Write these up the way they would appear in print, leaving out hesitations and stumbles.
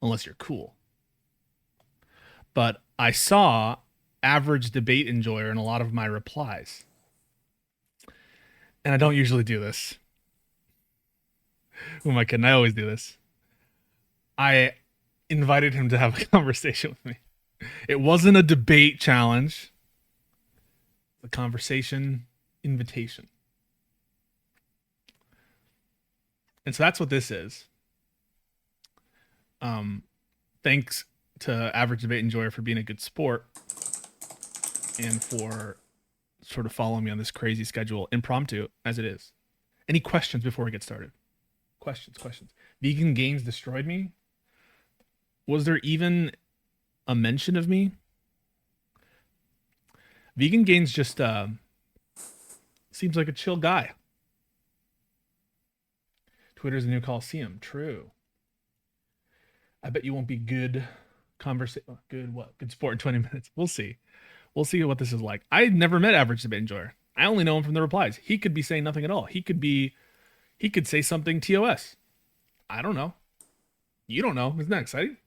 unless you're cool. But I saw average debate enjoyer in a lot of my replies. And I don't usually do this. Who am I kidding? I always do this. I invited him to have a conversation with me. It wasn't a debate challenge, a conversation invitation. And so that's what this is. Thanks to Average Debate Enjoyer for being a good sport and for sort of following me on this crazy schedule, impromptu as it is. Any questions before we get started? Questions. Vegan Gains destroyed me. Was there even a mention of me? Vegan Gains just seems like a chill guy. Twitter's the new Coliseum. True. I bet you won't be good conversation. Good sport in 20 minutes. We'll see. We'll see what this is like. I never met Average Debate Enjoyer. I only know him from the replies. He could be saying nothing at all. He could say something TOS. I don't know. You don't know. Isn't that exciting?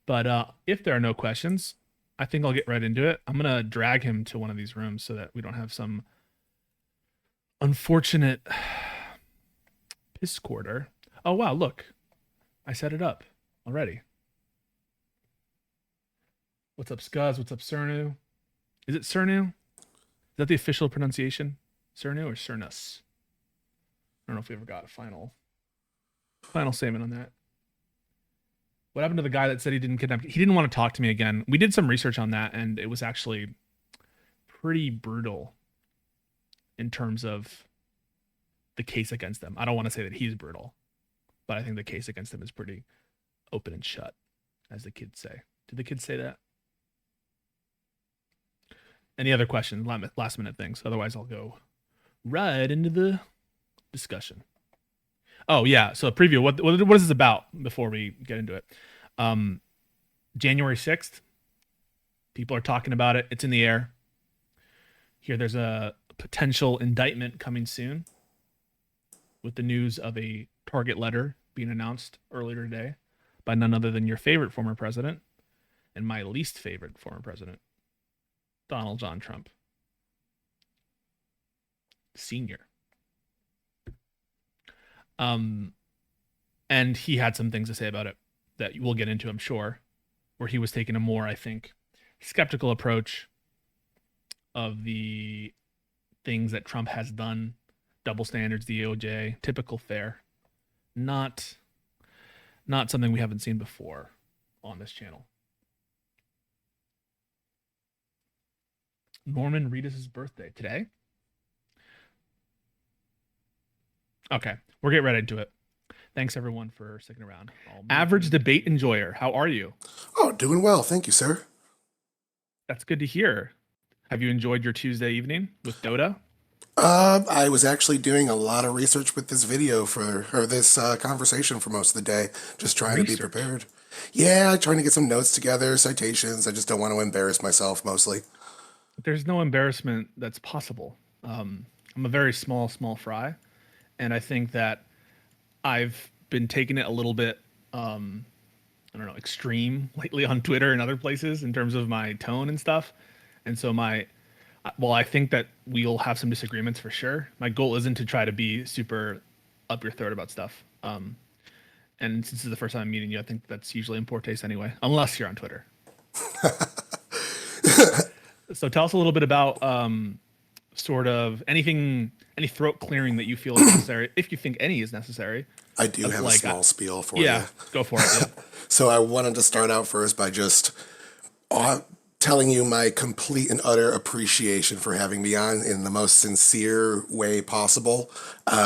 But if there are no questions, I think I'll get right into it. I'm going to drag him to one of these rooms so that we don't have some unfortunate Piscorder. Oh, wow, look. I set it up already. What's up, Scuzz? What's up, Cernu? Is it Cernu? Is that the official pronunciation? Cernu or Cernus? I don't know if we ever got a final statement on that. What happened to the guy that said he didn't kidnap? He didn't want to talk to me again. We did some research on that, and it was actually pretty brutal in terms of the case against him. I don't want to say that he's brutal, but I think the case against him is pretty open and shut, as the kids say. Did the kids say that? Any other questions? Last minute things. Otherwise, I'll go right into the discussion. Oh yeah. So a preview. What is this about before we get into it? January 6th. People are talking about it. It's in the air. Here, there's a potential indictment coming soon with the news of a target letter being announced earlier today by none other than your favorite former president and my least favorite former president, Donald John Trump Sr. And he had some things to say about it that we'll get into, I'm sure, where he was taking a more, I think, skeptical approach of the things that Trump has done, double standards, DOJ, typical fare, not something we haven't seen before on this channel. Norman Reedus' birthday today. Okay, we're getting right into it. Thanks everyone for sticking around. Average Debate Enjoyer, how are you? Oh, doing well. Thank you, sir. That's good to hear. Have you enjoyed your Tuesday evening with Dota? I was actually doing a lot of research with this video or this conversation for most of the day, just trying to be prepared. Yeah, trying to get some notes together, citations. I just don't want to embarrass myself mostly. There's no embarrassment that's possible. I'm a very small fry, and I think that I've been taking it a little bit, I don't know, extreme lately on Twitter and other places in terms of my tone and stuff. And so well, I think that we'll have some disagreements for sure. My goal isn't to try to be super up your throat about stuff. And since this is the first time I'm meeting you, I think that's usually in poor taste anyway, unless you're on Twitter. So tell us a little bit about sort of any throat clearing that you feel is necessary, if you think any is necessary. I do have a small spiel for you. Yeah, go for it. Yeah. So I wanted to start out first by just telling you my complete and utter appreciation for having me on in the most sincere way possible.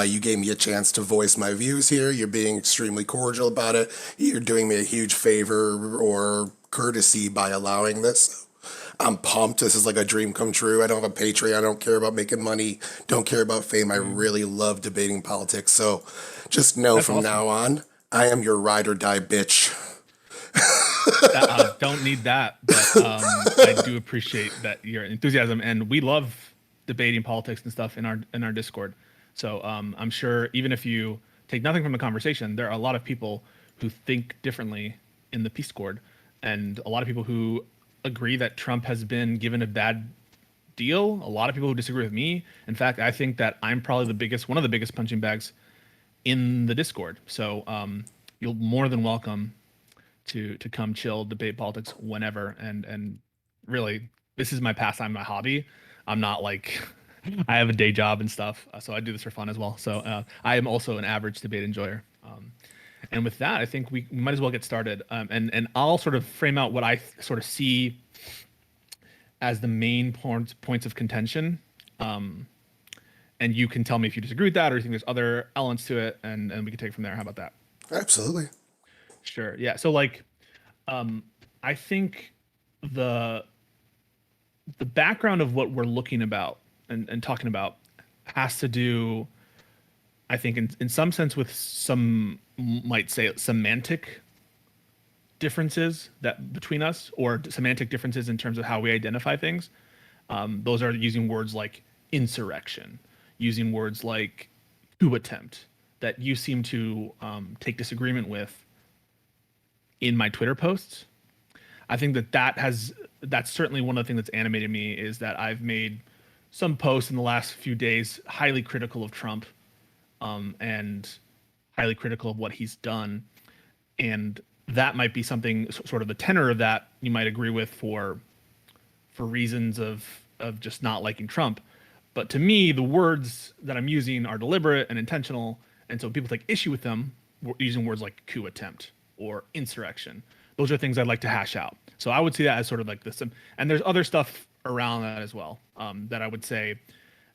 You gave me a chance to voice my views here. You're being extremely cordial about it. You're doing me a huge favor or courtesy by allowing this. I'm pumped. This is like a dream come true. I don't have a Patreon. I don't care about making money. Don't care about fame. I really love debating politics. So just know from now on, I am your ride or die bitch. Don't need that, but I do appreciate that your enthusiasm, and we love debating politics and stuff in our Discord. So I'm sure even if you take nothing from the conversation, there are a lot of people who think differently in the Discord, and a lot of people who agree that Trump has been given a bad deal. A lot of people who disagree with me. In fact, I think that I'm probably one of the biggest punching bags in the Discord. So you're more than welcome to come chill, debate politics whenever. And really, this is my pastime, my hobby. I'm not like I have a day job and stuff, so I do this for fun as well. So I am also an average debate enjoyer. And with that, I think we might as well get started. And I'll sort of frame out what I sort of see as the main points of contention. And you can tell me if you disagree with that or you think there's other elements to it, and we can take it from there. How about that? Absolutely. Sure. Yeah. So like, I think the the background of what we're looking about and talking about has to do, I think, in some sense, with some might say semantic differences that between us, or semantic differences in terms of how we identify things. Those are using words like insurrection, using words like coup attempt that you seem to take disagreement with in my Twitter posts. I think that's certainly one of the things that's animated me is that I've made some posts in the last few days highly critical of Trump, and highly critical of what he's done, and that might be something sort of the tenor of that you might agree with for reasons of just not liking Trump. But to me, the words that I'm using are deliberate and intentional, and so people take issue with them using words like coup attempt or insurrection. Those are things I'd like to hash out. So I would see that as sort of like this, and there's other stuff around that as well, that I would say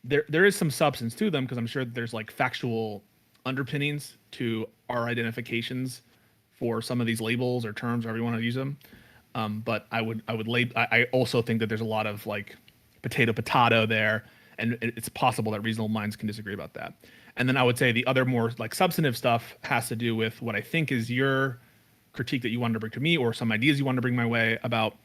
there is some substance to them because I'm sure there's like factual underpinnings to our identifications for some of these labels or terms, however you want to use them. But I also think that there's a lot of like potato there, and it's possible that reasonable minds can disagree about that. And then I would say the other more like substantive stuff has to do with what I think is your critique that you wanted to bring to me, or some ideas you wanted to bring my way about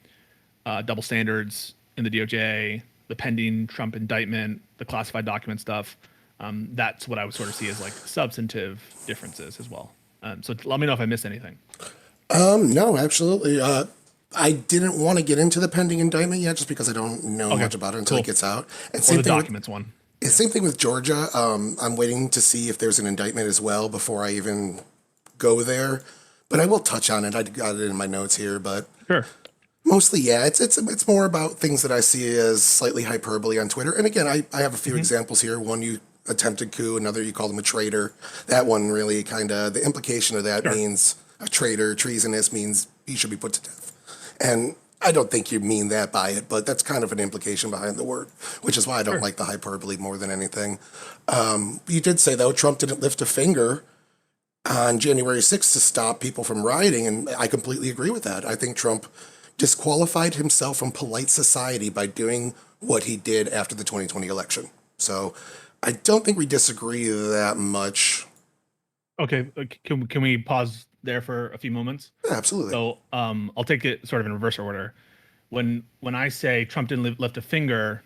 double standards in the DOJ, the pending Trump indictment, the classified document stuff. That's what I would sort of see as like substantive differences as well. So let me know if I missed anything. No, absolutely. I didn't want to get into the pending indictment yet, just because I don't know Okay, much about it until it cool. gets out. And Or same the thing with documents one. Yeah, same thing with Georgia. I'm waiting to see if there's an indictment as well before I even go there. But I will touch on it. I got it in my notes here, but sure. mostly, yeah, it's more about things that I see as slightly hyperbole on Twitter. And again, I have a few Hmm. examples here. One, you attempted coup; another, you called him a traitor. That one really kind of, the implication of that Sure. means a traitor, treasonous means he should be put to death. And I don't think you mean that by it, but that's kind of an implication behind the word, which is why I don't Sure. like the hyperbole more than anything. You did say though Trump didn't lift a finger on January 6th to stop people from rioting, and I completely agree with that. I think Trump disqualified himself from polite society by doing what he did after the 2020 election. So I don't think we disagree that much. Okay. Can we pause there for a few moments? Yeah, absolutely. So I'll take it sort of in reverse order. When I say Trump didn't lift a finger,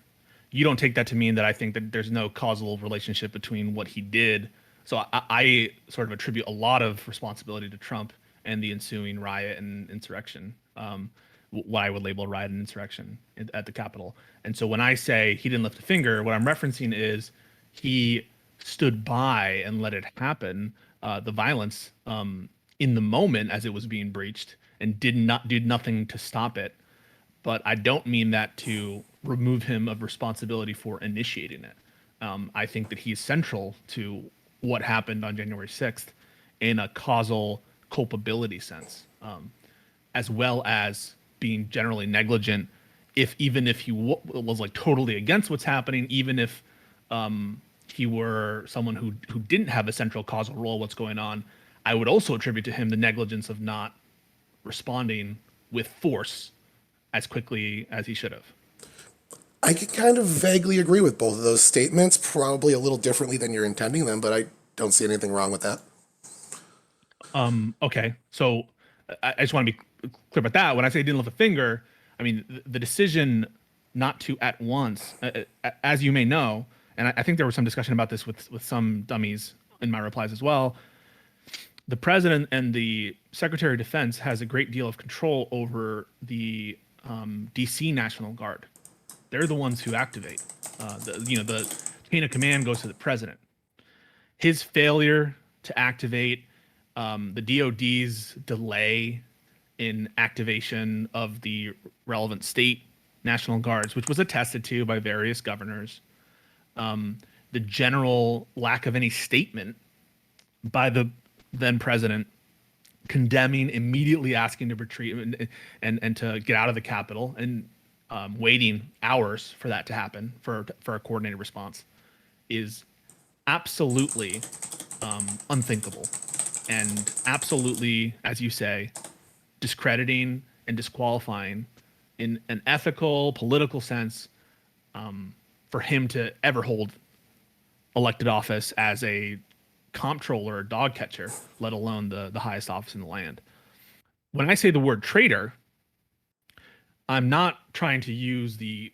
you don't take that to mean that I think that there's no causal relationship between what he did. So I sort of attribute a lot of responsibility to Trump and the ensuing riot and insurrection. What I would label riot and insurrection at the Capitol. And so when I say he didn't lift a finger, what I'm referencing is he stood by and let it happen, the violence, in the moment as it was being breached, and did nothing to stop it. But I don't mean that to remove him of responsibility for initiating it. I think that he's central to what happened on January 6th in a causal culpability sense, as well as being generally negligent. If even if he was like totally against what's happening, even if he were someone who didn't have a central causal role what's going on, I would also attribute to him the negligence of not responding with force as quickly as he should have. I can kind of vaguely agree with both of those statements, probably a little differently than you're intending them, but I don't see anything wrong with that. Okay, so I just want to be clear about that. When I say he didn't lift a finger, I mean the decision not to at once, as you may know, and I think there was some discussion about this with some dummies in my replies as well. the president and the secretary of defense has a great deal of control over the DC National Guard. They're the ones who activate. The chain of command goes to the president. His failure to activate, the DoD's delay in activation of the relevant state national guards, which was attested to by various governors, the general lack of any statement by the then president condemning, immediately asking to retreat and to get out of the Capitol, and waiting hours for that to happen for a coordinated response is absolutely unthinkable, and absolutely, as you say, discrediting and disqualifying in an ethical, political sense, for him to ever hold elected office as a comptroller or dog catcher, let alone the highest office in the land. When I say the word traitor, I'm not trying to use the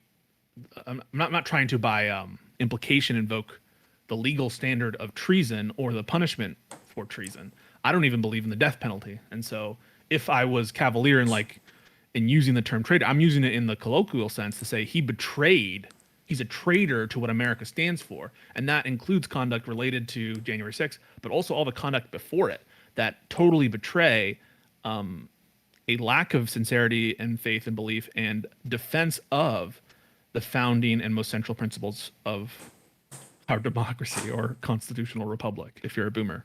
I'm not trying to by implication invoke the legal standard of treason or the punishment for treason. I don't even believe in the death penalty, and so if I was cavalier in using the term traitor, I'm using it in the colloquial sense to say he betrayed. He's a traitor to what America stands for, and that includes conduct related to January 6th, but also all the conduct before it that totally betray a lack of sincerity and faith and belief and defense of the founding and most central principles of our democracy or constitutional republic, if you're a boomer.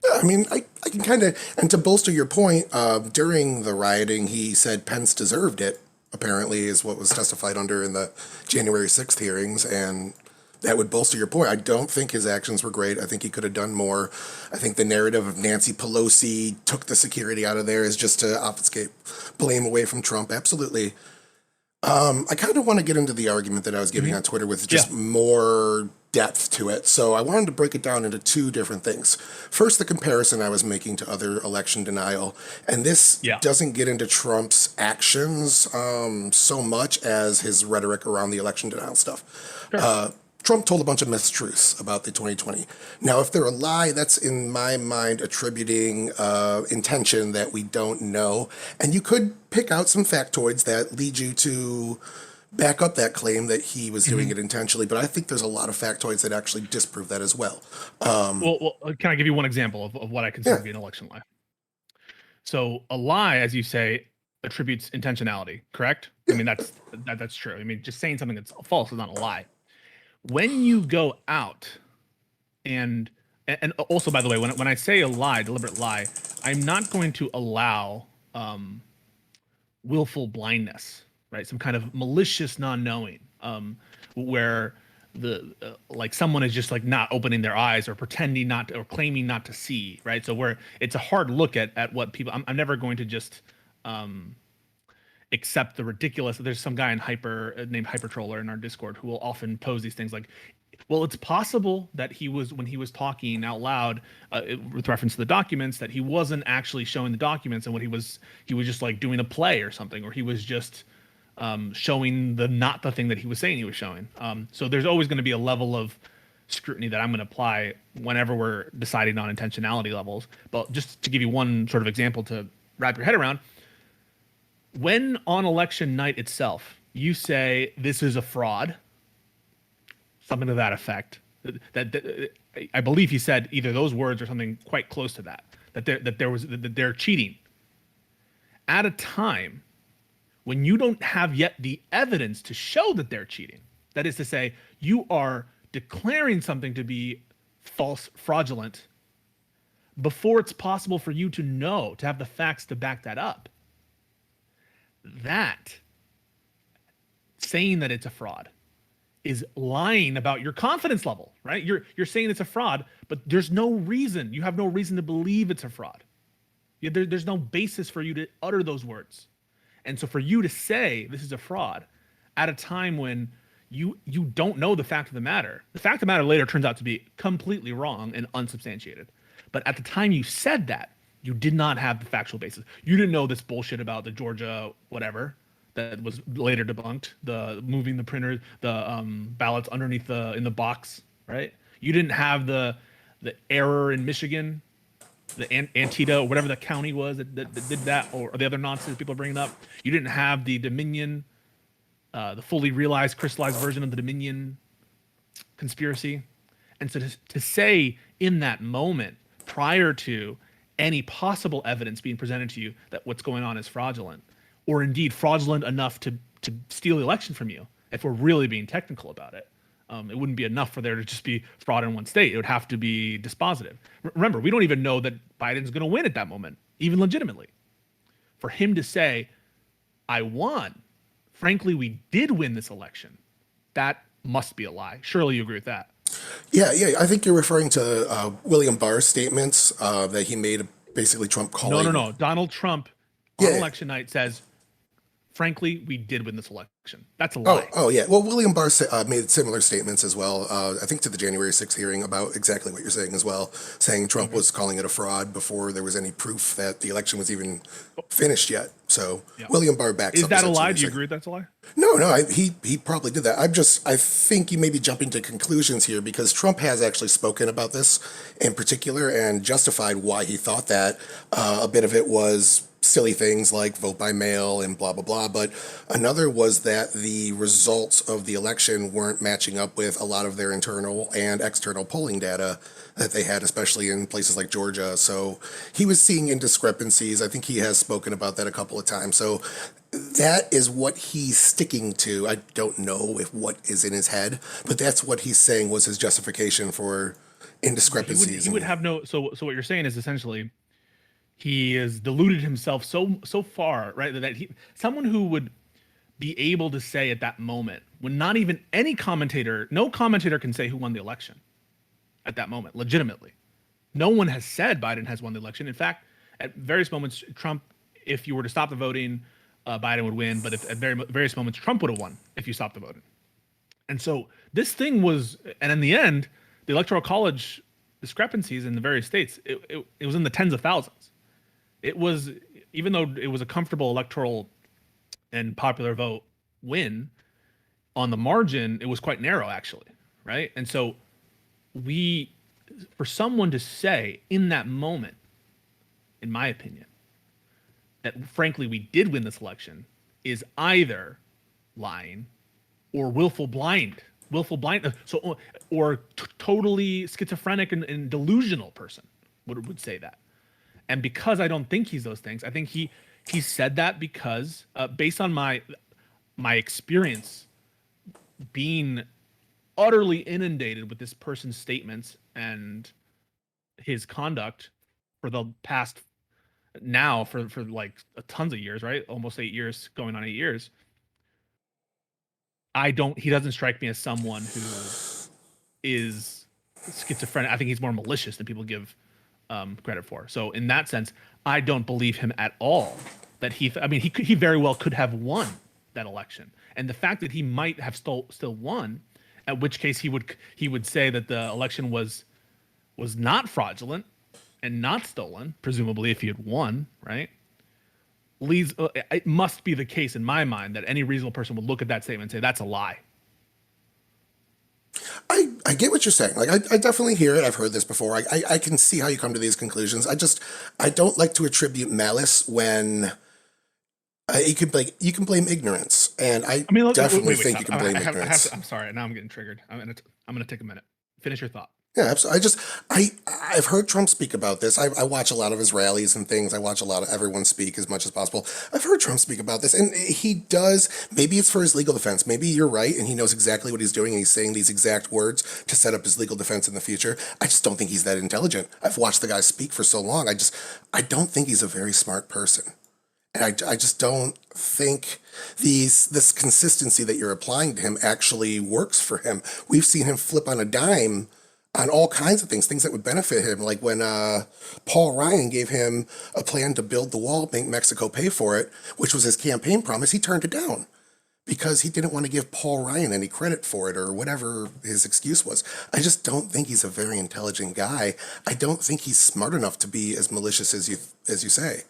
Yeah, I mean, I can kind of, and to bolster your point, during the rioting, he said Pence deserved it, apparently, is what was testified under in the January 6th hearings. And that would bolster your point. I don't think his actions were great. I think he could have done more. I think the narrative of Nancy Pelosi took the security out of there is just to obfuscate blame away from Trump. Absolutely. I kind of want to get into the argument that I was giving on Twitter with Yeah. just more depth to it. So I wanted to break it down into two different things. First, the comparison I was making to other election denial. And this Yeah. doesn't get into Trump's actions so much as his rhetoric around the election denial stuff. Sure. Trump told a bunch of mistruths about the 2020. Now, if they're a lie, that's in my mind attributing intention that we don't know. And you could pick out some factoids that lead you to back up that claim that he was doing it intentionally. But I think there's a lot of factoids that actually disprove that as well. Well, can I give you one example of what I consider Yeah, to be an election lie? So a lie, as you say, attributes intentionality, correct? I mean, that's true. I mean, just saying something that's false is not a lie. When you go out and also, by the way, when I say a lie, deliberate lie, I'm not going to allow willful blindness, right? Some kind of malicious non-knowing, where the like someone is just like not opening their eyes or pretending not to, or claiming not to see, right? So where it's a hard look at what people. I'm never going to just accept the ridiculous. There's some guy in hyper named Hypertroller in our Discord who will often pose these things like, well, it's possible that he was, when he was talking out loud with reference to the documents, that he wasn't actually showing the documents, and what he was just like doing a play or something, or he was just showing the not the thing that he was saying he was showing. So there's always going to be a level of scrutiny that I'm going to apply whenever we're deciding on intentionality levels. But just to give you one sort of example to wrap your head around, when on election night itself you say this is a fraud, something to that effect, that I believe he said either those words or something quite close to that, that they're cheating at a time when you don't have yet the evidence to show that they're cheating. That is to say, you are declaring something to be false, fraudulent, before it's possible for you to know, to have the facts to back that up. That, saying that it's a fraud, is lying about your confidence level, right? You're saying it's a fraud, but there's no reason. You have no reason to believe it's a fraud. There's no basis for you to utter those words. And so for you to say this is a fraud at a time when you don't know the fact of the matter later turns out to be completely wrong and unsubstantiated. But at the time you said that, you did not have the factual basis. You didn't know this bullshit about the Georgia whatever that was later debunked, the moving the printer, the ballots underneath in the box, right? You didn't have the error in Michigan, the Antietam, or whatever the county was that did that, or the other nonsense people are bringing up. You didn't have the Dominion, the fully realized, crystallized version of the Dominion conspiracy. And so to say in that moment, prior to any possible evidence being presented to you that what's going on is fraudulent, or indeed fraudulent enough to steal the election from you, if we're really being technical about it, it wouldn't be enough for there to just be fraud in one state. It would have to be dispositive. Remember, we don't even know that Biden's going to win at that moment, even legitimately. For him to say, I won, frankly, we did win this election, that must be a lie. Surely you agree with that. Yeah. I think you're referring to William Barr's statements that he made, basically Trump No, no, calling. no. Donald Trump on Yeah. election night says, frankly, we did win this election. That's a Oh, lie. oh yeah. Well, William Barr made similar statements as well. I think to the January 6th hearing about exactly what you're saying as well, saying Trump Mm-hmm. was calling it a fraud before there was any proof that the election was even finished yet. So Yeah. William Barr backs Is up that a essentially lie? what Do he's you saying. agree that's a lie? No, no, he probably did that. I think you may be jumping to conclusions here because Trump has actually spoken about this in particular and justified why he thought that. A bit of it was silly things like vote by mail and blah blah blah, but another was that the results of the election weren't matching up with a lot of their internal and external polling data that they had, especially in places like Georgia. So he was seeing indiscrepancies. I think he has spoken about that a couple of times. So that is what he's sticking to. I don't know if what is in his head, but that's what he's saying was his justification for But he would indiscrepancies. he would And have no. So what you're saying is essentially he has deluded himself so far, right? That he someone who would be able to say at that moment when not even any commentator, no commentator can say who won the election at that moment legitimately. No one has said Biden has won the election. In fact, at various moments, Trump, if you were to stop the voting, Biden would win. But if at various moments, Trump would have won if you stopped the voting. And so this thing was, and in the end, the electoral college discrepancies in the various states, it was in the tens of thousands. It was, even though it was a comfortable electoral and popular vote win, on the margin, it was quite narrow actually, right? And so we, for someone to say in that moment, in my opinion, that frankly we did win this election is either lying or willful blind, so or totally schizophrenic and delusional person would say that. And because I don't think he's those things, I think he said that because based on my experience being utterly inundated with this person's statements and his conduct for the past, now for like tons of years, right? Almost 8 years, going on 8 years. He doesn't strike me as someone who is schizophrenic. I think he's more malicious than people give credit for. So in that sense, I don't believe him at all. That I mean, he very well could have won that election, and the fact that he might have still won, at which case he would say that the election was not fraudulent and not stolen, presumably if he had won, right? Leads it must be the case in my mind that any reasonable person would look at that statement and say that's a lie. I get what you're saying. Like I definitely hear it. I've heard this before. I can see how you come to these conclusions. I don't like to attribute malice when you can blame ignorance, and I I mean, look, definitely wait, think you stop. can I blame have, I have ignorance. to. I'm sorry. Now I'm getting triggered. I'm gonna take a minute. Finish your thought. Yeah, absolutely. I've heard Trump speak about this. I watch a lot of his rallies and things. I watch a lot of everyone speak as much as possible. I've heard Trump speak about this, and he does. Maybe it's for his legal defense. Maybe you're right, and he knows exactly what he's doing, and he's saying these exact words to set up his legal defense in the future. I just don't think he's that intelligent. I've watched the guy speak for so long. I don't think he's a very smart person. And I just don't think this consistency that you're applying to him actually works for him. We've seen him flip on a dime on all kinds of things, things that would benefit him. Like when Paul Ryan gave him a plan to build the wall, make Mexico pay for it, which was his campaign promise, he turned it down because he didn't want to give Paul Ryan any credit for it or whatever his excuse was. I just don't think he's a very intelligent guy. I don't think he's smart enough to be as malicious as you say.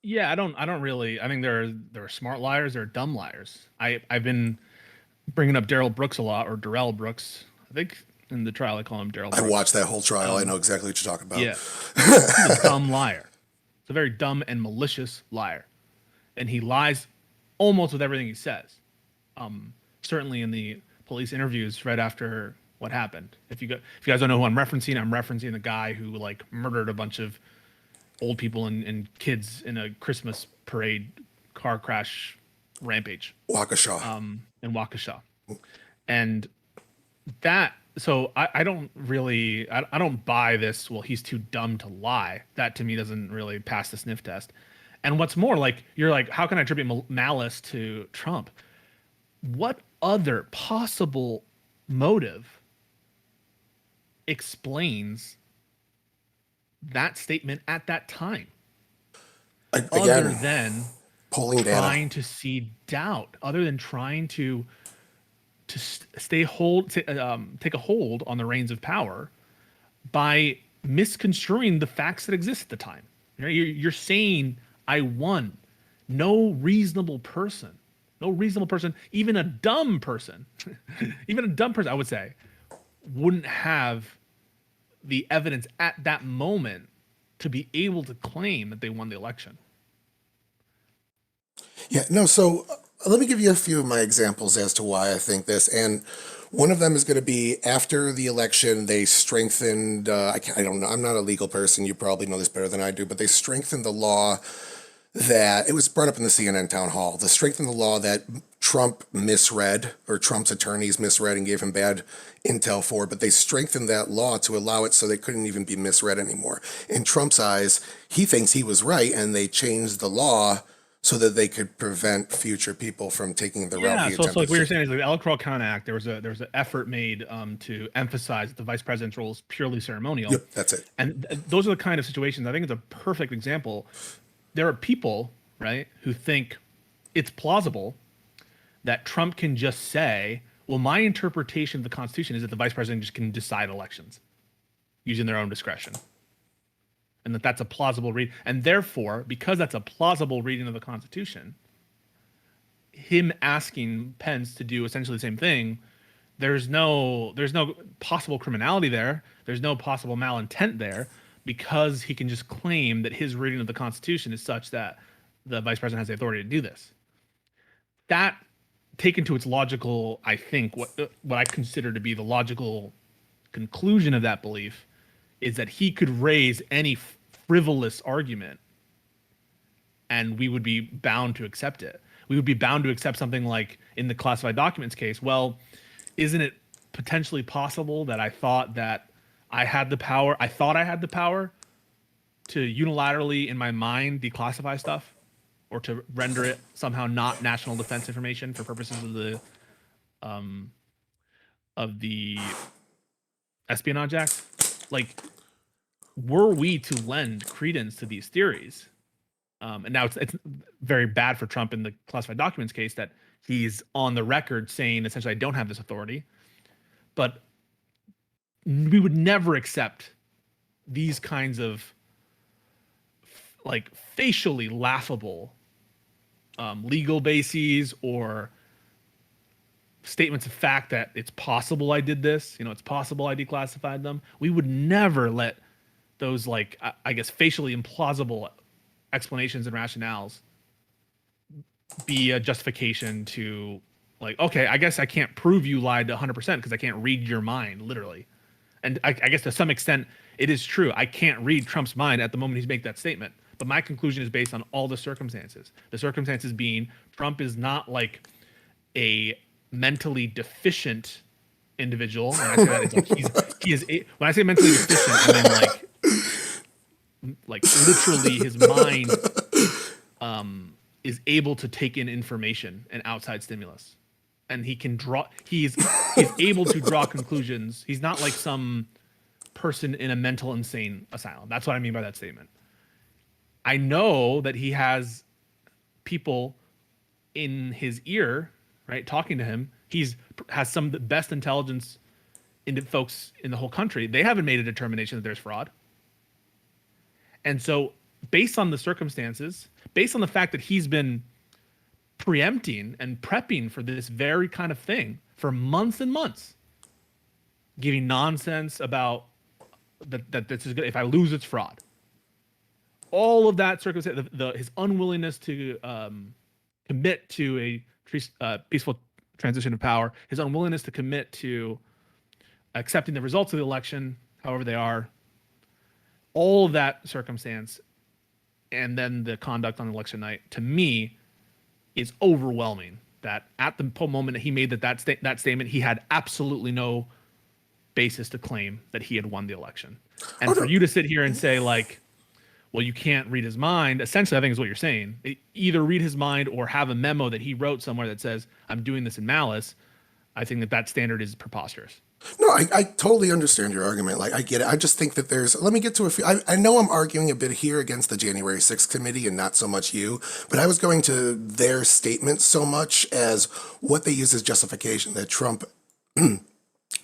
Yeah, I don't really. I think there are smart liars, there are dumb liars. I've been bringing up Daryl Brooks a lot, or Darrell Brooks. I think In the trial, I call him Daryl I Brooks. watched that whole trial. I know exactly what you're talking about. Yeah, he's a dumb liar. It's a very dumb and malicious liar, and he lies almost with everything he says. Certainly in the police interviews right after what happened. If you guys don't know who I'm referencing the guy who like murdered a bunch of old people and kids in a Christmas parade car crash rampage Waukesha. in Waukesha. And that, so I don't really, I don't buy this. Well, he's too dumb to lie. That to me doesn't really pass the sniff test. And what's more, like, you're like, how can I attribute malice to Trump? What other possible motive explains that statement at that time, other Again, than polling data. trying to seed doubt, other than trying to stay hold to, take a hold on the reins of power by misconstruing the facts that exist at the time. You know, you're saying I won. No reasonable person, even a dumb person, even a dumb person, I would say, wouldn't have the evidence at that moment to be able to claim that they won the election. Yeah, no, so let me give you a few of my examples as to why I think this. And one of them is going to be after the election, they strengthened, I don't know, I'm not a legal person. You probably know this better than I do, but they strengthened the law that it was brought up in the CNN town hall. The strengthened the law that Trump misread, or Trump's attorneys misread and gave him bad intel for, but they strengthened that law to allow it so they couldn't even be misread anymore. In Trump's eyes, he thinks he was right, and they changed the law so that they could prevent future people from taking the route Yeah, he so attempted like what you're to. saying is like the Electoral Count Act. There was an effort made to emphasize that the vice president's role is purely ceremonial, Yep, that's it. and those are the kind of situations. I think it's a perfect example. There are people, right, who think it's plausible that Trump can just say, "Well, my interpretation of the Constitution is that the vice president just can decide elections using their own discretion." And that's a plausible read. And therefore, because that's a plausible reading of the Constitution, him asking Pence to do essentially the same thing, there's no possible criminality there. There's no possible malintent there, because he can just claim that his reading of the Constitution is such that the vice president has the authority to do this. That, taken to its logical, I think what I consider to be the logical conclusion of that belief, is that he could raise any frivolous argument and we would be bound to accept it. We would be bound to accept something like in the classified documents case. Well, isn't it potentially possible that I thought that I had the power? I thought I had the power to unilaterally, in my mind, declassify stuff, or to render it somehow not national defense information for purposes of the Espionage Act. Like, were we to lend credence to these theories, and now it's very bad for Trump in the classified documents case that he's on the record saying essentially I don't have this authority, but we would never accept these kinds of like facially laughable legal bases or statements of fact that it's possible I did this, it's possible I declassified them. We would never let those, like, I guess, facially implausible explanations and rationales be a justification to, like, okay, I guess I can't prove you lied 100% because I can't read your mind, literally. And I guess to some extent, it is true. I can't read Trump's mind at the moment he's making that statement. But my conclusion is based on all the circumstances. The circumstances being Trump is not like a mentally deficient individual. When I say that, it's like he is when I say mentally deficient, I mean like literally his mind is able to take in information and outside stimulus, and he can draw. He's able to draw conclusions. He's not like some person in a mental insane asylum. That's what I mean by that statement. I know that he has people in his ear, right, talking to him. Has some of the best intelligence into folks in the whole country. They haven't made a determination that there's fraud. And so, based on the circumstances, based on the fact that he's been preempting and prepping for this very kind of thing for months and months, giving nonsense about that this is good. If I lose, it's fraud. All of that circumstance, his unwillingness to commit to a peaceful transition of power, his unwillingness to commit to accepting the results of the election, however they are, all of that circumstance, and then the conduct on election night, to me, is overwhelming. That at the moment that he made that statement, he had absolutely no basis to claim that he had won the election. Oh And for no, you to sit here and say like, well, you can't read his mind. Essentially, I think is what you're saying. Either read his mind or have a memo that he wrote somewhere that says, I'm doing this in malice. I think that standard is preposterous. no, I totally understand your argument. Like, I get it. I just think that let me get to a few. I know I'm arguing a bit here against the January 6th committee and not so much you, but I was going to their statement so much as what they use as justification that Trump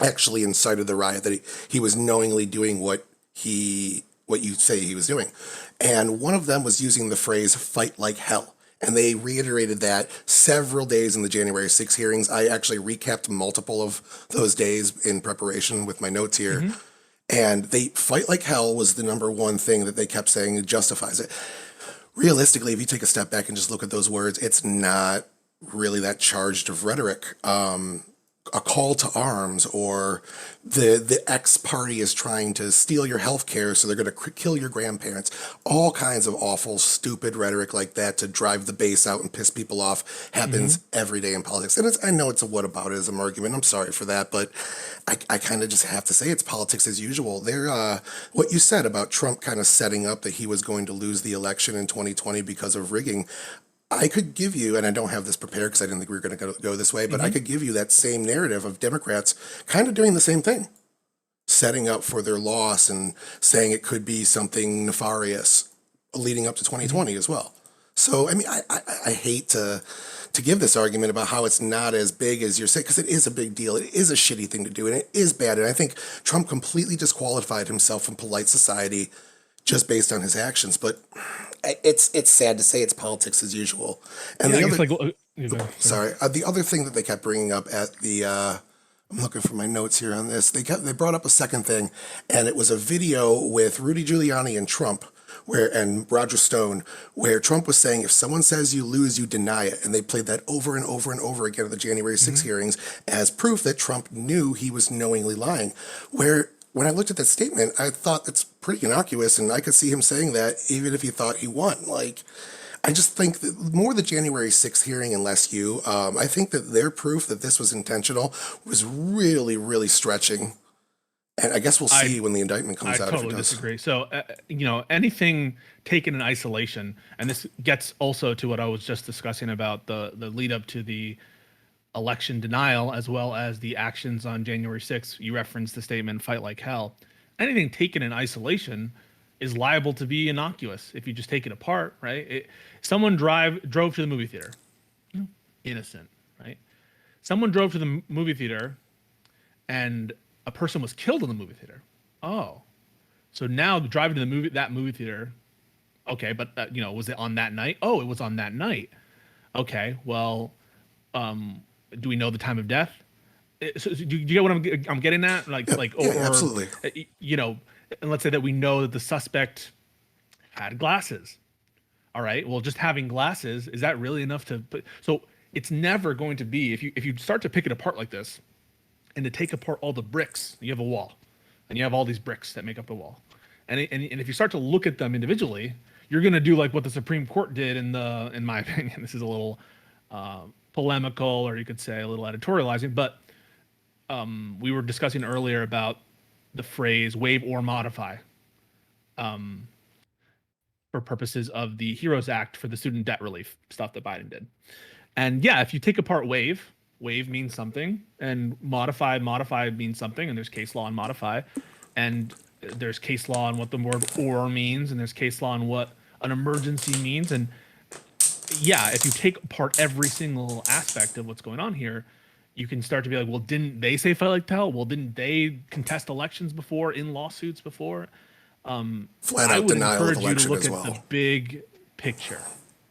actually incited the riot, that he was knowingly doing what you say he was doing. And one of them was using the phrase fight like hell. And they reiterated that several days in the January 6 hearings. I actually recapped multiple of those days in preparation with my notes here. Mm-hmm. And they fight like hell was the number one thing that they kept saying justifies it. Realistically, if you take a step back and just look at those words, it's not really that charged of rhetoric. A call to arms, or the X party is trying to steal your health care, so they're going to kill your grandparents. All kinds of awful, stupid rhetoric like that to drive the base out and piss people off Mm-hmm. happens every day in politics. And I know it's a whataboutism argument. I'm sorry for that, but I kind of just have to say it's politics as usual. What you said about Trump kind of setting up that he was going to lose the election in 2020 because of rigging. I could give you, and I don't have this prepared because I didn't think we were going to go this way, but I Mm-hmm. could give you that same narrative of Democrats kind of doing the same thing, setting up for their loss and saying it could be something nefarious leading up to Mm-hmm. 2020 as well. So, I mean, I hate to give this argument about how it's not as big as you're saying, because it is a big deal. It is a shitty thing to do, and it is bad. And I think Trump completely disqualified himself from polite society just based on his actions. But it's sad to say it's politics as usual. And Yeah, I the guess other, like, you go, sorry. sorry, the other thing that they kept bringing up at the, I'm looking for my notes here on this. They brought up a second thing, and it was a video with Rudy Giuliani and Trump. And Roger Stone, where Trump was saying, if someone says you lose, you deny it. And they played that over and over and over again at the January 6 Mm-hmm. hearings as proof that Trump knew he was knowingly lying. Where when I looked at that statement, I thought it's pretty innocuous, and I could see him saying that even if he thought he won. Like, I just think that more the January 6th hearing and less you, I think that their proof that this was intentional was really, really stretching. And I guess we'll I see when the indictment I comes out if it totally does. disagree. So, anything taken in isolation, and this gets also to what I was just discussing about the lead up to the election denial, as well as the actions on January 6th. You referenced the statement "fight like hell." Anything taken in isolation is liable to be innocuous if you just take it apart, right? Someone drove to the movie theater, innocent, right? Someone drove to the movie theater and a person was killed in the movie theater. Oh, so now driving to that movie theater, okay, but was it on that night? Oh, it was on that night. Okay, well, do we know the time of death? So do you get what I'm getting at? Yeah, yeah, absolutely. Uh, you know, and let's say that we know that the suspect had glasses. All right, well, just having glasses, is that really enough to put? So it's never going to be, if you start to pick it apart like this, and to take apart all the bricks. You have a wall, and you have all these bricks that make up the wall. And if you start to look at them individually, you're going to do like what the Supreme Court did in my opinion. This is a little polemical, or you could say a little editorializing, but we were discussing earlier about the phrase waive or modify for purposes of the HEROES Act for the student debt relief stuff that Biden did. And yeah, if you take apart waive means something, and modify means something, and there's case law on modify, and there's case law on what the word or means, and there's case law on what an emergency means. And yeah, if you take apart every single aspect of what's going on here, you can start to be like, well, didn't they say fight like hell? Well, didn't they contest elections before in lawsuits before? Flat I out would denial of encourage you to election look as at the well. big picture,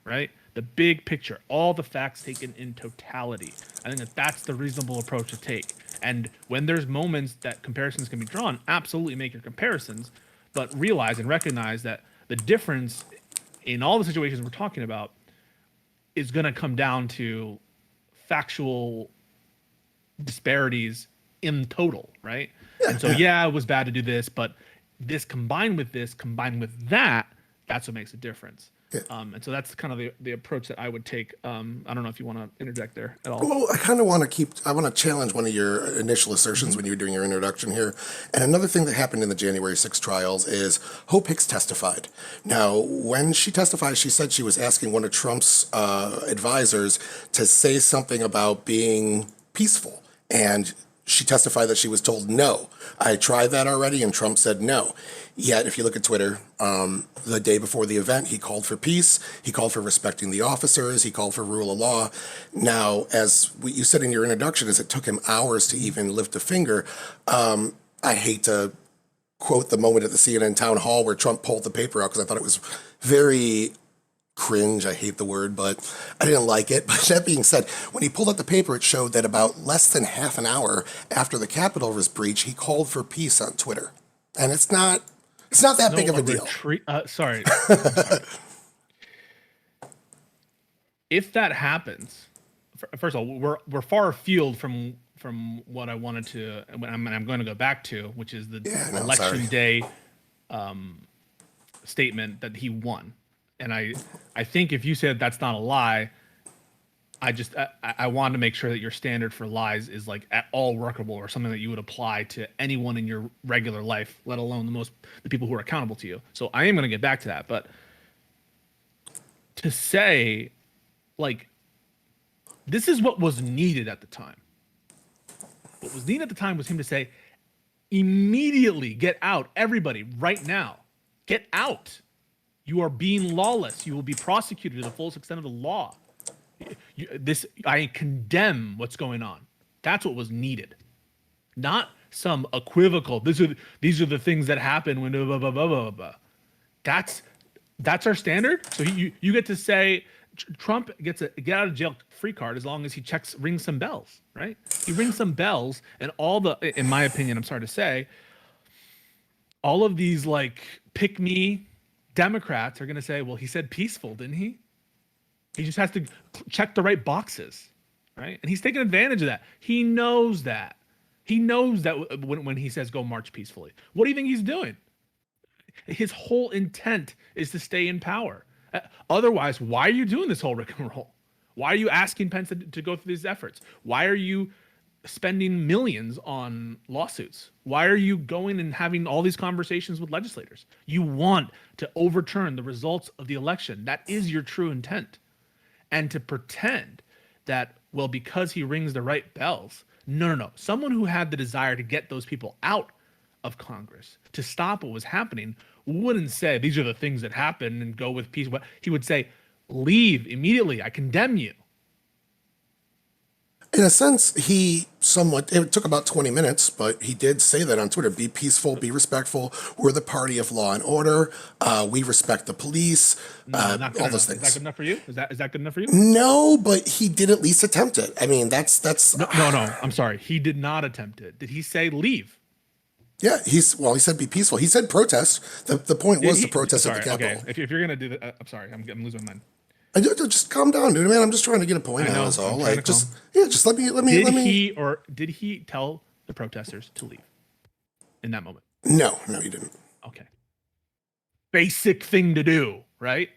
right? The big picture, all the facts taken in totality. I think that that's the reasonable approach to take. And when there's moments that comparisons can be drawn, absolutely make your comparisons, but realize and recognize that the difference in all the situations we're talking about is going to come down to factual disparities in total, right? Yeah, And so, yeah. yeah, it was bad to do this, combined with that, that's what makes a difference. Yeah. And so that's kind of the approach that I would take. I don't know if you want to interject there at all. Well, I kind of want to I want to challenge one of your initial assertions when you were doing your introduction here. And another thing that happened in the January 6th trials is Hope Hicks testified. Now, when she testified, she said she was asking one of Trump's advisors to say something about being peaceful. And she testified that she was told no. I tried that already, and Trump said no. Yet, if you look at Twitter, the day before the event, he called for peace. He called for respecting the officers. He called for rule of law. Now, as you said in your introduction, as it took him hours to even lift a finger, I hate to quote the moment at the CNN town hall where Trump pulled the paper out because I thought it was very cringe. I hate the word, but I didn't like it. But that being said, when he pulled out the paper, it showed that about less than half an hour after the Capitol was breached, he called for peace on Twitter. And it's not that big of a deal. Sorry. I'm sorry. If that happens, first of all, we're far afield from what I wanted to, and I'm going to go back to, which is the election day statement that he won. And I think if you said that's not a lie, I wanted to make sure that your standard for lies is like at all workable or something that you would apply to anyone in your regular life, let alone the people who are accountable to you. So I am going to get back to that, but to say like this is what was needed at the time. What was needed at the time was him to say immediately get out, everybody, right now. Get out. You are being lawless. You will be prosecuted to the fullest extent of the law. I condemn what's going on. That's what was needed, not some equivocal. These are the things that happen when blah, blah, blah, blah, blah. That's our standard. So you get to say Trump gets a get out of jail free card as long as he rings some bells, right? He rings some bells, and in my opinion, I'm sorry to say, all of these like pick me Democrats are going to say, well, he said peaceful, didn't he? He just has to check the right boxes, right? And he's taking advantage of that. He knows that. He knows that when he says go march peacefully. What do you think he's doing? His whole intent is to stay in power. Otherwise, why are you doing this whole rigmarole? Why are you asking Pence to go through these efforts? Why are you spending millions on lawsuits? Why are you going and having all these conversations with legislators? You want to overturn the results of the election. That is your true intent. And to pretend that, well, because he rings the right bells, no. Someone who had the desire to get those people out of Congress, to stop what was happening, wouldn't say, these are the things that happen and go with peace. He would say, leave immediately. I condemn you. In a sense, it took about 20 minutes, but he did say that on Twitter, be peaceful, be respectful. We're the party of law and order. We respect the police, Not good all enough. those things. Is that good enough for you? Is that good enough for you? No, but he did at least attempt it. I mean, that's No. I'm sorry. He did not attempt it. Did he say leave? Yeah, he said be peaceful. He said protest. The point was to protest at the Capitol. Okay, if you're gonna do that, I'm sorry. I'm losing my mind. Just calm down, dude. Man, I'm just trying to get a point out. That's all. Like, just let me. Did he tell the protesters to leave in that moment? No, he didn't. Okay. Basic thing to do, right?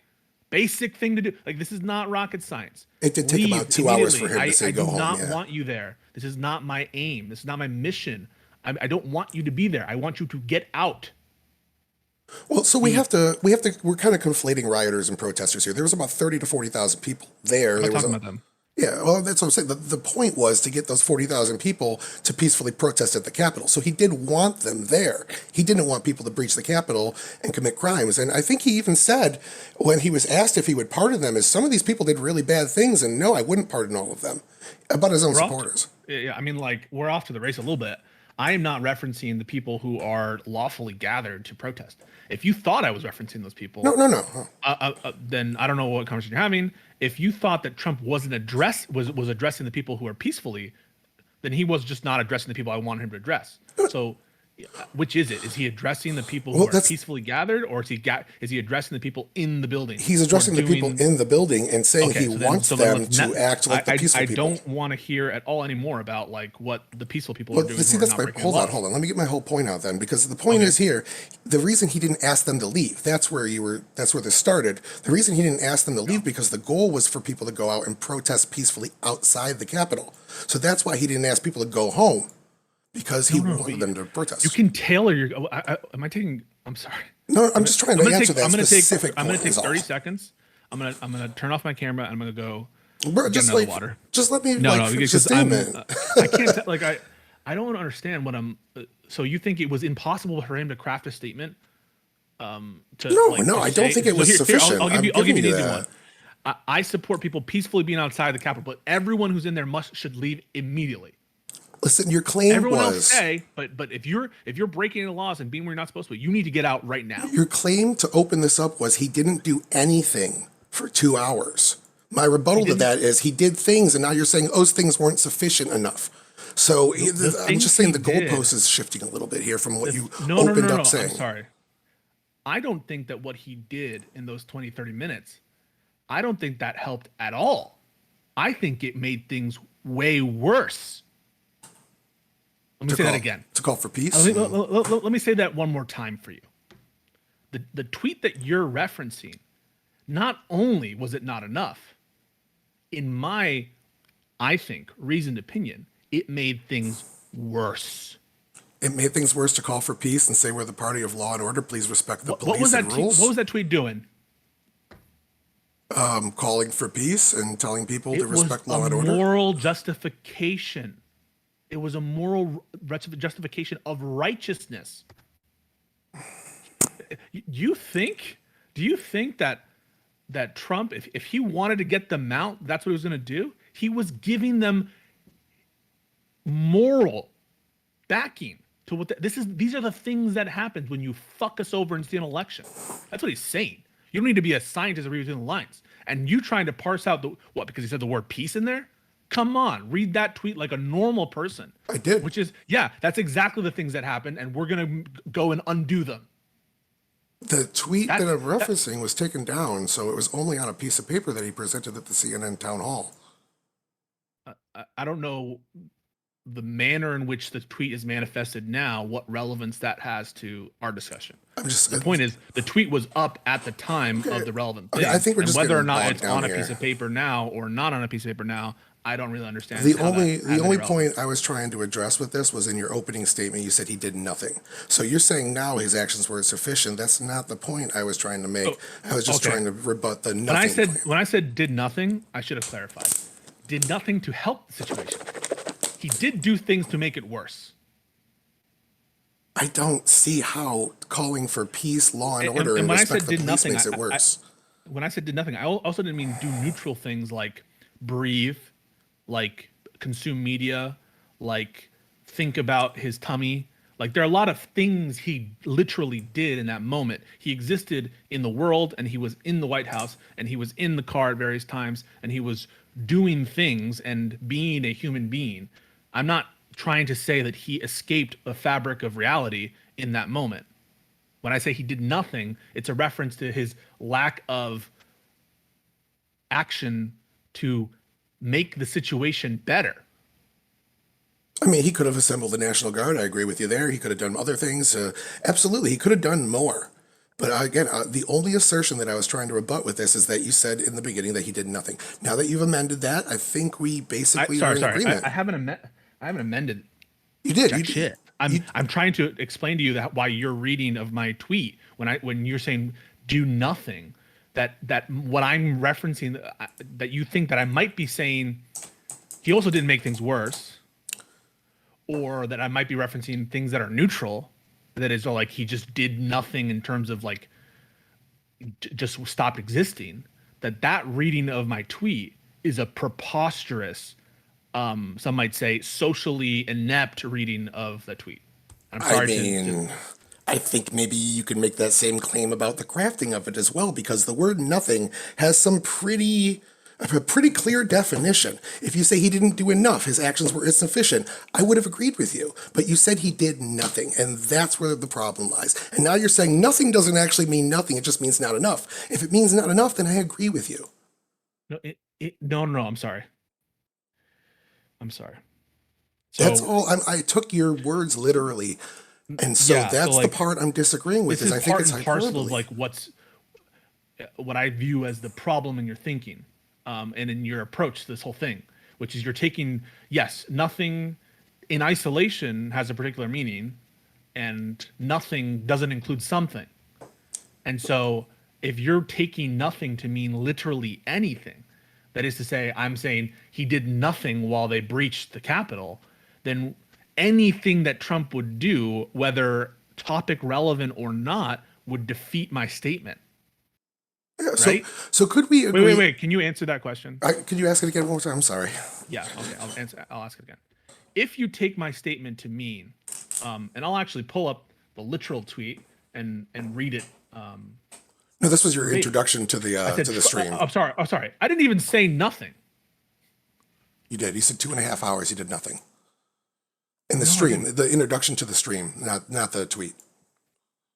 Basic thing to do. Like, this is not rocket science. It did take about 2 hours for him to say go home. I do not want you there. This is not my aim. This is not my mission. I don't want you to be there. I want you to get out. Well, so we're kind of conflating rioters and protesters here. There was about 30 to 40,000 people there. I'm not talking about them. Yeah, well, that's what I'm saying. The point was to get those 40,000 people to peacefully protest at the Capitol. So he did want them there. He didn't want people to breach the Capitol and commit crimes. And I think he even said when he was asked if he would pardon them, is some of these people did really bad things, and no, I wouldn't pardon all of them. About his own supporters. Yeah, I mean, like, we're off to the race a little bit. I am not referencing the people who are lawfully gathered to protest. If you thought I was referencing those people, no. Then I don't know what conversation you're having. If you thought that Trump was addressing the people who are peacefully, then he was just not addressing the people I wanted him to address. So, which is it? Is he addressing the people Well, who are that's peacefully gathered, or is he addressing the people in the building he's who are addressing the people doing? in the building and saying he Okay, wants so then them let's not. to act like the peaceful I people. don't want to hear at all anymore about like what the peaceful people are Well, doing see, who are that's not my breaking the hold on, laws. hold on. Let me get my whole point out then, because the point Okay, is here. The reason he didn't ask them to leave. That's where you were. That's where this started. The reason he didn't ask them to yeah. leave because the goal was for people to go out and protest peacefully outside the Capitol. So that's why he didn't ask people to go home because he No, no, but wanted them to you protest. can tailor your. Am I taking? I'm sorry. No, I'm I'm gonna, just trying I'm to gonna answer take. that specific I'm gonna point. take Is all, 30 seconds. I'm gonna turn off my camera and I'm gonna go bro. get another water. Just let me No, like no, finish the because I'm. statement. I can't like I don't understand what I'm. So you think it was impossible for him to craft a statement to No, like no, to I don't say? think it So was here sufficient. I'm I'll give giving you you an easy that. one. I support people peacefully being outside the Capitol, but everyone who's in there should leave immediately. Listen, your claim Everyone else was stay, but if you're breaking the laws and being where you're not supposed to, you need to get out right now. your claim to open this up was he didn't do anything for 2 hours. My He rebuttal to didn't. that is he did things, and now you're saying those things weren't sufficient enough. So The I'm just things saying he the did. goalpost is shifting a little bit here from what you No, no, opened no, up no. I'm saying. sorry. I don't think that what he did in those 20, 30 minutes, I don't think that helped at all. I think it made things way worse. Let me To say that call again. to call for Let peace. me, let me say that one more time for you. The tweet that you're referencing, not only was it not enough, in my, I think, reasoned opinion, it made things worse. It made things worse to call for peace and say we're the party of law and order. Please respect the What was police and that? What rules. was that tweet doing? Calling for peace and telling people to It was respect a law and order. moral justification. It was a moral justification of righteousness. You think? Do you think that Trump, if he wanted to get them out, that's what he was going to do? He was giving them moral backing to what this is. These are the things that happen when you fuck us over and see an election. That's what he's saying. You don't need to be a scientist to read between the lines. And you trying to parse out the what because he said the word peace in there? Come on, read that tweet like a normal person. I did. Which is, yeah, that's exactly the things that happened, and we're gonna go and undo them. The tweet that That's I'm that. referencing was taken down, so it was only on a piece of paper that he presented at the CNN town hall. I don't know the manner in which the tweet is manifested now, what relevance that has to our discussion. I'm just The point is, the tweet was up at the time okay. of the relevant Okay, I thing, think we're and just whether or getting not bogged it's down on a piece here. of paper now or not on a piece of paper now, I don't really understand The how that only the has any only relevance. point I was trying to address with this was in your opening statement. You said he did nothing. So you're saying now his actions were insufficient. That's not the point I was trying to make. So, I was just okay, trying to rebut the nothing claim. when I said did nothing, I should have clarified. Did nothing to help the situation. He did do things to make it worse. I don't see how calling for peace, law and And, order, and when I respect said the did police nothing, makes it worse. when I said did nothing, I also didn't mean do neutral things like breathe, like consume media, like think about his tummy. Like there are a lot of things he literally did in that moment. He existed in the world and he was in the White House and he was in the car at various times and he was doing things and being a human being. I'm not trying to say that he escaped a fabric of reality in that moment. When I say he did nothing, it's a reference to his lack of action to make the situation better. I mean, he could have assembled the National Guard. I agree with you there. He could have done other things. Absolutely, he could have done more. But again, the only assertion that I was trying to rebut with this is that you said in the beginning that he did nothing. Now that you've amended that, I think we basically are in Sorry, agreement. I haven't amended You did. jack shit. You, I'm trying to explain to you that why your reading of my tweet when you're saying do nothing, that what I'm referencing, that you think that I might be saying he also didn't make things worse, or that I might be referencing things that are neutral, that is like he just did nothing in terms of like just stopped existing. That reading of my tweet is a preposterous, some might say socially inept reading of the tweet. I'm I sorry to mean, I think maybe you can make that same claim about the crafting of it as well, because the word nothing has some pretty a pretty clear definition. If you say he didn't do enough, his actions were insufficient, I would have agreed with you. But you said he did nothing, and that's where the problem lies. And now you're saying nothing doesn't actually mean nothing, it just means not enough. If it means not enough, then I agree with you. No. I'm sorry. I'm sorry. That's So all. I took your words literally. And so yeah, so that's the like part I'm disagreeing with, this is is I think part it's and parcel of hyperbole. like what I view as the problem in your thinking, and in your approach to this whole thing, which is you're taking, yes, nothing in isolation has a particular meaning, and nothing doesn't include something. And so if you're taking nothing to mean literally anything, that is to say, I'm saying he did nothing while they breached the Capitol, then anything that Trump would do, whether topic relevant or not, would defeat my statement, Yeah, so, right? so could we agree? Wait. Can you answer that question? Could you ask it again one more time? I'm sorry. Yeah. Okay. I'll ask it again. If you take my statement to mean, and I'll actually pull up the literal tweet and read it. No, this was your Verbatim. introduction I to said, the stream. I'm sorry. I'm sorry. I didn't even say nothing. You did. You said 2.5 hours. You did nothing in the No, I stream. didn't. The introduction to the stream, not the tweet.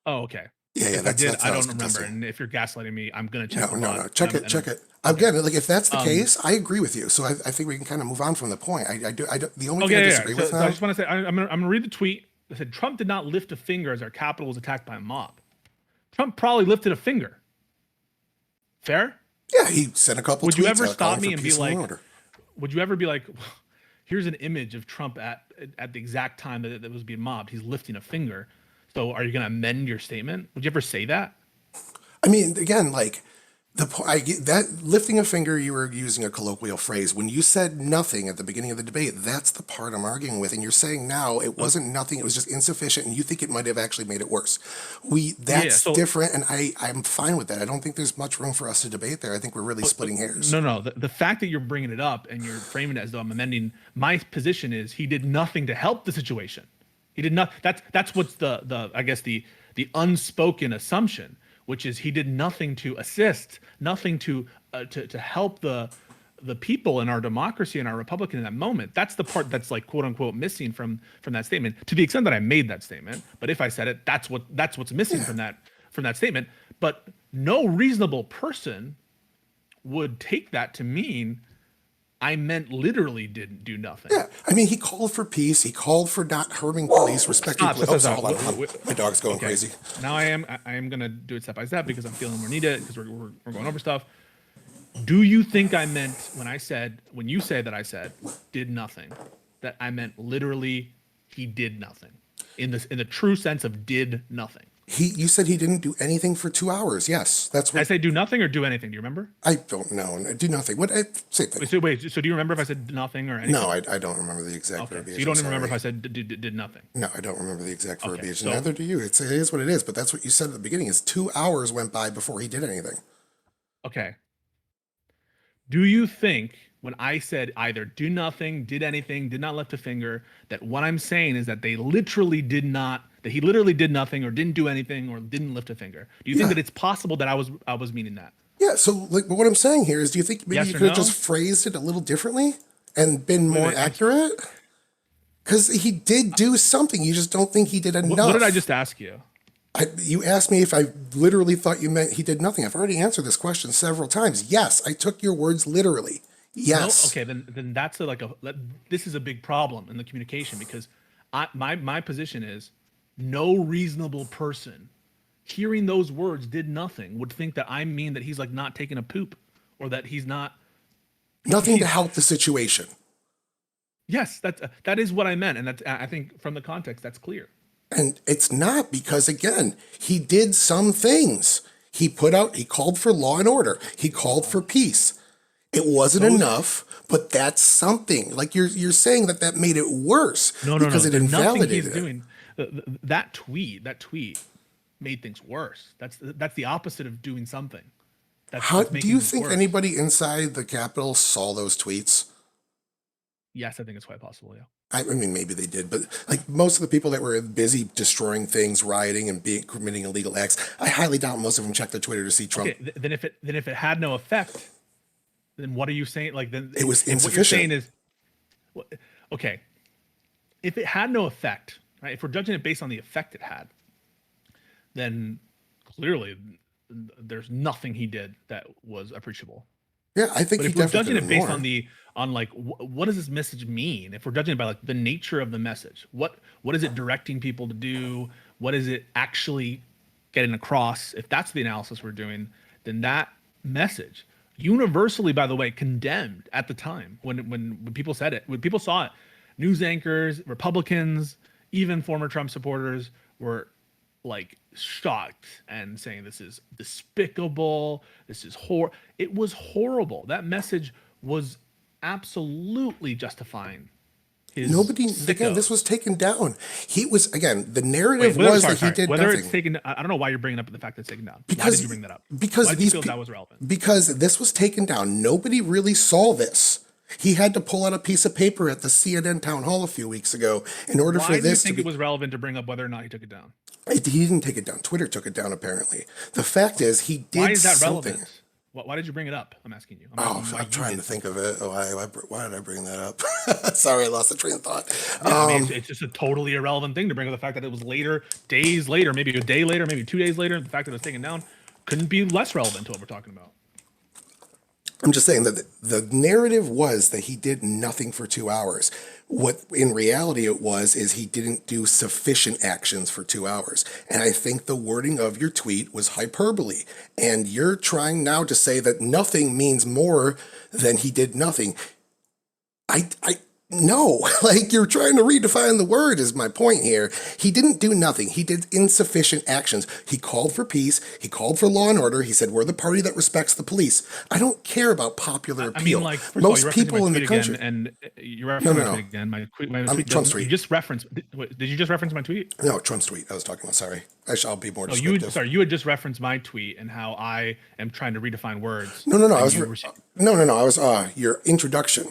Oh, okay. Yeah, If I that's did, that's I how I don't was remember. contesting. And if you're gaslighting me, I'm gonna check No, the no, VOD. no. Check it. Check it. Again, like if that's the case, I agree with you. So I think we can kind of move on from the point. I do. The only thing I Okay, disagree with So now. I just want to say I'm gonna read the tweet. It said Trump did not lift a finger as our Capitol was attacked by a mob. Trump probably lifted a finger. Fair? Yeah, he sent a couple Would you tweets ever out stop calling me for and be peace like, and order. would you ever be like, here's an image of Trump at the exact time that it was being mobbed. He's lifting a finger. So are you gonna amend your statement? Would you ever say that? I mean, again, like I get that lifting a finger, you were using a colloquial phrase. When you said nothing at the beginning of the debate, that's the part I'm arguing with. And you're saying now it wasn't nothing, it was just insufficient, and you think it might have actually made it worse. Yeah. That's So different, and I'm fine with that. I don't think there's much room for us to debate there. I think we're really splitting hairs. no. The fact that you're bringing it up and you're framing it as though I'm amending my position is he did nothing to help the situation. He did not. That's what's the I guess the unspoken assumption, which is he did nothing to assist, nothing to help the people in our democracy and our republic in that moment. That's the part that's like quote unquote missing from that statement. To the extent that I made that statement, but if I said it, that's what's missing from that statement. But no reasonable person would take that to mean I meant literally didn't do nothing. Yeah, I mean, he called for peace. He called for not harming police, respecting police. Oh, so hold on, hold on. My dog's going Okay. crazy. Now I am gonna do it step by step because I'm feeling more needed because we're going over stuff. Do you think I meant when you say that I said did nothing, that I meant literally he did nothing in the true sense of did nothing? You said he didn't do anything for 2 hours. Yes, that's Did I what say do nothing or do anything? Do you remember? I don't know. Do nothing. What? Same thing. So do you remember if I said nothing or anything? No, I don't remember the exact Okay. verbiage. So you don't I'm even remember if sorry. I said did nothing. No, I don't remember the exact Okay, verbiage. so- Neither do you. It is what it is. But that's what you said at the beginning. Is 2 hours went by before he did anything. Okay. Do you think when I said either do nothing, did anything, did not lift a finger, that what I'm saying is that they literally did not, that he literally did nothing or didn't do anything or didn't lift a finger? Do you think Yeah. that it's possible that I was meaning that? Yeah. So, like, but what I'm saying here is, do you think maybe Yes you or could have no? just phrased it a little differently and been more wait, accurate? Because he did do something. You just don't think he did enough. What did I just ask you? You asked me if I literally thought you meant he did nothing. I've already answered this question several times. Yes, I took your words literally. No, Yes. okay, then that's this is a big problem in the communication because my position is no reasonable person hearing those words did nothing would think that I mean that he's like not taking a poop or that he's not. Nothing to help the situation. Yes, that is what I meant, and that's I think from the context that's clear. And it's not, because again, he did some things. He called for law and order. He called for peace. It wasn't enough, but that's something. Like you're saying that made it worse No, because it there's nothing invalidated he's it. doing. That tweet made things worse. That's the opposite of doing something. How That's do making you things think worse. anybody inside the Capitol saw those tweets? Yes, I think it's quite possible. Yeah. I mean, maybe they did, but like most of the people that were busy destroying things, rioting, and committing illegal acts, I highly doubt most of them checked their Twitter to see Trump. Okay. Then if it had no effect, then what are you saying? Like then It was if what you're insufficient. saying is, okay, if it had no effect, right? If we're judging it based on the effect it had, then clearly there's nothing he did that was appreciable. Yeah, I think But he if we're definitely could judging have it done based on more. like what does this message mean? If we're judging it by like the nature of the message, what is it directing people to do? What is it actually getting across? If that's the analysis we're doing, then that message, universally, by the way, condemned at the time when people said it, when people saw it, news anchors, Republicans, even former Trump supporters were like shocked and saying this is despicable, this is it was horrible. That message was absolutely justifying his Nobody, again, this was sickos. taken down. He was, again, the Wait, narrative whether was sorry that he sorry did whether it's nothing. taken, I don't know why you're bringing up the fact that it's taken down. Why did you because bring that up? Why because did you these feel that was relevant? because this was taken down. Nobody really saw this. He had to pull out a piece of paper at the CNN town hall a few weeks ago in order for Why do you this to think it be. was relevant to bring up whether or not he took it down? He didn't take it down. Twitter took it down. Apparently, the fact is he Why did is that something. relevant? Why did you bring it up? I'm asking you. I'm Oh, asking you why I'm you trying to did think something. of it. Oh, why did I bring that up? Sorry, I lost the train of thought. Yeah, I mean, it's just a totally irrelevant thing to bring up the fact that it was later, days later, maybe a day later, maybe 2 days later. The fact that it was taken down couldn't be less relevant to what we're talking about. I'm just saying that the narrative was that he did nothing for 2 hours. What in reality it was is he didn't do sufficient actions for 2 hours. And I think the wording of your tweet was hyperbole. And you're trying now to say that nothing means more than he did nothing. I no, like you're trying to redefine the word is my point here. He didn't do nothing. He did insufficient actions. He called for peace. He called for law and order. He said, we're the party that respects the police. I don't care about popular I mean, appeal. like, first of all, Most you're referencing my people in the tweet again, country, and you're no, referencing no, my tweet no. again. My I'm tweet Trump's doesn't. You tweet. just reference. Did you just reference my tweet? No, Trump's tweet I was talking about. Sorry. I'll be more No, you. descriptive. Sorry, you had just referenced my tweet and how I am trying to redefine words, No, no, no. and you were. No, no, no. I was, your introduction.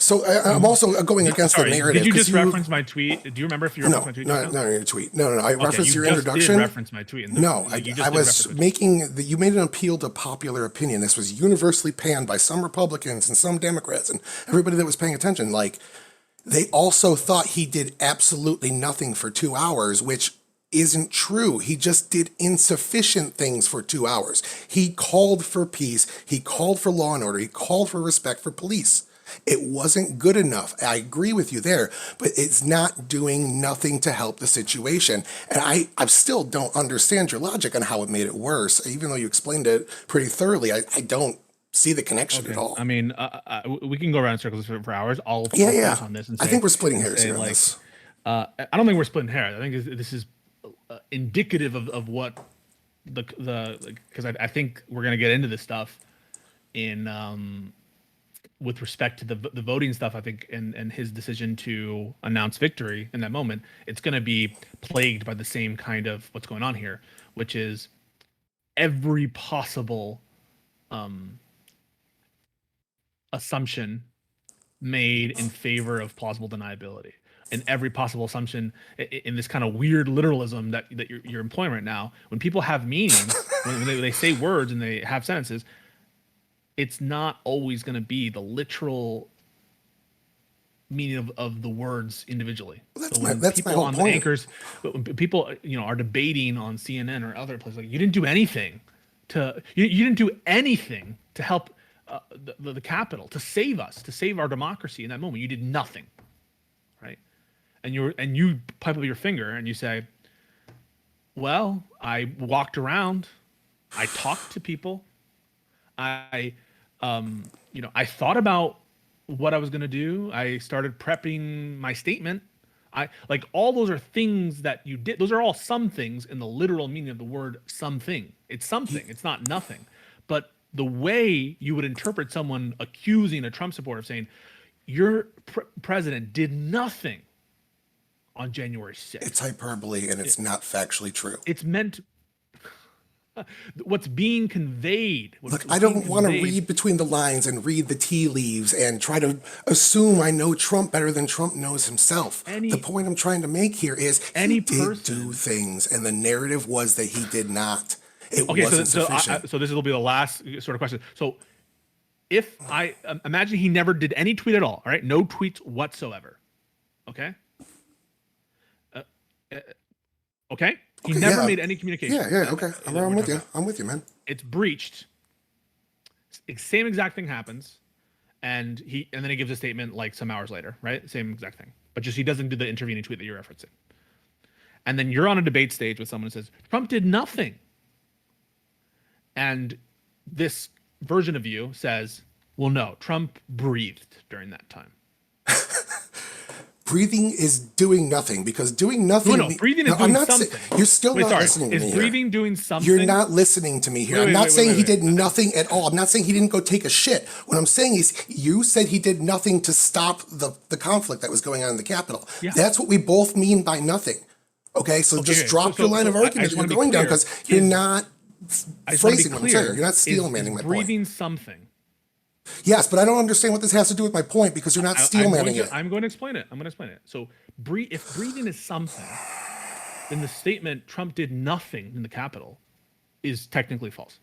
So I'm also going against the Sorry, did narrative you because just you, reference my tweet? Do you remember if you referenced no, my tweet just no, now? no, your tweet. No, no, no. I Okay, referenced you your just did introduction. reference my tweet, and No, you I just did reference was my tweet. making that you made an appeal to popular opinion. This was universally panned by some Republicans and some Democrats and everybody that was paying attention. Like they also thought he did absolutely nothing for 2 hours, which isn't true. He just did insufficient things for 2 hours. He called for peace. He called for law and order. He called for respect for police. It wasn't good enough. I agree with you there, but it's not doing nothing to help the situation. And I still don't understand your logic on how it made it worse. Even though you explained it pretty thoroughly, I don't see the connection at Okay, I all. mean, we can go around in circles for hours. Yeah, I'll focus yeah. on this I think we're splitting hairs here on like, this. I don't think we're splitting hairs. I think this is indicative of what the because I think we're gonna get into this stuff in with respect to the voting stuff. I think and his decision to announce victory in that moment, it's gonna be plagued by the same kind of what's going on here, which is every possible assumption made in favor of plausible deniability, and every possible assumption in this kind of weird literalism that you're employing right now. When people have meaning, when they say words and they have sentences, it's not always going to be the literal meaning of the words individually. So when That's my people whole on the point. anchors, when people are debating on CNN or other places, like you didn't do anything you didn't do anything to help the capital, to save us, to save our democracy in that moment. You did nothing, right? And you pipe up your finger and you say, well, I walked around, I talked to people, I I thought about what I was going to do. I started prepping my statement. I like all those are things that you did. Those are all some things in the literal meaning of the word something. It's something. It's not nothing. But the way you would interpret someone accusing a Trump supporter of saying your president did nothing on January It's 6th. hyperbole and it's not factually true. It's meant what's being conveyed. Look, What's I being don't want to conveyed. read between the lines and read the tea leaves and try to assume I know Trump better than Trump knows himself. The Any point I'm trying to make here is he any did do person. things, and the narrative was that he did not. It Okay, wasn't sufficient. so this will be the last sort of question. So if I imagine he never did any tweet at all right, no tweets whatsoever, okay, uh, uh, okay, he Okay, never yeah, made any communication. okay. That I'm we're with talking you. about. I'm with you, man. It's breached. Same exact thing happens, and then he gives a statement like some hours later, right? Same exact thing, but just he doesn't do the intervening tweet that you're referencing. And then you're on a debate stage with someone who says Trump did nothing, and this version of you says, "Well, no, Trump breathed during that time." Breathing is doing nothing because doing No, nothing. no, breathing No, is I'm doing not saying something. you're still Wait, not sorry, listening to is me here. breathing doing You're something? not listening to me here. Wait, I'm wait, not wait, wait, saying wait, he wait. did nothing at all. I'm not saying he didn't go take a shit. What I'm saying is you said he did nothing to stop the conflict that was going on in the Capitol. Yeah. That's what we both mean by nothing. Okay, so just Okay. drop your line of I argument just that you're want to be going down clear. because you're not I just want to be phrasing what I'm saying. clear. You're not steel Is manning my point. breathing something? Yes, but I don't understand what this has to do with my point because you're not steel manning it. I'm going to explain it. I'm going to explain it. So, if breathing is something, then the statement Trump did nothing in the Capitol is technically false.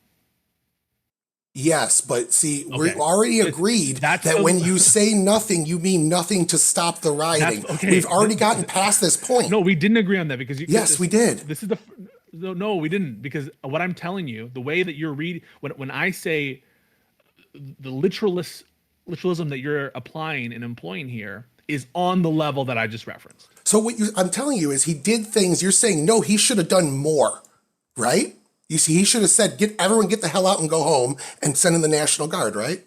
Yes, but see, we Okay. already agreed That's that the- when you say nothing, you mean nothing to stop the rioting. okay. We've already gotten past this point. No, we didn't agree on that because Yes, we did. This is the no, we didn't, because what I'm telling you, the way that you're reading, when I say the literalism that you're applying and employing here is on the level that I just referenced. So I'm telling you is he did things. You're saying no, he should have done more, right? You see, he should have said, "Get everyone, get the hell out and go home," and send in the National Guard, right?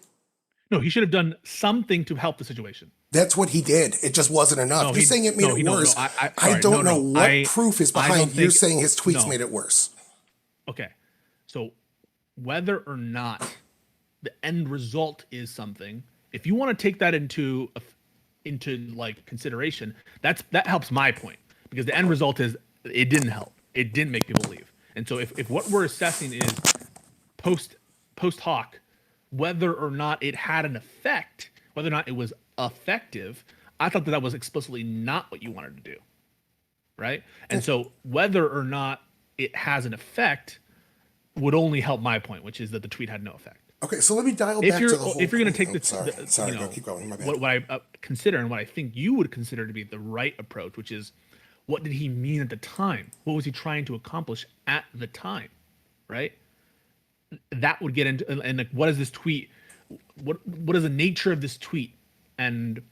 No, he should have done something to help the situation. That's what he did. It just wasn't enough. No, You're saying it made it worse. I don't know what proof is behind you saying his tweets made it worse. Okay, so whether or not the end result is something, if you want to take that into like consideration, that helps my point, because the end result is it didn't help. It didn't make people leave. And so if what we're assessing is post hoc, whether or not it had an effect, whether or not it was effective, I thought that was explicitly not what you wanted to do, right? And so whether or not it has an effect would only help my point, which is that the tweet had no effect. Okay, so let me dial back to the whole. If you're going to take sorry, go, keep going. My bad. What I consider and what I think you would consider to be the right approach, which is, what did he mean at the time? What was he trying to accomplish at the time, right? That would get into, and like, what is this tweet? What is the nature of this tweet? And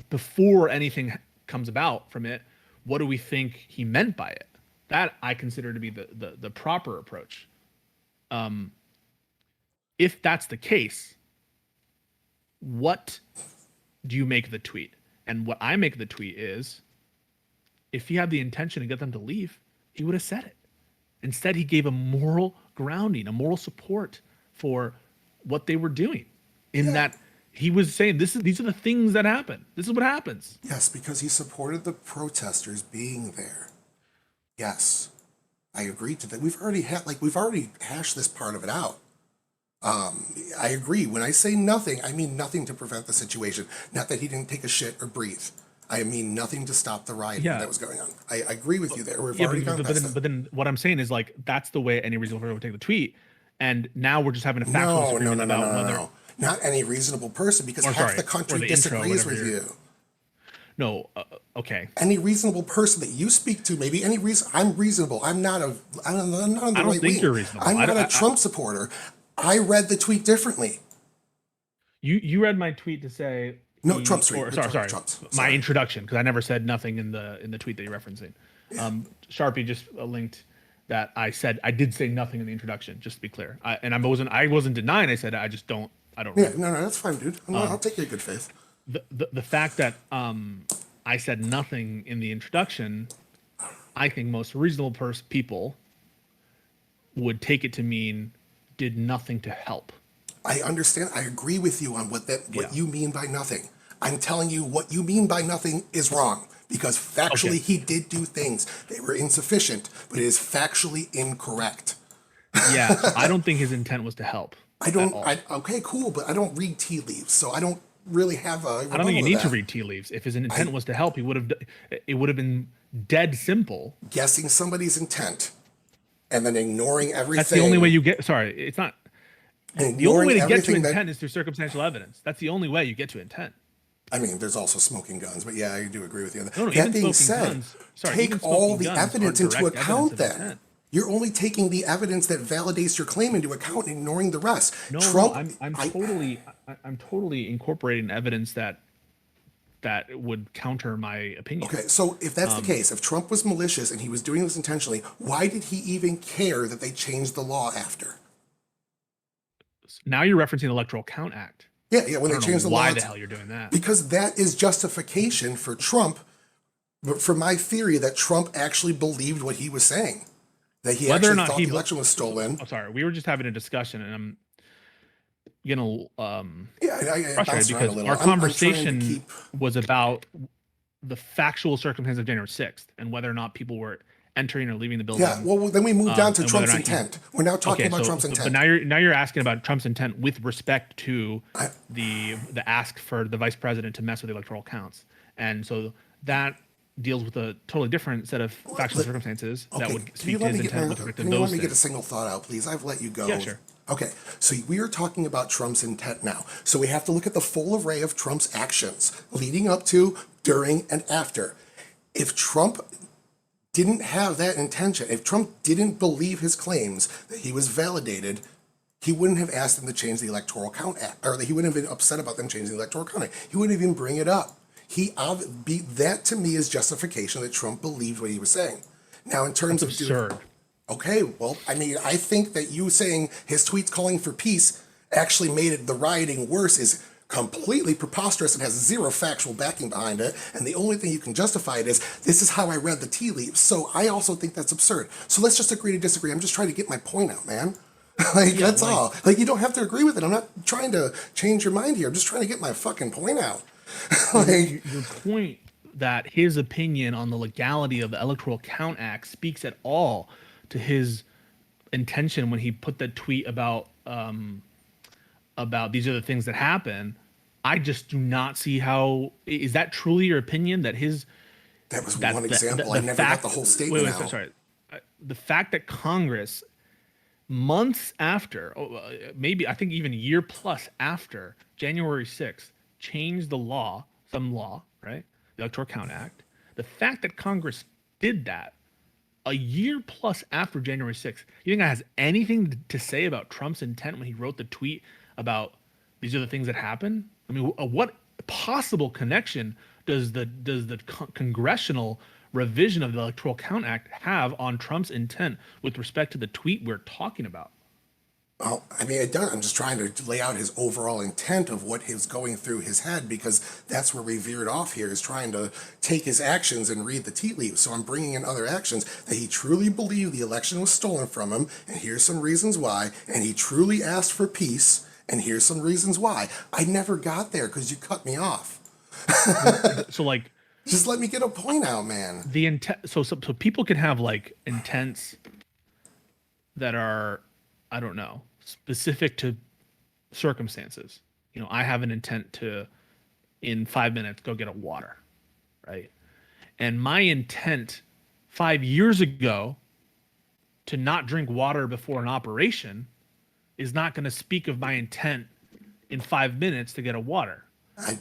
before anything comes about from it, what do we think he meant by it? That I consider to be the proper approach. If that's the case, what do you make of the tweet? And what I make of the tweet is, if he had the intention to get them to leave, he would have said it. Instead, he gave a moral grounding, a moral support for what they were doing, in that he was saying, these are the things that happen. This is what happens. Yes, because he supported the protesters being there. Yes, I agree to that. We've already hashed this part of it out. I agree. When I say nothing, I mean nothing to prevent the situation. Not that he didn't take a shit or breathe. I mean nothing to stop the rioting that was going on. I agree with you there. We've already gone past that. But then what I'm saying is, like, that's the way any reasonable person would take the tweet. And now we're just having a factual disagreement about whether... No. Not any reasonable person, because half the country disagrees with you. No, okay. Any reasonable person that you speak to, maybe any reason. I'm reasonable. I'm not on the I don't right think wing. you're reasonable. I'm not a Trump supporter. I read the tweet differently. You read my tweet to say... No, Trump's tweet. Sorry. Trump's. My introduction, because I never said nothing in the tweet that you're referencing. Yeah. Sharpie just linked that I did say nothing in the introduction, just to be clear. I wasn't denying. I said I don't Yeah, no, that's fine, dude. I'll take your good faith. The fact that I said nothing in the introduction, I think most reasonable people would take it to mean did nothing to help. I understand. I agree with you on what you mean by nothing. I'm telling you what you mean by nothing is wrong, because factually he did do things. They were insufficient, but it is factually incorrect. Yeah, so I don't think his intent was to help. Okay, cool, but I don't read tea leaves, so I don't really have a. I don't think you need to read tea leaves. If his intent was to help, it would have been dead simple. Guessing somebody's intent and then ignoring everything. That's the only way you get. Sorry, it's not. and The only way ignoring to get to everything that. intent is through circumstantial evidence. That's the only way you get to intent. I mean, there's also smoking guns, but yeah, I do agree with you. No, no, That even being smoking said, guns. Sorry, even take all smoking the guns evidence aren't into direct evidence account of then. intent. You're only taking the evidence that validates your claim into account and ignoring the rest. No, no, Trump, I'm I, totally I'm totally incorporating evidence that would counter my opinion. okay, so if that's the case, if Trump was malicious and he was doing this intentionally, why did he even care that they changed the law after? Now you're referencing the Electoral Count Act. Yeah, yeah, when I they don't know changed the why law, the hell you're doing that. because that is justification for Trump, for my theory that Trump actually believed what he was saying, that he Whether or actually not thought he, the election was stolen. I'm sorry, we were just having a discussion, and I'm getting Yeah, I frustrated bounced around a because little. our I'm trying to conversation keep. was about the factual circumstances of January 6th and whether or not people were entering or leaving the Yeah, building, well, then we moved down to and whether or Trump's not he. intent. We're now talking Okay, about so Trump's but intent. now you're asking about Trump's intent with respect to I, the ask for the vice president to mess with the electoral counts, and so that deals with a totally different set of factual circumstances that okay, would speak to his intent with respect to can you let those me get a things. single thought out, please? I've let you Yeah, go. sure. Okay, so we are talking about Trump's intent now. So we have to look at the full array of Trump's actions leading up to, during, and after. If Trump didn't have that intention, if Trump didn't believe his claims that he was validated, he wouldn't have asked them to change the Electoral Count Act, or he wouldn't have been upset about them changing the Electoral Count Act. He wouldn't even bring it up. That to me is justification that Trump believed what he was saying. Now, in terms That's of doing, absurd. okay, well, I mean, I think that you saying his tweets calling for peace actually made it the rioting worse is completely preposterous and has zero factual backing behind it. And the only thing you can justify it is this is how I read the tea leaves. So I also think that's absurd. So let's just agree to disagree. I'm just trying to get my point out, man. Like Yeah, that's like all. Like you don't have to agree with it. I'm not trying to change your mind here. I'm just trying to get my fucking point out. Like your point that his opinion on the legality of the Electoral Count Act speaks at all to his intention when he put that tweet about these are the things that happen. I just do not see how is that truly your opinion that his that was that one example. I the never got fact the whole wait statement wait out. sorry the fact that Congress months after maybe I think even a year plus after January 6th changed the law, some law, right, the Electoral Count Act, the fact that Congress did that a year plus after January 6th, you think that has anything to say about Trump's intent when he wrote the tweet about these are the things that happen? I mean, what possible connection does the congressional revision of the Electoral Count Act have on Trump's intent with respect to the tweet we're talking about? Well, I mean, it does. I'm just trying to lay out his overall intent of what is going through his head because that's where we veered off here is trying to take his actions and read the tea leaves. So I'm bringing in other actions that he truly believed the election was stolen from him, and here's some reasons why, and he truly asked for peace, and here's some reasons why. I never got there because you cut me off. So like Just let me get a point out, man. the intent, so people can have like intents that are, I don't know, specific to circumstances. You know, I have an intent to in 5 minutes go get a water, right? And my intent 5 years ago to not drink water before an operation is not going to speak of my intent in 5 minutes to get a water.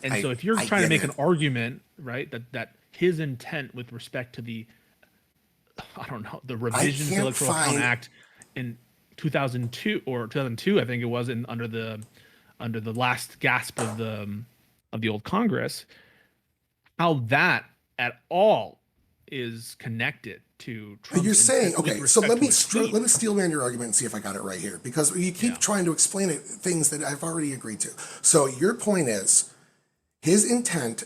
And so if you're I trying to get make it. an argument, right, that his intent with respect to the, I don't know, the I revisions to the can't Electoral Count find. Act in 2002 or 2002, I think it was, in under the last gasp of the old Congress, how that at all is connected to You're Trump's saying intent with okay. So respect to a tweet. let me steel man your argument and see if I got it right here because you keep Yeah. trying to explain it things that I've already agreed to. So your point is his intent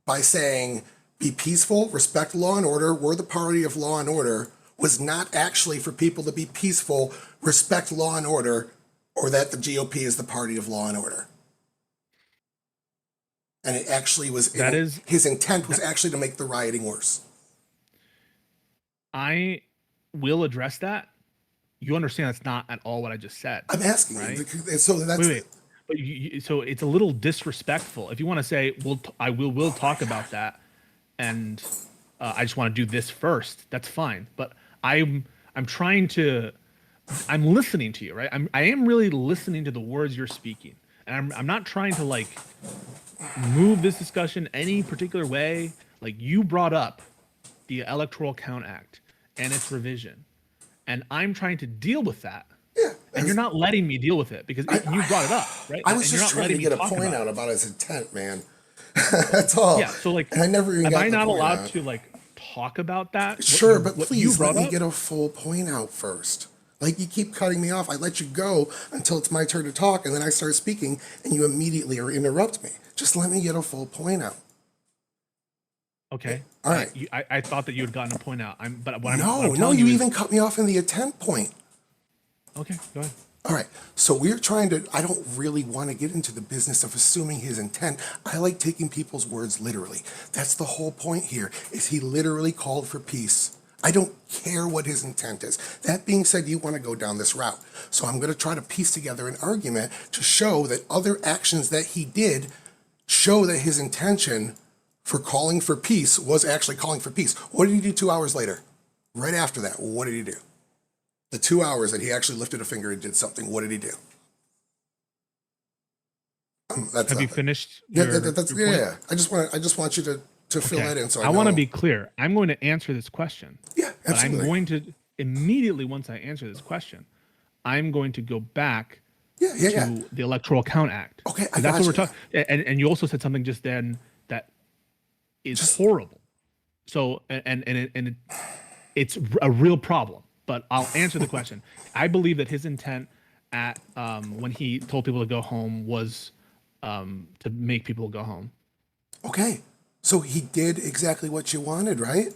by saying be peaceful, respect law and order, we're the party of law and order, was not actually for people to be peaceful, respect law and order, or that the GOP is the party of law and order. And it actually was That is his intent was that actually to make the rioting worse. I will address that. You understand that's not at all what I just said, I'm asking right? you. So Wait, that's wait. But so it's a little disrespectful. If you want to say, "Well, I will talk about that," and I just want to do this first, that's fine. But I'm trying to I'm listening to you, right? I am really listening to the words you're speaking. And I'm not trying to like move this discussion any particular way. Like you brought up the Electoral Count Act and its revision, and I'm trying to deal with that. Yeah, And you're not letting me deal with it because you brought it up, right? I was And you're just not trying letting to me get a talk point about out it. about his intent, man. That's all. Yeah. So like, And I never even am got I the not point allowed out. to like talk about that? Sure, but What you please let brought me up? get a full point out first. Like you keep cutting me off. I let you go until it's my turn to talk, and then I start speaking, and you immediately interrupt me. Just let me get a full point out. Okay. All right. I thought that you had gotten a point out. But what I'm No, no, telling you you is even cut me off in the intent point. okay. Go ahead. All right. So we're trying to, I don't really want to get into the business of assuming his intent. I like taking people's words literally. That's the whole point here, is he literally called for peace. I don't care what his intent is. That being said, you want to go down this route. So I'm going to try to piece together an argument to show that other actions that he did show that his intention for calling for peace was actually calling for peace. What did he do 2 hours later? Right after that, what did he do? The 2 hours that he actually lifted a finger and did something, what did he do? That's Have you nothing. finished Yeah, your yeah, point? yeah. I just want you to fill Okay. that in so I I want to know. be clear. I'm going to answer this question, Yeah, but I'm absolutely. going to immediately once I answer this question, I'm going to go back Yeah, yeah, yeah. to the Electoral Count Act Okay, I because that's what got we're you. talking. And you also said something just then that is Just horrible. So it's a real problem. But I'll answer the question. I believe that his intent at when he told people to go home was to make people go home. okay. So he did exactly what you wanted, right?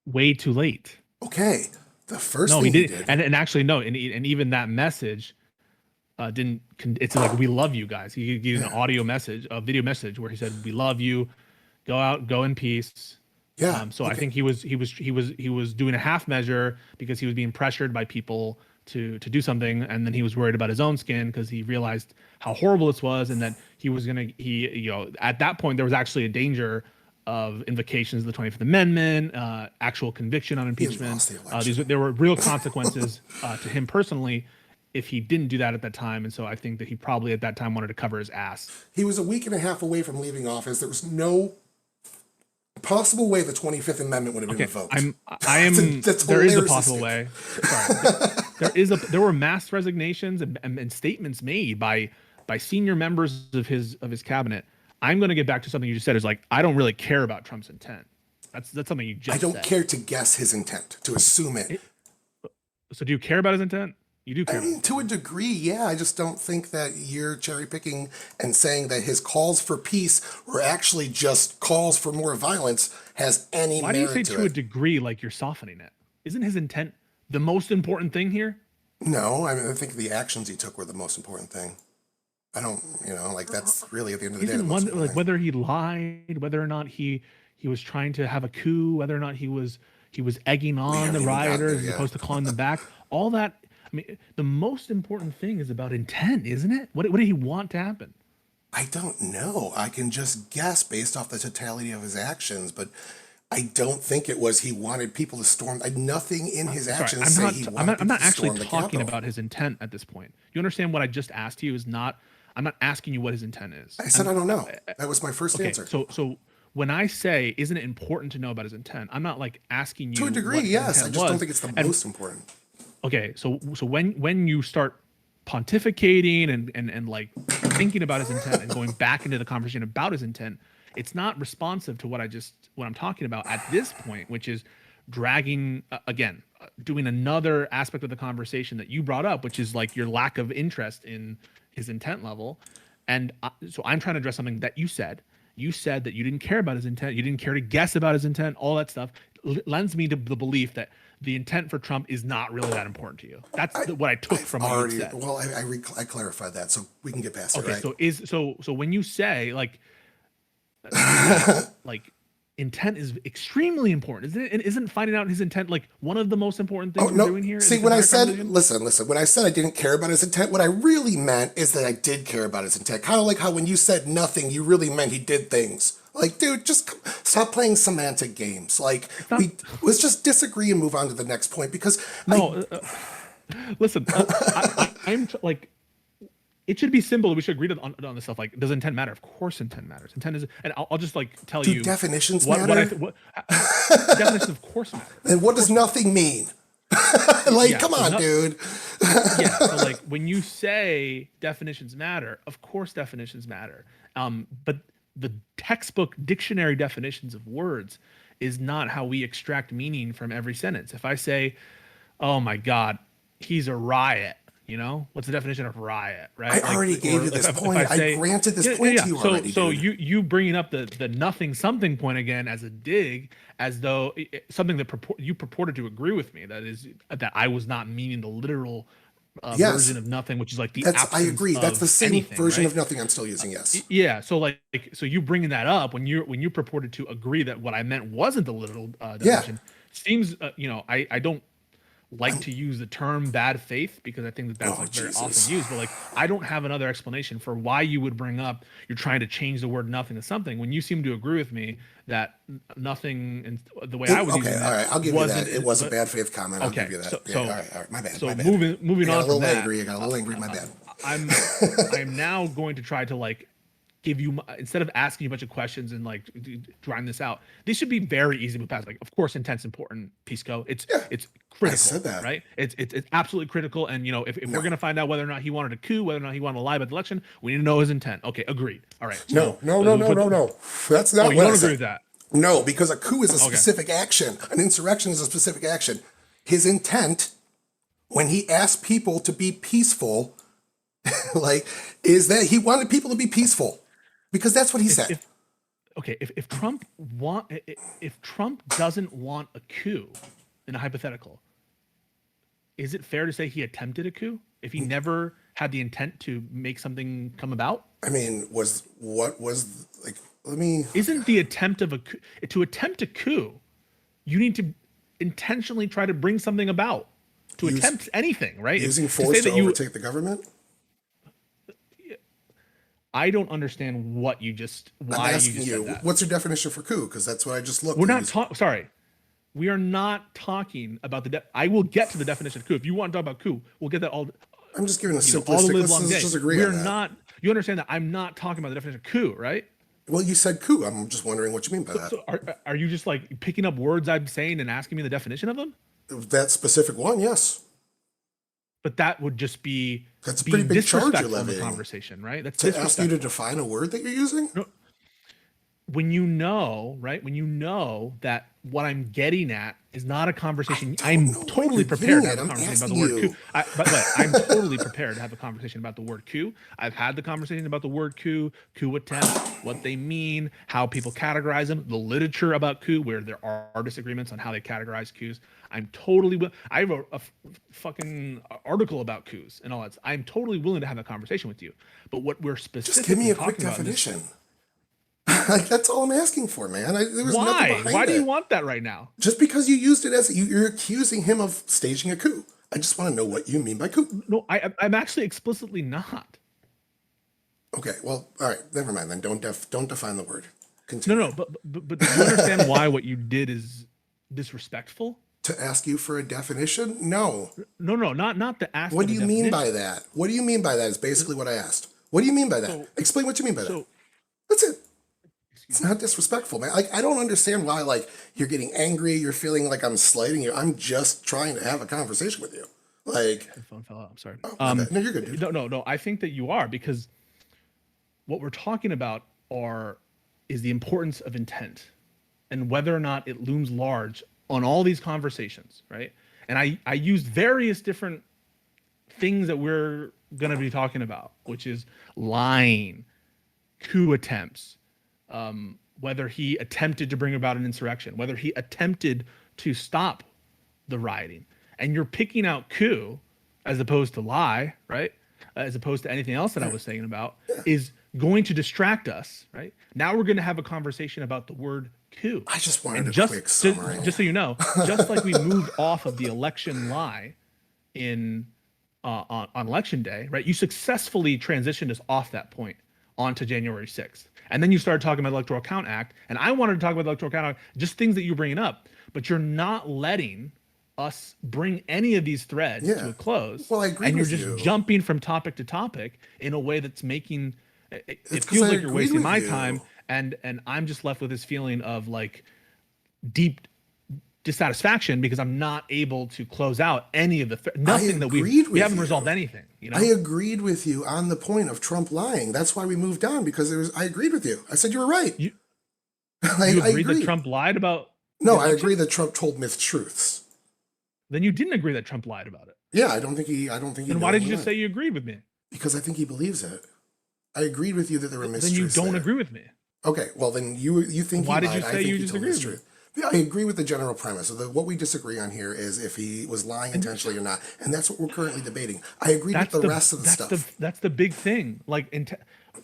Way too late. Okay. The first No, he thing he did, did. and actually no, and even that message didn't. It's like we love you guys. He gave an Yeah. audio message, a video message where he said we love you. Go out, go in peace. Yeah. So I Okay. think he was doing a half measure because he was being pressured by people to do something, and then he was worried about his own skin because he realized how horrible this was, and that he at that point there was actually a danger of invocations of the 25th Amendment, actual conviction on He impeachment. lost the election. There were real consequences to him personally if he didn't do that at that time, and so I think that he probably at that time wanted to cover his ass. He was a week and a half away from leaving office. There was no possible way the 25th Amendment would have been Okay, revoked. I am. That's There is a hilariously possible stupid. way. Sorry, there were mass resignations and statements made by senior members of his cabinet. I'm going to get back to something you just said. Is like I don't really care about Trump's intent. That's something you I just don't said. care to guess his intent, to assume it. So do you care about his intent? You do I care about his mean, to a intent. degree, yeah. I just don't think that you're cherry picking and saying that his calls for peace were actually just calls for more violence has any Why do you say merit to to a it. degree like you're softening it? Isn't his intent the most important thing here? No, I mean, I think the actions he took were the most important thing. I don't, like that's really at the end of the day the Isn't most one important like thing. whether he lied, whether or not he was trying to have a coup, whether or not he was egging We on the haven't even gotten there rioters as yet. opposed to calling them back? All that. I mean, the most important thing is about intent, isn't it? What did he want to happen? I don't know. I can just guess based off the totality of his actions, but I don't think it was he wanted people to storm. Nothing in his Sorry, actions say he wanted I'm people not to actually storm the talking Capitol. about his intent at this point. You understand what I just asked you is not. I'm not asking you what his intent is. I said I don't know. That was my first Okay, answer. so when I say, isn't it important to know about his intent? I'm not like asking To a you degree, what his yes. I intent just don't was. think it's the And most important. okay, so when you start pontificating and like thinking about his intent and going back into the conversation about his intent, it's not responsive to what I'm talking about at this point, which is dragging again, doing another aspect of the conversation that you brought up, which is like your lack of interest in his intent level. And so I'm trying to address something that you said. You said that you didn't care about his intent. You didn't care to guess about his intent. All that stuff lends me to the belief that the intent for Trump is not really that important to you. That's what I took I've from what you already, said. well, I clarified that, so we can get past it, Okay, right? so when you say like intent is extremely important, isn't it? And isn't finding out his intent like one of the most important Oh things we're no! doing here in See, this when I entire said, conversation? listen. When I said I didn't care about his intent, what I really meant is that I did care about his intent. Kind of like how when you said nothing, you really meant he did things. Like, dude, just stop playing semantic games. Like, It's not. let's just disagree and move on to the next point because I No, listen. Like, it should be simple. We should agree on this stuff. Like, does intent matter? Of course, intent matters. Intent is, and I'll just like tell do you definitions what I matter? th- what definitions of course matter. And Of what does course matter. nothing mean? Like, Yeah. come So on, not. dude. Yeah. So like when you say definitions matter, of course definitions matter. But the textbook dictionary definitions of words is not how we extract meaning from every sentence. If I say, "Oh my God, he's a riot," what's the definition of riot, I right? Like, already gave or you this if I point. I say, granted this yeah, yeah, point yeah. to you So already, so dude. you bringing up the nothing something point again as a dig, as though something that you purported to agree with me, that is that I was not meaning the literal version Yes, of nothing, which is like the I absence agree. That's the of same anything, version right? of nothing I'm still using. Yes. Yeah. So you bringing that up when you purported to agree that what I meant wasn't the literal Yeah. definition seems, I don't like to use the term bad faith because I think that that's Oh, like very often Jesus. used, but like I don't have another explanation for why you would bring up you're trying to change the word nothing to something when you seem to agree with me that nothing and the way I was Okay, using all it right. I'll give you that. wasn't It was a but bad faith comment. I'll give okay. you that. So Yeah. so All right. My bad. so My bad. moving I got on a from little that, angry. I got a little angry. My bad. I'm I'm now going to try to like give you instead of asking you a bunch of questions and like drawing this out. These should be very easy to pass. Like, of course, intent's important, Pisco. Yeah. It's I critical, said that. right? It's absolutely critical. And if we're No. gonna find out whether or not he wanted a coup, whether or not he wanted to lie about the election, we need to know his intent. Okay, agreed. All right. No. No. No. No. No. No. That's Oh, not you what I don't agree said. with that? No, because a coup is a Okay. specific action. An insurrection is a specific action. His intent, when he asked people to be peaceful, like, is that he wanted people to be peaceful because that's what he If said. if okay, if Trump doesn't want a coup in a hypothetical, is it fair to say he attempted a coup if he never had the intent to make something come about? I mean, what was like? Let me Isn't the attempt of a coup, to attempt a coup, you need to intentionally try to bring something about to use attempt anything, right? using To say force to that you, overtake the government. I don't understand I'm why you asking just said you, that. what's your definition for coup? Because that's what I just looked. We're And not talking. Sorry, we are not talking about I will get to the definition of coup. If you want to talk about coup, we'll get that I'm just giving a all the simplistic. live Let's long day. just agree on We're that. not. You understand that I'm not talking about the definition of coup, right? Well, you said coup. I'm just wondering what you mean by that. So are you just like picking up words I'm saying and asking me the definition of them? That specific one, yes. But that would just be That's a pretty being big charge you're disrespectful in the levying. conversation, right? That's To ask you to disrespectful. define a word that you're using? No, when you know, right? When you know that what I'm getting at is not a I conversation, don't I'm know what totally you're prepared getting to at. have a I'm conversation about the asking word coup. you. But I'm totally prepared to have a conversation about the word coup. I've had the conversation about the word coup attempt, what they mean, how people categorize them, the literature about coup, where there are disagreements on how they categorize coups. I have a fucking article about coups and all that. I'm totally willing to have a conversation with you. But what we're Just give me specifically a quick talking about in this, definition. Like that's all I'm asking for, man. There was nothing why? Why behind do you it. want that right now? Just because you used it as you're accusing him of staging a coup. I just want to know what you mean by coup. No, I'm actually explicitly not. Okay, well, all right, never mind then. Don't define the word. No, Continue. no, but do you understand why what you did is disrespectful? To ask you for a definition? No. No, no, not the ask What of do a you mean definition. by that? What do you mean by that? Is basically what I asked. What do you mean by that? So, Explain what you mean by that. so, That's it. excuse It's me. not disrespectful, man. Like I don't understand why like you're getting angry, you're feeling like I'm slighting you. I'm just trying to have a conversation with you. Like, The phone fell out. I'm sorry. oh my bad. No, you're good, dude. No, no, no. I think that you are because what we're talking about is the importance of intent and whether or not it looms large on all these conversations, right? And I used various different things that we're going to be talking about, which is lying, coup attempts, whether he attempted to bring about an insurrection, whether he attempted to stop the rioting. And you're picking out coup as opposed to lie, right? As opposed to anything else that I was saying about is going to distract us, right? Now we're going to have a conversation about the word coup. I just wanted And a quick summary. just so you know, just like we moved off of the election lie in on election day, right? You successfully transitioned us off that point onto January 6th. And then you started talking about the Electoral Count Act, and I wanted to talk about the Electoral Count Act, just things that you're bringing up, but you're not letting us bring any of these threads to Yeah. a close, Well, I agreed and you're with just you. jumping from topic to topic in a way that's making It's it because I feels like you're agreed wasting with my you. time, and I'm just left with this feeling of like deep dissatisfaction because I'm not able to close out any of the I nothing that agreed we with haven't resolved you. anything, you I know? agreed with you on the point of Trump lying. That's why we moved on because there was. I agreed with you. I said you were right. You I, you I agreed that agree. Trump lied about the No, I agree election? that Trump told mistruths. Then you didn't agree that Trump lied about it. Yeah, I don't think he. I don't think he Then why did you knowingly just lied say you agreed with me? because I think he believes it. I agreed with you that there were Then you mistruths don't there. agree with me. Okay, well then you Then think he why did you lied. I say think you he just told agree with me? mistruth. Yeah, I agree with the general premise. So what we disagree on here is if he was lying And intentionally or not, and that's what we're currently debating. I agreed with the rest of the stuff. that's the big thing. Like intent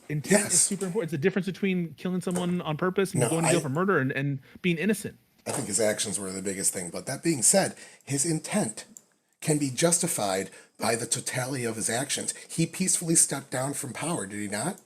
is Yes. super important. It's the difference between killing someone on purpose and No, going to jail for murder and being innocent. I think his actions were the biggest thing. But that being said, his intent can be justified by the totality of his actions. He peacefully stepped down from power, did he not?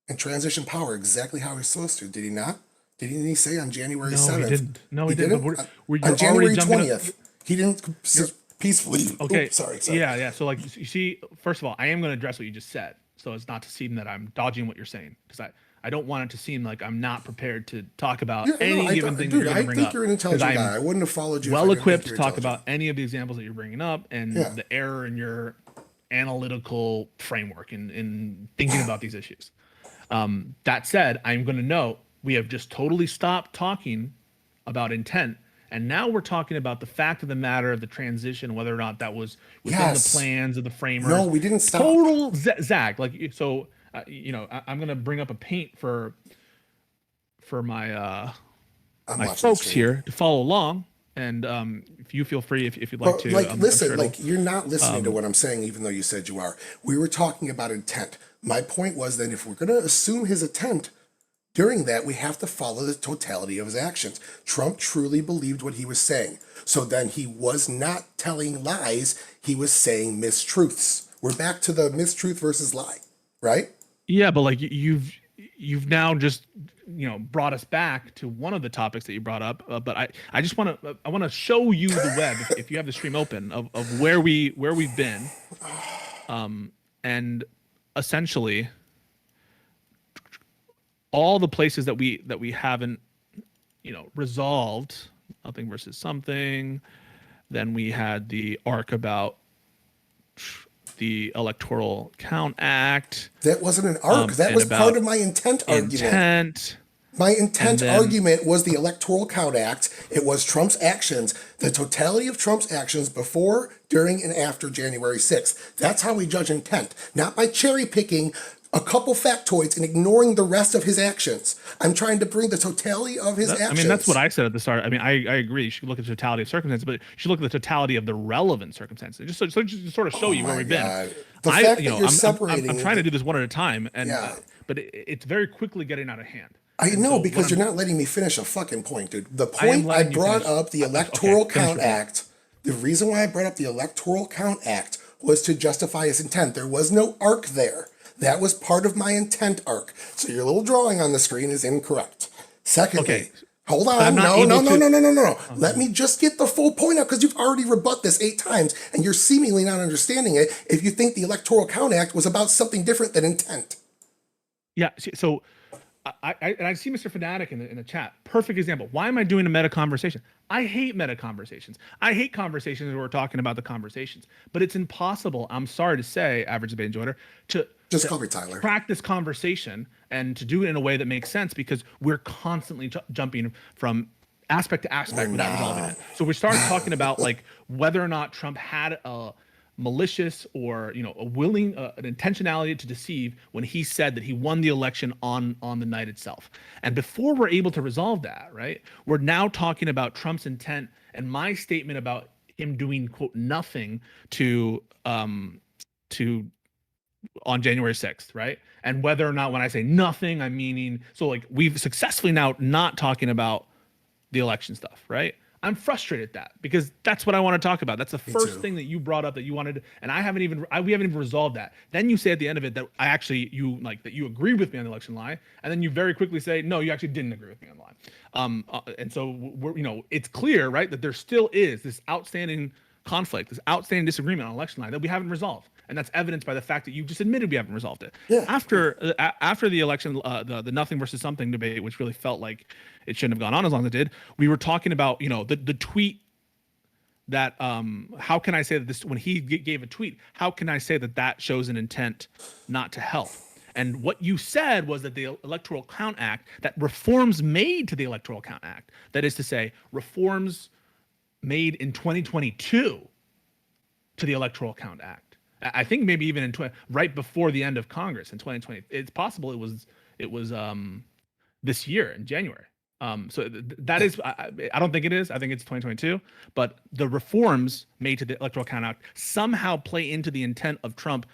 And transitioned power exactly how he's supposed to, did he not? Didn't he say on January No, he 7th? didn't. No, He he didn't. But didn't? On you're already January jumping up. 20th, he didn't You're peacefully. okay. Oops, sorry. Yeah, yeah. So like you see, first of all, I am going to address what you just said, so it's not to seem that I'm dodging what you're saying, because I don't want it to seem like I'm not prepared to talk about Yeah, no, any given thing that dude, you're going I to bring think up, you're an because intelligent guy. I'm I wouldn't have followed you if I well didn't think equipped to you're talk intelligent. about any of the examples that you're bringing up and Yeah. the error in your analytical framework in thinking about these issues. That said, I'm going to note we have just totally stopped talking about intent. And now we're talking about the fact of the matter of the transition, whether or not that was within the Yes. plans of the No, framers. we didn't stop. Total Zach, like so. I'm gonna bring up a paint for I'm my watching the folks stream. here to follow along. And if you feel free, if you'd like But to, like, I'm listen, sure it'll. like you're not listening to what I'm saying, even though you said you are. We were talking about intent. My point was that if we're going to assume his intent, during that, we have to follow the totality of his actions. Trump truly believed what he was saying. So then he was not telling lies, he was saying mistruths. We're back to the mistruth versus lie, right? Yeah, but like you've now just brought us back to one of the topics that you brought up. But I just want to show you the web if you have the stream open of where we've been, and essentially all the places that we haven't resolved. Nothing versus something. Then we had the arc about the Electoral Count Act, That wasn't an arc. That and was part about of my intent argument. intent. My And intent then argument was the Electoral Count Act. It was Trump's actions, the totality of Trump's actions before, during, and after January 6th. That's how we judge intent, not by cherry picking a couple factoids and ignoring the rest of his actions. I'm trying to bring the totality of his I mean, that's what actions. I said at the start. I mean, I agree. You should look at the totality of circumstances, but you should look at the totality of the relevant circumstances. Just to sort of show Oh you where my we've been. God. The fact that you're separating, I'm trying to do this one at a time, and yeah. but it's very quickly getting out of hand. I And know so what because you're I'm not letting me finish a fucking point, dude. The I am point I letting you brought finish. up, the Okay, Electoral finish Count your point. Act, the reason why I brought up the Electoral Count Act was to justify his intent. There was no arc there. That was part of my intent arc. So your little drawing on the screen is incorrect. Secondly, Okay, hold but I'm on. not No, no, able no, to. no, no, no, no. Okay. Let me just get the full point out because you've already rebut this 8 times and you're seemingly not understanding it if you think the Electoral Count Act was about something different than intent. Yeah. So and I see Mr. Fanatic in the chat. Perfect example. Why am I doing a meta conversation? I hate meta conversations. I hate conversations where we're talking about the conversations. But it's impossible, I'm sorry to say, average debate enjoyer, Just to call me Tyler. track this conversation and to do it in a way that makes sense because we're constantly jumping from aspect to aspect without resolving it. So we started talking about like whether or not Trump had a malicious or a willing an intentionality to deceive when he said that he won the election on the night itself. And before we're able to resolve that, right, we're now talking about Trump's intent and my statement about him doing quote nothing to on January 6th, right? And whether or not when I say nothing, I'm meaning so like we've successfully now not talking about the election stuff, right? I'm frustrated at that because that's what I want to talk about. That's the Me first too. thing that you brought up that you wanted, and we haven't even resolved that. Then you say at the end of it that that you agreed with me on the election lie, and then you very quickly say no, you actually didn't agree with me on the lie. And so it's clear, right, that there still is this outstanding conflict, this outstanding disagreement on election lie that we haven't resolved, and that's evidenced by the fact that you just admitted we haven't resolved it. Yeah, yeah. After the election, the nothing versus something debate, which really felt like it shouldn't have gone on as long as it did. We were talking about the tweet that how can I say that this when he gave a tweet? How can I say that that shows an intent not to help? And what you said was that the Electoral Count Act, that reforms made to the Electoral Count Act, that is to say, reforms made in 2022 to the Electoral Count Act. I think maybe even right before the end of Congress in 2020. It's possible it was this year in January. So that is, I don't think it is. I think it's 2022. But the reforms made to the Electoral Count Act somehow play into the intent of Trump,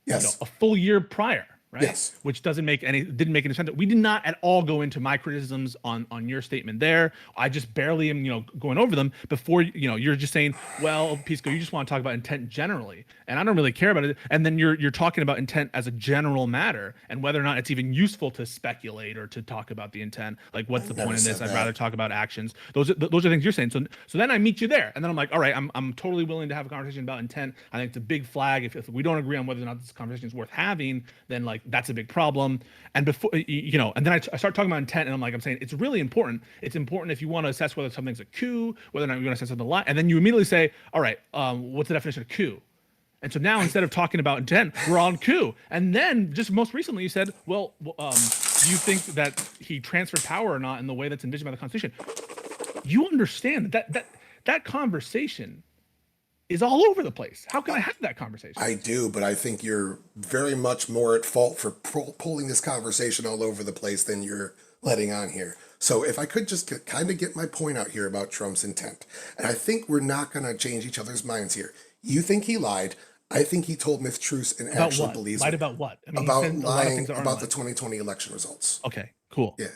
Yes. a full year prior, right? Yes. Which didn't make any sense. We did not at all go into my criticisms on your statement there. I just barely am, going over them before, you're just saying, well, Pisco, you just want to talk about intent generally, and I don't really care about it. And then you're talking about intent as a general matter and whether or not it's even useful to speculate or to talk about the intent. Like, what's the Never point in said this? I'd rather that. talk about actions. Those are things you're saying. So then I meet you there, and then I'm like, all right, I'm totally willing to have a conversation about intent. I think it's a big flag. If we don't agree on whether or not this conversation is worth having, then like that's a big problem. And before and then I start talking about intent, and I'm saying it's really important. It's important if you want to assess whether something's a coup, whether or not you want to assess something a lie, and then you immediately say, all right, what's the definition of coup? And so now instead of talking about intent, we're on coup. And then just most recently you said, well, do you think that he transferred power or not in the way that's envisioned by the Constitution? You understand that conversation is all over the place. How can I have that conversation? I do, but I think you're very much more at fault for pulling this conversation all over the place than you're letting on here. So if I could just kind of get my point out here about Trump's intent, and I think we're not going to change each other's minds here. You think he lied. I think he told myth truths and About actually what? believes Lied it. about what? I mean, he About said a lot of things lying that aren't about the lying. 2020 election results. Okay, cool. Yeah,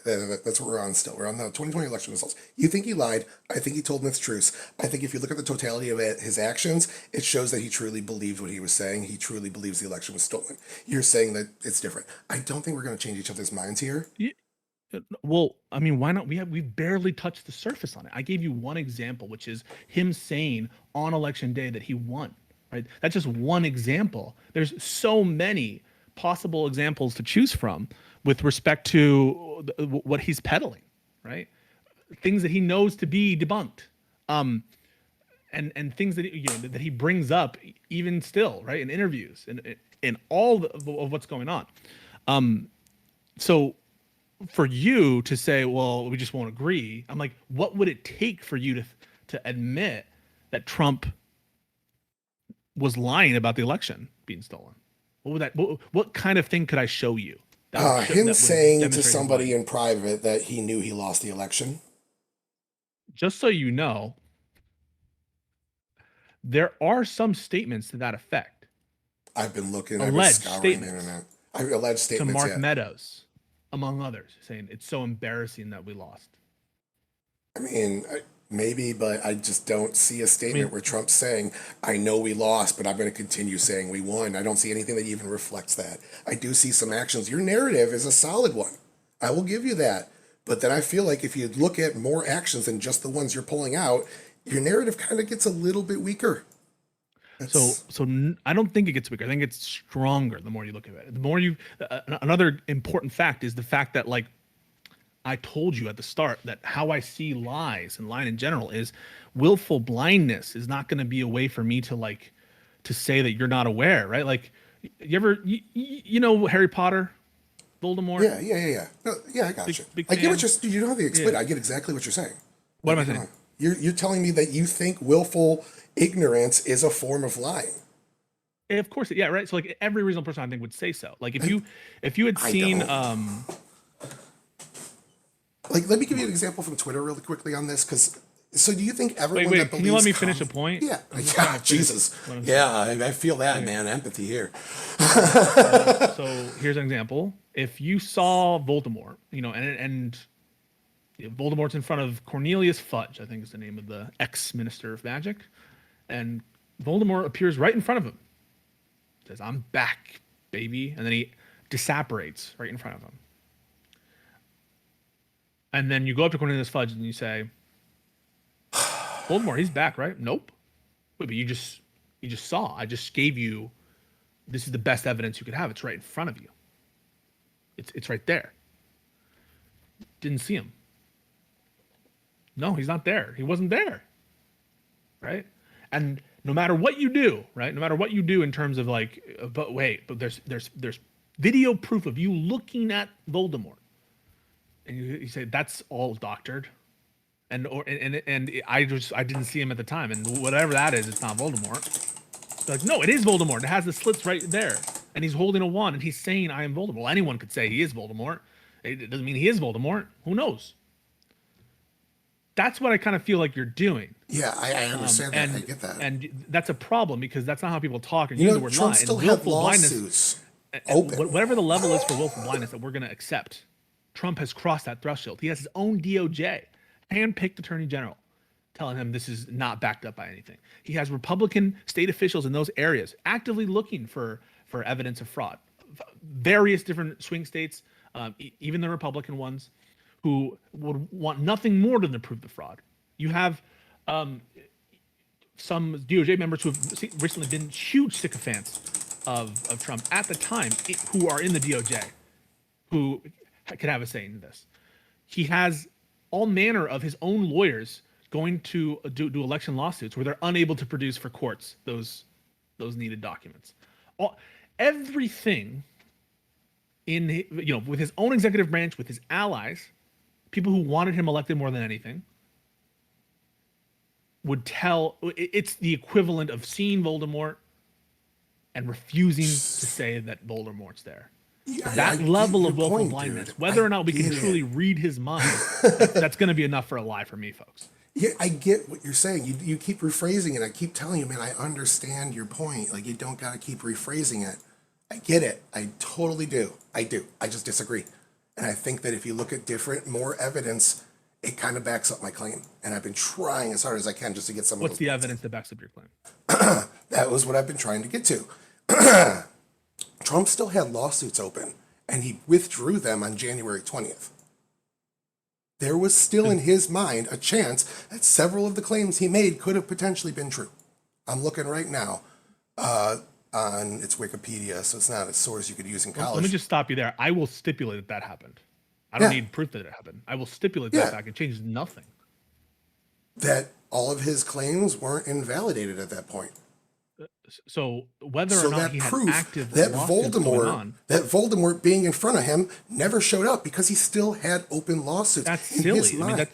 that's what we're on still. We're on the 2020 election results. You think he lied. I think he told myth truths. I think if you look at the totality of his actions, it shows that he truly believed what he was saying. He truly believes the election was stolen. You're saying that it's different. I don't think we're going to change each other's minds here. Well, I mean, why not? We barely touched the surface on it. I gave you one example, which is him saying on election day that he won. Right? That's just one example. There's so many possible examples to choose from with respect to what he's peddling. Right? Things that he knows to be debunked. And things that that he brings up even still, right, in interviews and in all of what's going on. So for you to say, well, we just won't agree, I'm like, what would it take for you to admit that Trump was lying about the election being stolen? What kind of thing could I show you Him that would saying to demonstrate him lying? somebody in private that he knew he lost the election. Just so you know, there are some statements to that effect, I've been looking. I've been alleged scouring the statements internet. Alleged to statements. Mark Yeah. Meadows, among others, saying it's so embarrassing that we lost. I mean, maybe, but I just don't see a I statement mean, where Trump's saying, I know we lost, but I'm going to continue saying we won. I don't see anything that even reflects that. I do see some actions. Your narrative is a solid one. I will give you that. But then I feel like if you look at more actions than just the ones you're pulling out, your narrative kind of gets a little bit weaker. That's I don't think it gets weaker. I think it's stronger the more you look at it. The more you, another important fact is the fact that, like, I told you at the start, that how I see lies and lying in general is willful blindness is not going to be a way for me to say that you're not aware, right? Like, you ever, you know, Harry Potter, Voldemort, yeah. No, yeah, I got you. big I get what fan. You don't have to explain. Yeah. It. I get exactly what you're saying. What am I Come saying? on. You're telling me that you think willful ignorance is a form of lying. Of course, yeah, right. So like every reasonable person I think would say so. Like if you had I seen don't. Like, let me give you an example from Twitter really quickly on this. Because, so do you think everyone that can you let believes me finish a point? Yeah, I'm just trying yeah, to finish Jesus, what I'm saying. yeah, I feel that, man. Empathy here. So here's an example. If you saw Voldemort, and Voldemort's in front of Cornelius Fudge, I think is the name of the ex-minister of magic, and Voldemort appears right in front of him. Says, "I'm back, baby," and then he disapparates right in front of him. And then you go up to Cornelius Fudge and you say, "Voldemort, he's back, right?" "Nope." "Wait, but you just saw. I just gave you. This is the best evidence you could have. It's right in front of you. It's right there." "Didn't see him." "No, he's not there. He wasn't there." Right? And no matter what you do, right? No matter what you do in terms of like, but there's video proof of you looking at Voldemort, and you say that's all doctored, and I didn't see him at the time, and whatever that is, it's not Voldemort. They're like, no, it is Voldemort. It has the slits right there, and he's holding a wand, and he's saying, "I am Voldemort." Well, anyone could say he is Voldemort. It doesn't mean he is Voldemort. Who knows? That's what I kind of feel like you're doing. Yeah, I understand that. I get that. And that's a problem because that's not how people talk and You use know, the word Trump lie. still And had willful blindness, lawsuits open. whatever the level is for willful blindness that we're going to accept, Trump has crossed that threshold. He has his own DOJ, handpicked attorney general, telling him this is not backed up by anything. He has Republican state officials in those areas actively looking for evidence of fraud. Various different swing states, even the Republican ones, who would want nothing more than to prove the fraud. You have some DOJ members who have recently been huge sycophants of Trump at the time, who are in the DOJ, who could have a say in this. He has all manner of his own lawyers going to do election lawsuits where they're unable to produce for courts those needed documents. Everything in, with his own executive branch, with his allies, people who wanted him elected more than anything, would tell it's the equivalent of seeing Voldemort and refusing to say that Voldemort's there. Yeah, That level of willful blindness, dude. whether or not we can truly read his mind, that's going to be enough for a lie for me, folks. Yeah, I get what you're saying. You keep rephrasing it. I keep telling you, man, I understand your point. Like, you don't got to keep rephrasing it. I get it. I totally do. I do. I just disagree. And I think that if you look at more evidence, it kind of backs up my claim. And I've been trying as hard as I can just to get some What's of the evidence that backs up your claim? That was what I've been trying to get to. Trump still had lawsuits open, and he withdrew them on January 20th. There was still in his mind a chance that several of the claims he made could have potentially been true. I'm looking right now on its Wikipedia, so it's not a source you could use in college. Let me just stop you there. I will stipulate that happened. I don't need proof that it happened. I will stipulate that fact. It changes nothing. That all of his claims weren't invalidated at that point. So whether or not he had active lawsuits going on, that Voldemort being in front of him never showed up because he still had open lawsuits. That's in silly. His mind.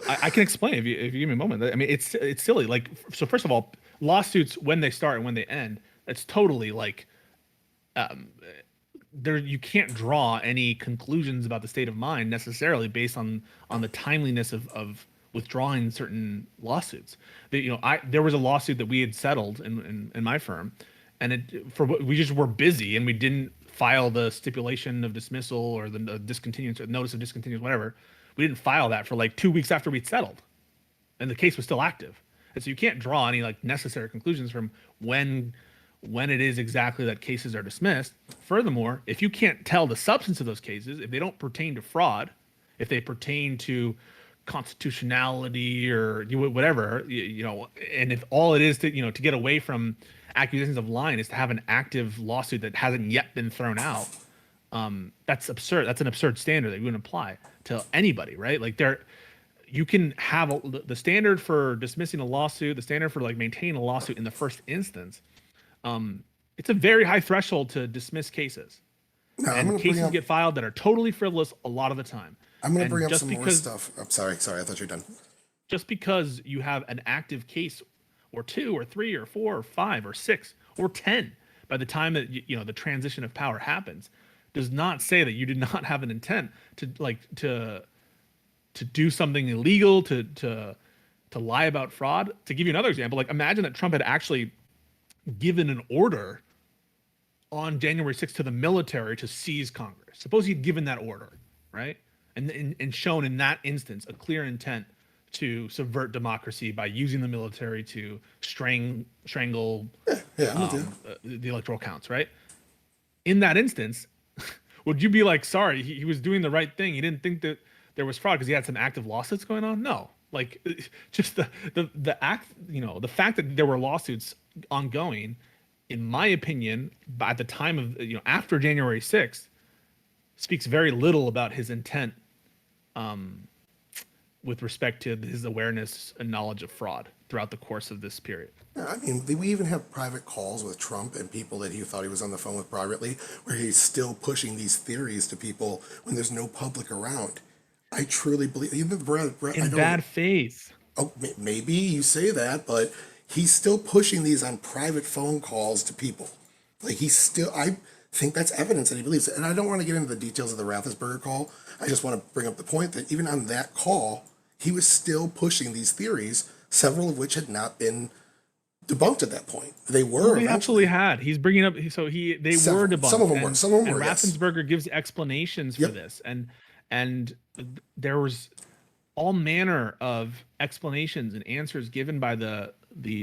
I can explain if you give me a moment. I mean, it's silly. Like, so first of all, lawsuits, when they start and when they end, it's totally like there, you can't draw any conclusions about the state of mind necessarily based on the timeliness of withdrawing certain lawsuits. There was a lawsuit that we had settled in my firm, and we just were busy and we didn't file the stipulation of dismissal or the discontinuance or notice of discontinuance, whatever. We didn't file that for like 2 weeks after we'd settled, and the case was still active. And so you can't draw any like necessary conclusions from when it is exactly that cases are dismissed. Furthermore, if you can't tell the substance of those cases, if they don't pertain to fraud, if they pertain to constitutionality or whatever, and if all it is to get away from accusations of lying is to have an active lawsuit that hasn't yet been thrown out, that's absurd. That's an absurd standard that you wouldn't apply to anybody, right? Like, you can have the standard for dismissing a lawsuit, the standard for like maintaining a lawsuit in the first instance. It's a very high threshold to dismiss cases, and cases get filed that are totally frivolous a lot of the time. I'm going to bring up some more stuff. I'm sorry. I thought you were done. Just because you have an active case or 2 or 3 or 4 or 5 or 6 or 10 by the time that the transition of power happens does not say that you did not have an intent to do something illegal, to lie about fraud. To give you another example, like, imagine that Trump had actually given an order on January 6th to the military to seize Congress. Suppose he'd given that order, right? and shown in that instance a clear intent to subvert democracy by using the military to strangle Yeah, I'm with you. the electoral counts, right? In that instance, would you be like, sorry, he was doing the right thing? He didn't think that there was fraud because he had some active lawsuits going on? No, like just the act, the fact that there were lawsuits ongoing, in my opinion, at the time of after January 6th, speaks very little about his intent with respect to his awareness and knowledge of fraud throughout the course of this period. Yeah, I mean, we even have private calls with Trump and people that he thought he was on the phone with privately, where he's still pushing these theories to people when there's no public around. I truly believe, even I In don't. bad faith. Oh, maybe you say that, but he's still pushing these on private phone calls to people. Like he's still, I think that's evidence that he believes it. And I don't want to get into the details of the Raffensperger call. I just want to bring up the point that even on that call, he was still pushing these theories, several of which had not been debunked at that point. They No, were they absolutely eventually. had. He's bringing up so they were Several. Some of debunked, them were. Some of them and were. Yes. Raffensperger gives explanations for Yep. this, and there was all manner of explanations and answers given by the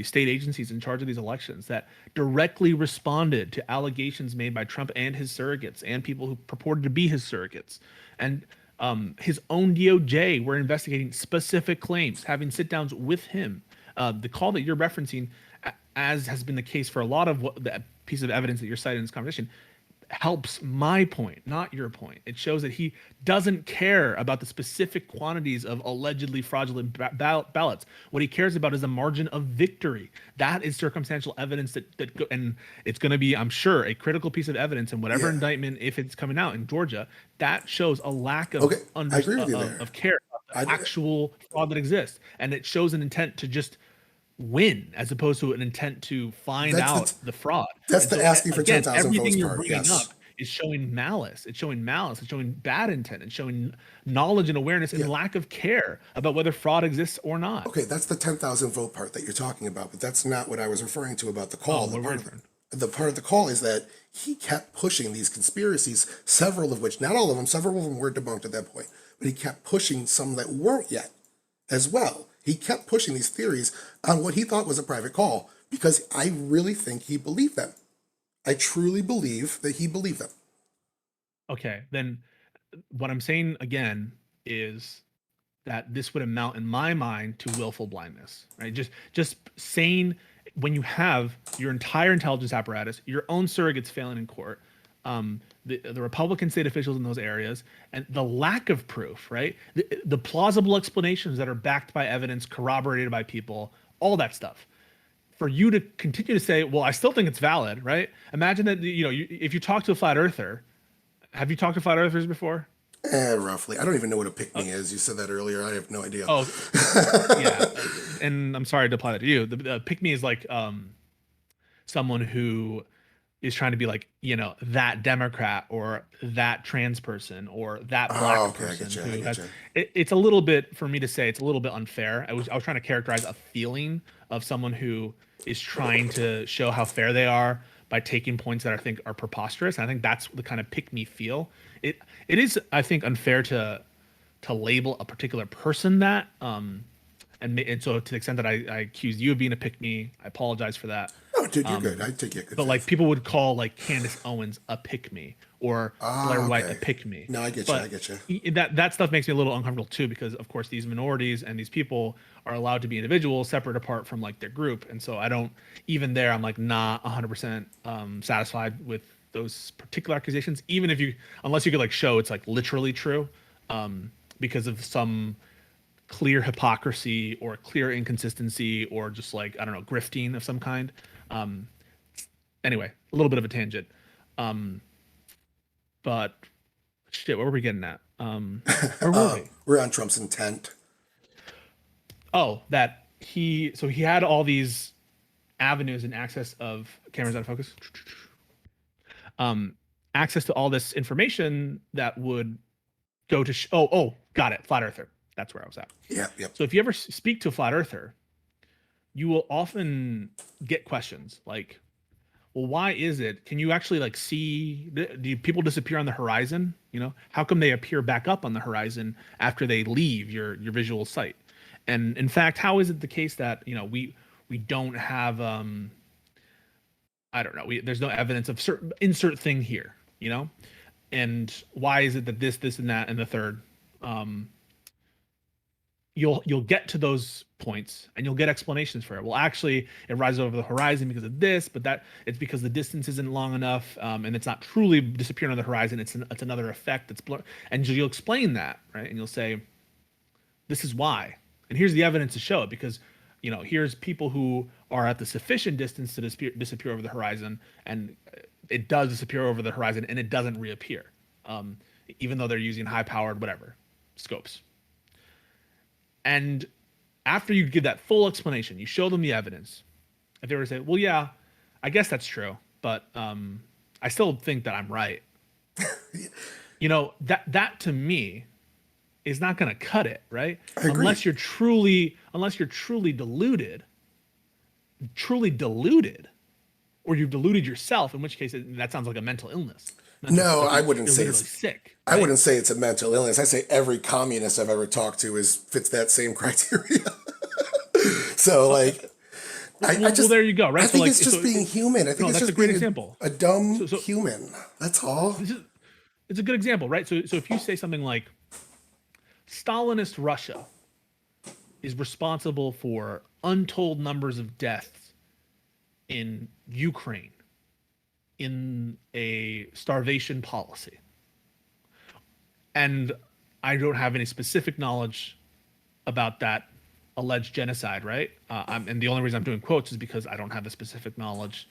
state agencies in charge of these elections that directly responded to allegations made by Trump and his surrogates and people who purported to be his surrogates. And his own DOJ were investigating specific claims, having sit downs with him. The call that you're referencing, as has been the case for a lot of the piece of evidence that you're citing in this conversation, helps my point, not your point. It shows that he doesn't care about the specific quantities of allegedly fraudulent ballots. What he cares about is a margin of victory. That is circumstantial evidence and it's going to be, I'm sure, a critical piece of evidence in whatever Yeah. indictment, if it's coming out in Georgia, that shows a lack of Okay. I agree with you there. of care about I, the actual fraud that exists, and it shows an intent to just win as opposed to an intent to find that's out the the fraud. that's And the so asking for ten again, thousand votes everything you're part. bringing Yes. up is showing malice. It's showing malice. It's showing bad intent. It's showing knowledge and awareness and Yeah. lack of care about whether fraud exists or not. Okay, that's the 10,000 vote part that you're talking about, but that's not what I was referring to about the Oh, call. what were you referring? The part of the call is that he kept pushing these conspiracies, several of which, not all of them, several of them were debunked at that point, but he kept pushing some that weren't yet as well. He kept pushing these theories on what he thought was a private call because I really think he believed them. I truly believe that he believed them. Okay, then what I'm saying again is that this would amount in my mind to willful blindness, right? Just saying, when you have your entire intelligence apparatus, your own surrogates failing in court, the Republican state officials in those areas, and the lack of proof, right? The plausible explanations that are backed by evidence, corroborated by people, all that stuff. For you to continue to say, well, I still think it's valid, right? Imagine that, if you talk to a flat earther, have you talked to flat earthers before? Roughly. I don't even know what a pick me is. You said that earlier. I have no idea. Oh, yeah, and I'm sorry to apply that to you. The pick me is like someone who is trying to be like that Democrat or that trans person or that Oh, black okay. I person get you. I who get has you. it's a little bit, for me to say, it's a little bit unfair. I was trying to characterize a feeling of someone who is trying to show how fair they are by taking points that I think are preposterous. And I think that's the kind of pick me feel. It is, I think, unfair to label a particular person that and so to the extent that I accuse you of being a pick me, I apologize for that. Oh, dude, you're good. I take you at good But like faith. people would call like Candace Owens a pick me or Blair Ah, White a okay. pick me. No, I get you. I But get you. that stuff makes me a little uncomfortable too, because of course these minorities and these people are allowed to be individuals separate apart from like their group, and so I don't, even there I'm like not 100% satisfied with those particular accusations, even if you, unless you could like show it's like literally true, because of some clear hypocrisy or clear inconsistency or just like, I don't know, grifting of some kind. Um, anyway, a little bit of a tangent. Um, but shit, what were we getting at? Where were we? We're on Trump's intent. Oh, that he had all these avenues and access of cameras out of focus. Um, access to all this information that would go to got it, flat earther. That's where I was at. Yep, yep. So if you ever speak to a flat earther, you will often get questions like, well, why is it? Can you actually like see, do people disappear on the horizon? How come they appear back up on the horizon after they leave your visual sight? And in fact, how is it the case that, we don't have I don't know, there's no evidence of certain insert thing here, And why is it that this and that and the third? Um you'll get to those points and you'll get explanations for it. Well, actually, it rises over the horizon because of this, but that it's because the distance isn't long enough, and it's not truly disappearing on the horizon. It's another effect that's blur. And you'll explain that, right? And you'll say, this is why, and here's the evidence to show it, because here's people who are at the sufficient distance to disappear over the horizon, and it does disappear over the horizon, and it doesn't reappear, even though they're using high-powered whatever scopes. And after you give that full explanation, you show them the evidence. If they were to say, well, yeah, I guess that's true, but I still think that I'm right. That to me is not going to cut it, right? I agree. Unless you're truly deluded, or you've deluded yourself, in which case that sounds like a mental illness. No, Like I wouldn't you're say literally it's. sick. I wouldn't say it's a mental illness. I say every communist I've ever talked to fits that same criteria. So like, I just Well, there you go, right? I think like, it's just being human. I think no, it's that's a just great being example. a dumb So human. That's all. it's a good example, right? So if you say something like Stalinist Russia is responsible for untold numbers of deaths in Ukraine in a starvation policy, and I don't have any specific knowledge about that alleged genocide, right? And the only reason I'm doing quotes is because I don't have the specific knowledge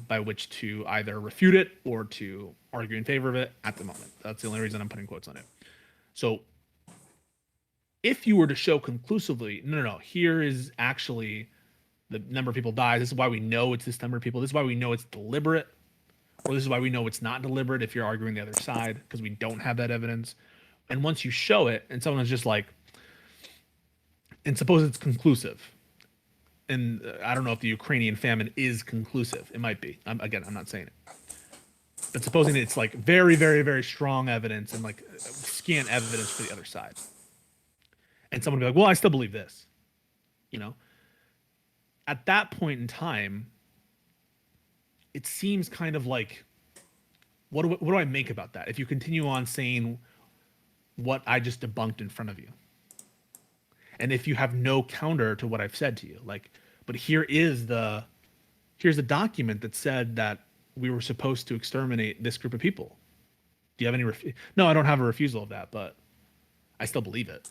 by which to either refute it or to argue in favor of it at the moment. That's the only reason I'm putting quotes on it. So if you were to show conclusively, no, here is actually the number of people died. This is why we know it's this number of people. This is why we know it's deliberate, or this is why we know it's not deliberate if you're arguing the other side, because we don't have that evidence. And once you show it and someone is just like, and suppose it's conclusive, and I don't know if the Ukrainian famine is conclusive. It might be. I'm not saying it. But supposing it's like very, very, very strong evidence and like scant evidence for the other side. And someone would be like, well, I still believe this. At that point in time, it seems kind of like, what do I make about that? If you continue on saying what I just debunked in front of you, and if you have no counter to what I've said to you, like, but here's the document that said that we were supposed to exterminate this group of people. Do you have any? No, I don't have a refusal of that, but I still believe it.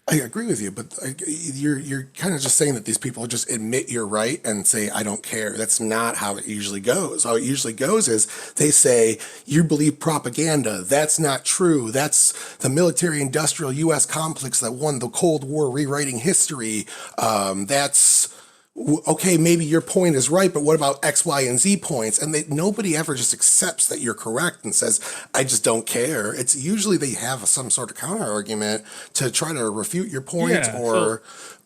I agree with you, but you're kind of just saying that these people just admit you're right and say I don't care. That's not how it usually goes. How it usually goes is they say you believe propaganda. That's not true. That's the military-industrial U.S. complex that won the Cold War, rewriting history. That's okay, maybe your point is right, but what about X, Y, and Z points? And nobody ever just accepts that you're correct and says, I just don't care. It's usually they have some sort of counter argument to try to refute your points Yeah. or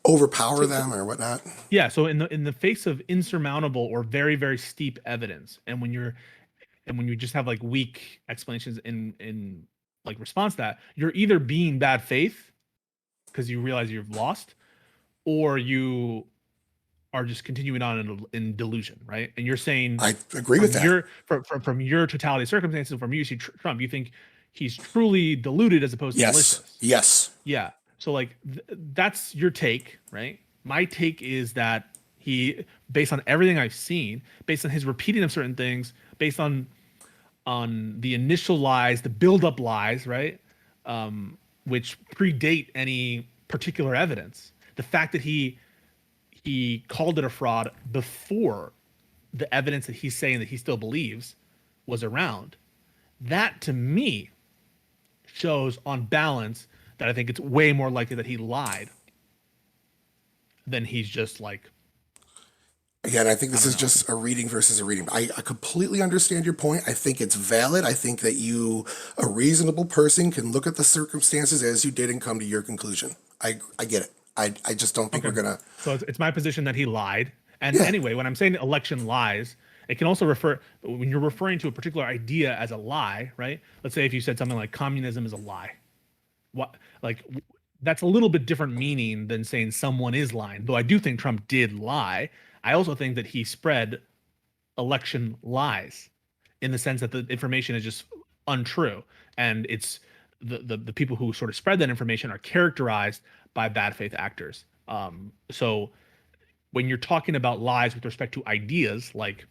overpower them or whatnot. Yeah. So in the face of insurmountable or very, very steep evidence, and when you just have like weak explanations in like response to that, you're either being bad faith because you realize you've lost, or you are just continuing on in delusion, right? And you're saying I agree with that. from your totality of circumstances, from you see Trump, you think he's truly deluded as opposed to Yes. malicious. Yes. Yeah. So like that's your take, right? My take is that he, based on everything I've seen, based on his repeating of certain things, based on the initial lies, the build-up lies, right? Which predate any particular evidence. The fact that he called it a fraud before the evidence that he's saying that he still believes was around. That to me shows on balance that I think it's way more likely that he lied than he's just like, Again, I think this don't is know. just a reading versus a reading. I completely understand your point. I think it's valid. I think that a reasonable person, can look at the circumstances as you did and come to your conclusion. I get it. I just don't think Okay. we're gonna. So it's my position that he lied, And Yeah. anyway, when I'm saying election lies, it can also refer when you're referring to a particular idea as a lie, right? Let's say if you said something like communism is a lie. What like that's a little bit different meaning than saying someone is lying. Though I do think Trump did lie. I also think that he spread election lies in the sense that the information is just untrue and it's the people who sort of spread that information are characterized by bad faith actors. So when you're talking about lies with respect to ideas like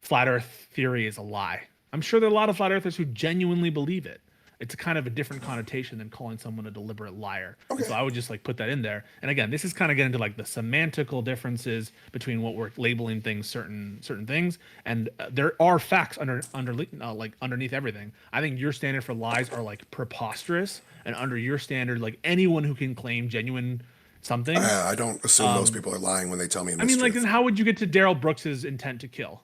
flat earth theory is a lie, I'm sure there are a lot of flat earthers who genuinely believe it. It's a kind of a different connotation than calling someone a deliberate liar. And so Okay. I would just like put that in there. And again, this is kind of getting into like the semantical differences between what we're labeling things certain things, and there are facts like underneath everything. I think your standard for lies are like preposterous, and under your standard, like anyone who can claim genuine something. I don't assume most people are lying when they tell me a I mean, like, then mistruth. how would you get to Daryl Brooks's intent to kill?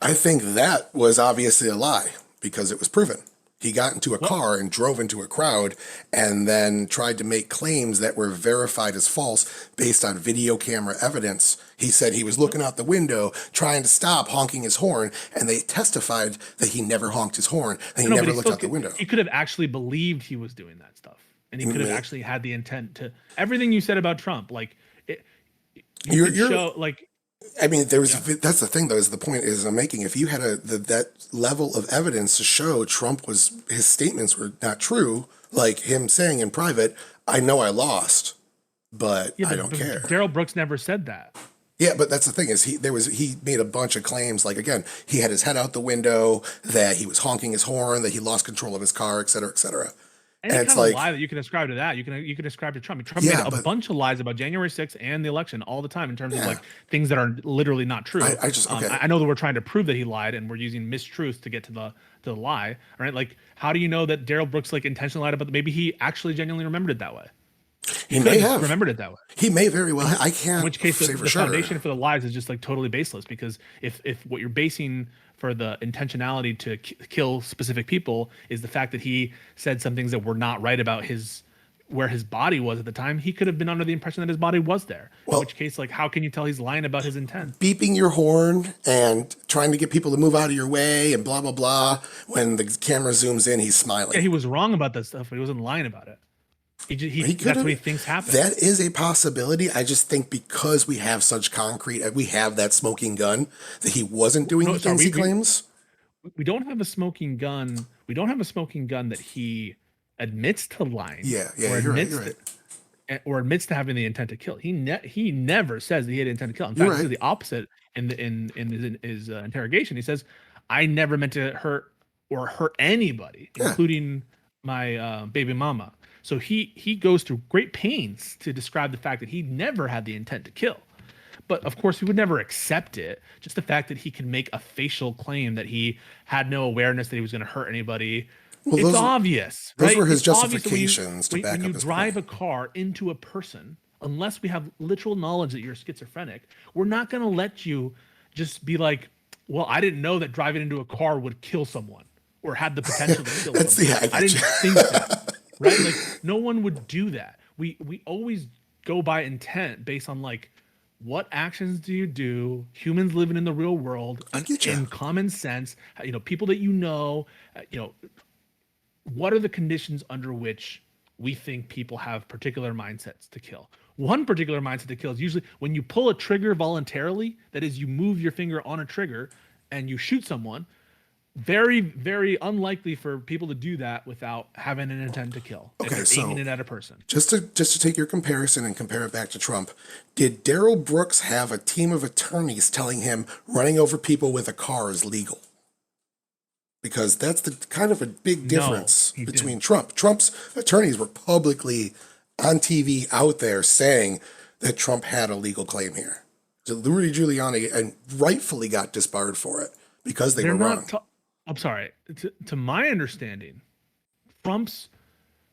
I think that was obviously a lie because it was proven. He got into a What? car and drove into a crowd and then tried to make claims that were verified as false based on video camera evidence. He said he was looking out the window trying to stop honking his horn, and they testified that he never honked his horn and he No, but never he looked still out the window. he could have actually believed he was doing that stuff, and he could have actually had the intent to everything you said about Trump. Like, it, you could You're show like, I mean, there was yeah, that's the thing though, is the point is I'm making. If you had that level of evidence to show Trump was his statements were not true, like him saying in private, "I know I lost, but yeah, I don't but care." Daryl Brooks never said that. Yeah, but that's the thing is he made a bunch of claims. Like again, he had his head out the window, that he was honking his horn, that he lost control of his car, et cetera, et cetera. Any And it's kind of like, lie that you can ascribe to that, you can ascribe to Trump. I mean, Trump made yeah, a but bunch of lies about January 6th and the election all the time in terms of yeah, like things that are literally not true. I just okay. I know that we're trying to prove that he lied, and we're using mistruth to get to the lie. All right, like how do you know that Daryl Brooks like intentionally lied about maybe he actually genuinely remembered it that way? He He could may have just have, remembered it that way. he may very well. In, I in can't which case, say for the sure. foundation for the lies is just like totally baseless because if what you're basing for the intentionality to kill specific people is the fact that he said some things that were not right about his where his body was at the time, he could have been under the impression that his body was there. In Well, which case, like, how can you tell he's lying about his intent? beeping your horn and trying to get people to move out of your way and blah blah blah. When the camera zooms in, he's Yeah, smiling. he was wrong about that stuff, but he wasn't lying about it. He could That's what he have. thinks happened. That is a possibility. I just think because we have such concrete, we have that smoking gun, that he wasn't doing No, the sorry, things he claims. we don't have a smoking gun. We don't have a smoking gun that he admits to lying Yeah, yeah, or you're right. admits You're right. to having the intent to kill. He never says that he had intent to kill. In You're fact, he says right. the opposite in his interrogation. He says, "I never meant to hurt anybody, Yeah. including my baby mama." So he goes through great pains to describe the fact that he never had the intent to kill. But of course, we would never accept it. Just the fact that he can make a facial claim that he had no awareness that he was going to hurt anybody. Well, It's those obvious, those right? were his It's obvious that justifications to when back you up his point. drive a car into a person, unless we have literal knowledge that you're schizophrenic, we're not going to let you just be like, well, I didn't know that driving into a car would kill someone or had the potential to kill That's someone. yeah, I I got you. didn't think that, right? Like no one would do that. We always go by intent based on like what actions do you do, humans living in the real world, I get you. in common sense, people that you know, what are the conditions under which we think people have particular mindsets to kill. One particular mindset to kill is usually when you pull a trigger voluntarily, that is, you move your finger on a trigger and you shoot someone. Very, very unlikely for people to do that without having an intent to kill if Okay, they're aiming so it at a person. just to take your comparison and compare it back to Trump, did Daryl Brooks have a team of attorneys telling him running over people with a car is legal? Because that's the kind of a big No, difference he between didn't. Trump. Trump's attorneys were publicly on TV out there saying that Trump had a legal claim here. So Rudy Giuliani and rightfully got disbarred for it because they They're were not. wrong. I'm sorry. To my understanding, Trump's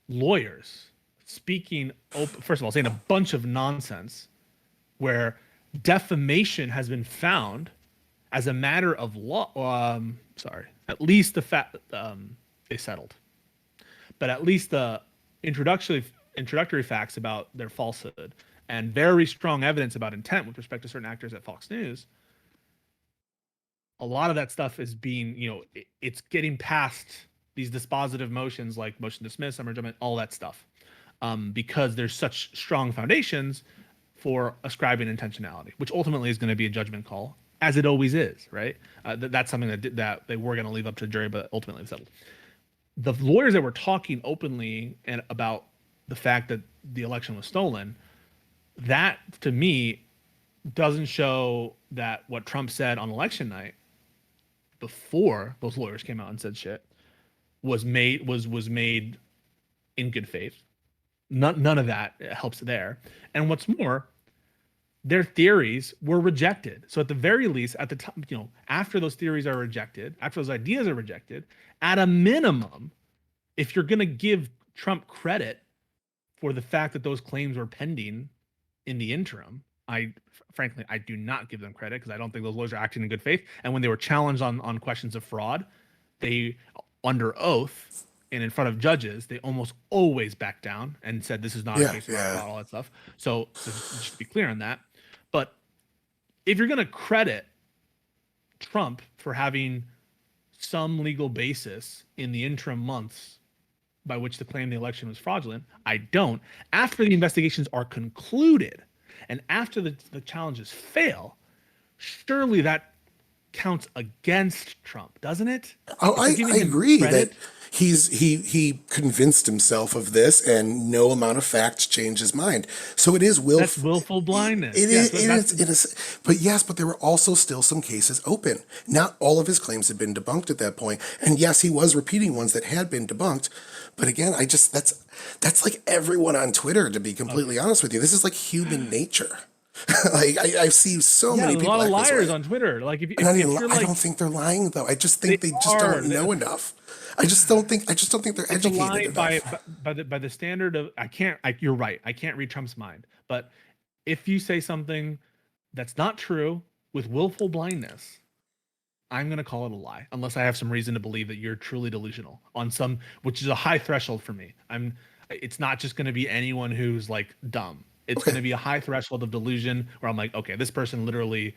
lawyers speaking first of all saying a bunch of nonsense where defamation has been found as a matter of law. Sorry, at least the fact they settled, but at least the introductory facts about their falsehood and very strong evidence about intent with respect to certain actors at Fox News, a lot of that stuff is being, it's getting past these dispositive motions like motion to dismiss, summary judgment, all that stuff, because there's such strong foundations for ascribing intentionality, which ultimately is going to be a judgment call, as it always is, right? That's something that they were going to leave up to the jury, but ultimately settled. The lawyers that were talking openly and about the fact that the election was stolen, that to me doesn't show that what Trump said on election night before those lawyers came out and said shit was made in good faith. None of that helps there. And what's more, their theories were rejected. So at the very least, at the time, after those theories are rejected, after those ideas are rejected, at a minimum, if you're going to give Trump credit for the fact that those claims were pending in the interim, frankly, I do not give them credit because I don't think those lawyers are acting in good faith. And when they were challenged on questions of fraud, they, under oath and in front of judges, they almost always backed down and said this is not a case of fraud, all that stuff. So just to be clear on that. But if you're going to credit Trump for having some legal basis in the interim months by which to claim the election was fraudulent, I don't. After the investigations are concluded and after the challenges fail, surely that counts against Trump, doesn't it? Oh, I agree that he convinced himself of this, and no amount of facts change his mind. So it is That's willful blindness. It is. But yes, but there were also still some cases open. Not all of his claims had been debunked at that point, and yes, he was repeating ones that had been debunked. But again, that's like everyone on Twitter. To be completely honest with you, this is like human nature. Like I've seen so many people. A lot of liars on Twitter. Like if I like, don't think they're lying though. I just think they just don't know enough. I just don't think they're educated enough. By the standard of you're right. I can't read Trump's mind. But if you say something that's not true with willful blindness, I'm going to call it a lie unless I have some reason to believe that you're truly delusional on some, which is a high threshold for me. It's not just going to be anyone who's like dumb. It's going to be a high threshold of delusion where I'm like, okay, this person literally,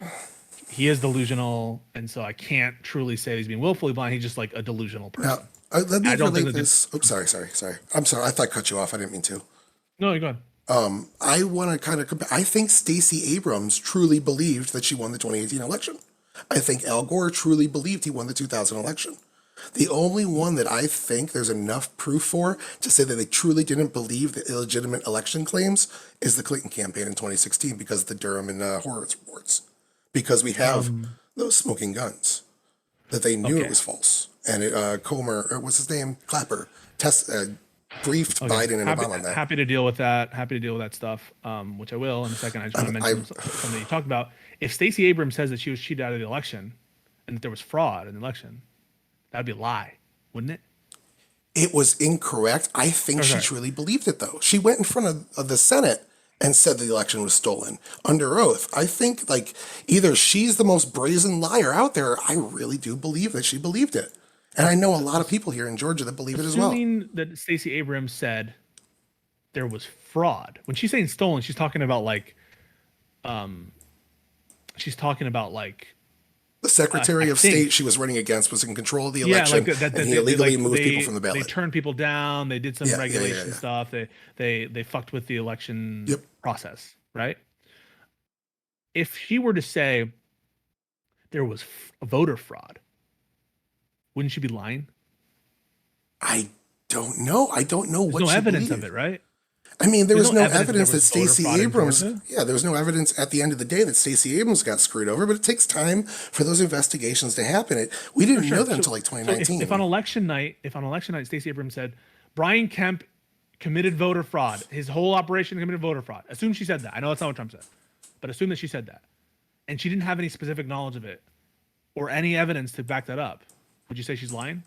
he is delusional, and so I can't truly say he's being willfully blind. He's just like a delusional person. Now, let me relate this. Oops, sorry. I'm sorry. I thought I cut you off. I didn't mean to. No, you go ahead. I want to kind of compare. I think Stacey Abrams truly believed that she won the 2018 election. I think Al Gore truly believed he won the 2000 election. The only one that I think there's enough proof for to say that they truly didn't believe the illegitimate election claims is the Clinton campaign in 2016 because of the Durham and Horowitz reports. Because we have those smoking guns that they knew it was false. And Comer, or what's his name? Clapper, briefed Biden and Obama on that. Happy to deal with that. Happy to deal with that stuff, which I will in a second. I just want to mention something you talked about. If Stacey Abrams says that she was cheated out of the election and that there was fraud in the election, that'd be a lie, wouldn't it? It was incorrect. I think she truly believed it, though. She went in front of the Senate and said the election was stolen under oath. I think, like, either she's the most brazen liar out there, or I really do believe that she believed it. And I know a lot of people here in Georgia that believe it as well. Assuming that Stacey Abrams said there was fraud. When she's saying stolen, she's talking about like, the Secretary of State she was running against was in control of the election, and he illegally moved people from the ballot. They turned people down. They did some regulation stuff. They fucked with the election process, right? If she were to say there was voter fraud, wouldn't she be lying? I don't know. I don't know what. There's no evidence of it, right? I mean, there was no evidence that Stacey Abrams. Yeah, there was no evidence at the end of the day that Stacey Abrams got screwed over. But it takes time for those investigations to happen. We didn't know that until like 2019. So if on election night, Stacey Abrams said Brian Kemp committed voter fraud, his whole operation committed voter fraud. Assume she said that. I know that's not what Trump said, but assume that she said that, and she didn't have any specific knowledge of it or any evidence to back that up. Would you say she's lying?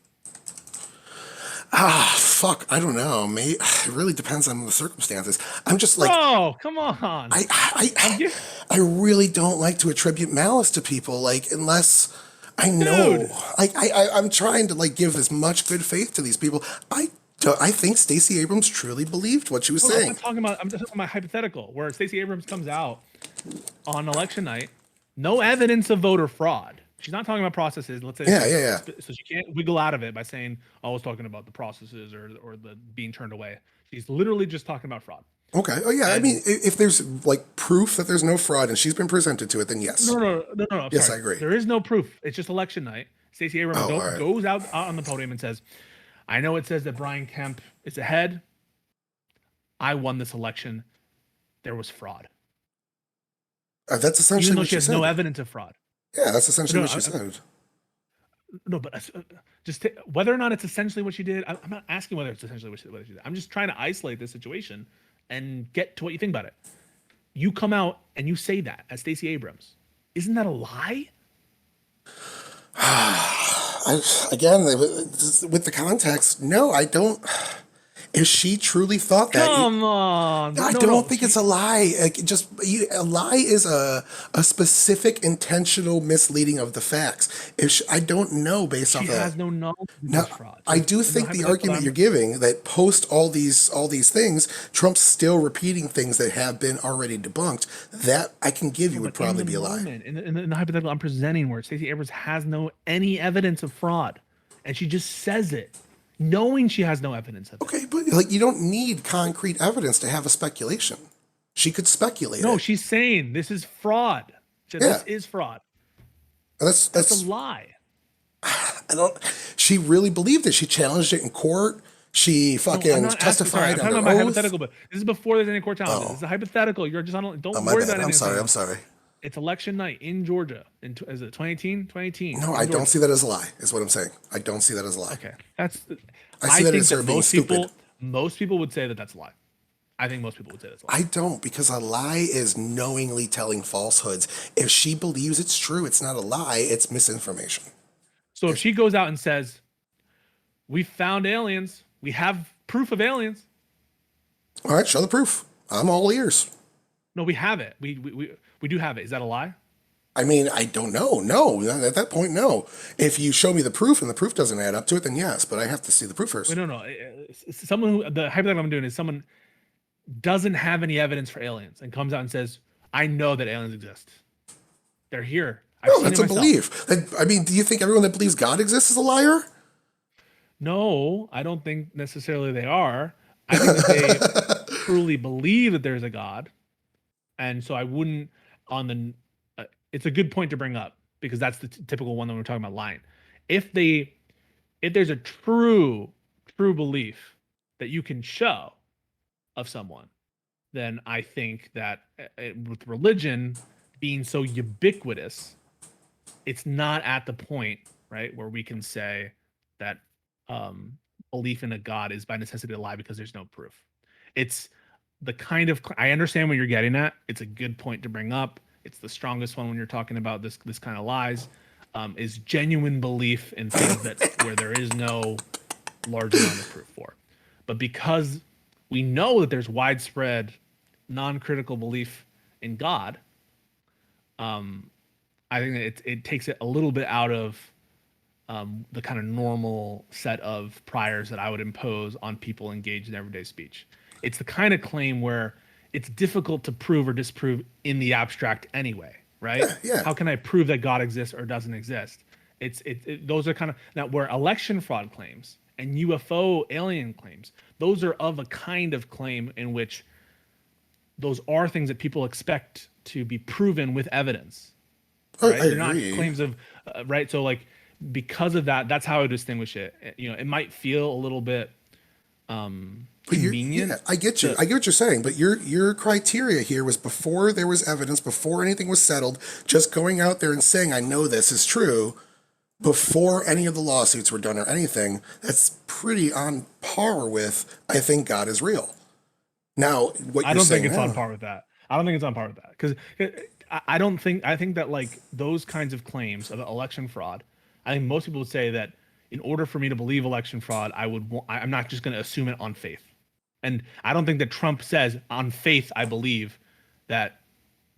Fuck, I don't know, mate. It really depends on the circumstances. I'm just like, oh, come on. I really don't like to attribute malice to people, like, unless I know. Like, I'm trying to like give as much good faith to these people. I So I think Stacey Abrams truly believed what she was No, no, I'm saying. not talking about. I'm just talking about hypothetical, where Stacey Abrams comes out on election night, no evidence of voter fraud. She's not talking about processes. Let's say Yeah, yeah, yeah. so she can't wiggle out of it by saying, "Oh, I was talking about the processes or the being turned away." She's literally just talking about fraud. Okay. Oh, yeah. I mean, And if there's like proof that there's no fraud and she's been presented to it, then yes. no. I'm Yes, I sorry. agree. There is no proof. It's just election night. Stacey Abrams Oh, all right. goes out on the podium and says, "I know it says that Brian Kemp is ahead. I won this election. There was fraud." That's Even essentially though what she she has no said. evidence of fraud. Yeah, that's essentially No, what she said. no, but whether or not it's essentially what she did, I'm not asking whether it's essentially what she did. I'm just trying to isolate this situation and get to what you think about it. You come out and you say that as Stacey Abrams. Isn't that a lie? Again, with the context, no, I don't. If she truly thought that, Come on, bro. I No, don't no. think it's a lie. Like, a lie is a specific intentional misleading of the facts. I don't know based She off that. has no knowledge that Now, there's fraud. I So do in the think the hypothetical that argument you're giving that post all these things, Trump's still repeating things that have been already debunked. That I can give you no, would but in probably the be a lie. moment, in the hypothetical I'm presenting, where Stacey Abrams has no any evidence of fraud, and she just says it, knowing she has no evidence of it. Okay, but like you don't need concrete evidence to have a speculation. She could speculate No, it. she's saying this is fraud. She said, Yeah, this is fraud. that's That's a that's. lie. I don't. She really believed it. She challenged it in court. She No, I'm fucking not asking. Sorry, I'm testified talking under about my oath. hypothetical, but this is before there's any court challenges. This Oh, is a hypothetical. You're just on. oh, Don't my worry bad. about I'm anything I'm sorry. saying. I'm sorry. It's election night in Georgia. Is it 2018? 2018 No, I in don't Georgia. see that as a lie. Is what I'm saying. I don't see that as a lie. Okay, I see I that as think that her being stupid. most people would say that that's a lie. I think most people would say that's a lie. I don't because a lie is knowingly telling falsehoods. If she believes it's true, it's not a lie. It's misinformation. So if It's, she goes out and says, "We found aliens. We have proof of aliens." all right, show the proof. I'm all ears. No, we have it. We do have it. Is that a lie? I mean, I don't know. No, at that point, no. If you show me the proof and the proof doesn't add up to it, then yes. But I have to see the proof Wait, first. no. Someone who the hypothetical I'm doing is someone doesn't have any evidence for aliens and comes out and says, "I know that aliens exist. They're here. I've No, seen that's it a myself." belief. I mean, do you think everyone that believes God exists is a liar? No, I don't think necessarily they are. I think that they truly believe that there's a God, and so I wouldn't on the. It's a good point to bring up because that's the typical one that we're talking about lying. If they, if there's a true belief that you can show of someone, then I think that with religion being so ubiquitous, it's not at the point, right, where we can say that belief in a God is by necessity a lie because there's no proof. It's the kind of I understand what you're getting at. It's a good point to bring up. It's the strongest one when you're talking about this kind of lies. Is genuine belief in things that where there is no large amount of proof for. But because we know that there's widespread non-critical belief in God, I think that it takes it a little bit out of the kind of normal set of priors that I would impose on people engaged in everyday speech. It's the kind of claim where it's difficult to prove or disprove in the abstract anyway, right? Yeah, yeah. How can I prove that God exists or doesn't exist? Those are kind of now where election fraud claims and UFO alien claims, those are of a kind of claim in which those are things that people expect to be proven with evidence, I right? They're not agree. claims of right. So like because of that, that's how I distinguish it. You know, it might feel a little bit But yeah, convenient I get you. to I get what you're saying. But your criteria here was before there was evidence, before anything was settled, just going out there and saying, I know this is true, before any of the lawsuits were done or anything, that's pretty on par with, I think God is real. Now, what I you're don't think saying it's on now, par with that. I don't think it's on par with that because I don't think I think that like those kinds of claims of election fraud. I think most people would say that in order for me to believe election fraud, I'm not just going to assume it on faith. And I don't think that Trump says on faith I believe that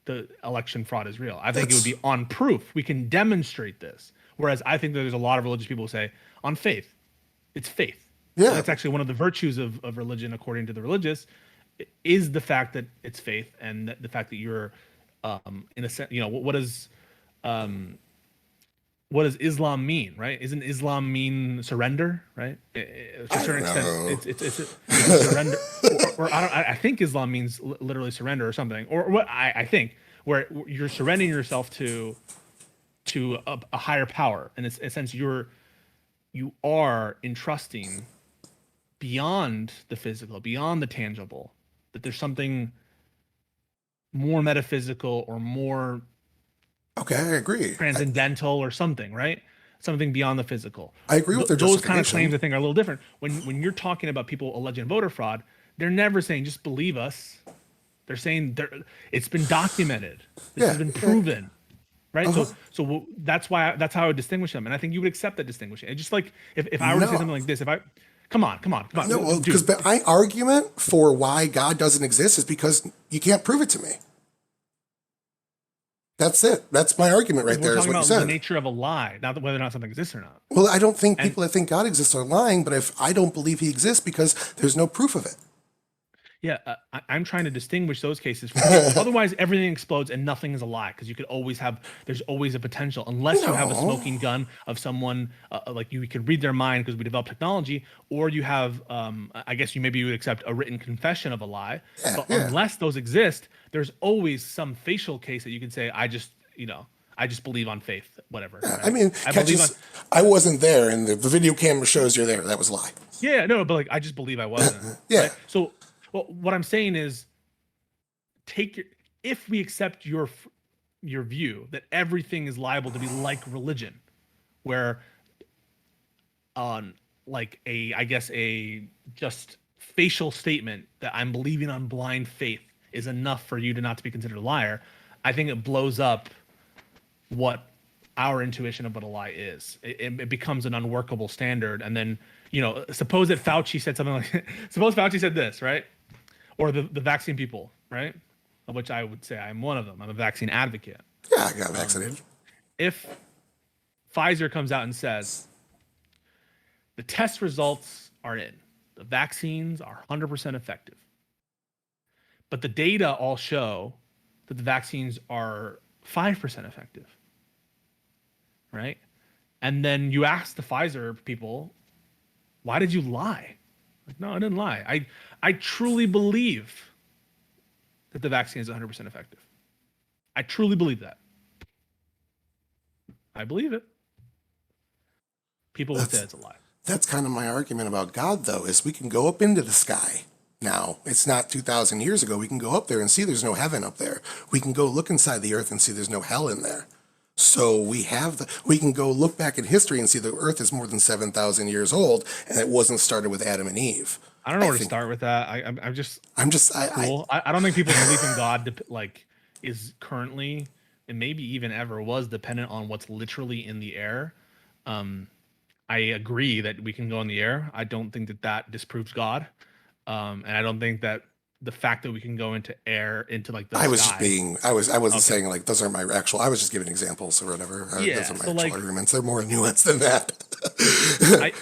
the election fraud is real. I think it would that's, be on proof. We can demonstrate this. Whereas I think that there's a lot of religious people who say on faith, it's faith. Yeah. That's actually one of the virtues of religion, according to the religious, is the fact that it's faith, and the fact that you're, in a sense, um, what does Islam mean, right? Isn't Islam mean surrender, right? To a I certain don't extent, know. it's a surrender, or I don't. I think Islam means literally surrender or something, or what I think, where you're surrendering yourself to a higher power, and it's in a sense you are entrusting beyond the physical, beyond the tangible, that there's something more metaphysical or more Okay, I agree. transcendental or something, right? Something beyond the physical. I agree with their Those kind of claims, justification. I think, are a little different. When you're talking about people alleging voter fraud, they're never saying just believe us. They're saying it's been documented. This has Yeah. been Yeah. proven, right? Uh-huh. So that's how I would distinguish them, and I think you would accept that distinguishing. It's just like if I were to say No. something like this, if I come No, on, well, because dude, my argument for why God doesn't exist is because you can't prove it to me. That's it. That's my argument right we're there, is talking what you about the said. nature of a lie, not whether or not something exists or not. Well, I don't think And people that think God exists are lying, but if I don't believe he exists because there's no proof of it. yeah, I'm trying to distinguish those cases from otherwise everything explodes and nothing is a lie because you could always have there's always a potential unless you have a No. smoking gun of someone like you can read their mind because we developed technology, or you have I guess you would accept a written confession of a lie, Yeah, but yeah. unless those exist, there's always some facial case that you can say I just believe on faith, whatever, I right? mean, I catch believe on this. I wasn't there, and the video camera shows you're there. That was a lie. yeah, no, but like I just believe I wasn't, Yeah. right? So well, what I'm saying is take your if we accept your view that everything is liable to be like religion, where on like a I guess a just facial statement that I'm believing on blind faith is enough for you to not to be considered a liar, I think it blows up what our intuition of what a lie is. It becomes an unworkable standard, and then suppose that Fauci said something like suppose Fauci said this, right? Or the vaccine people, right? Of which I would say I'm one of them. I'm a vaccine advocate. Yeah, I got vaccinated. If Pfizer comes out and says the test results are in, the vaccines are 100% effective, but the data all show that the vaccines are 5% effective, right? And then you ask the Pfizer people, why did you lie? Like, no, I didn't lie. I truly believe that the vaccine is 100% effective. I truly believe that. I believe it. People would say That's it's a lie. that's kind of my argument about God, though, is we can go up into the sky now. It's not 2,000 years ago. We can go up there and see there's no heaven up there. We can go look inside the earth and see there's no hell in there. So we can go look back in history and see the earth is more than 7,000 years old, and it wasn't started with Adam and Eve. I don't know I where to think start with that. I'm just I'm just cool. I don't think people's belief in God like is currently and maybe even ever was dependent on what's literally in the air. Um, I agree that we can go in the air. I don't think that that disproves God, and I don't think that the fact that we can go into air into like the I was just sky. being I wasn't Okay, saying like those are my actual. I was just giving examples or whatever. Those yeah. are my So actual like arguments. They're more nuanced than that.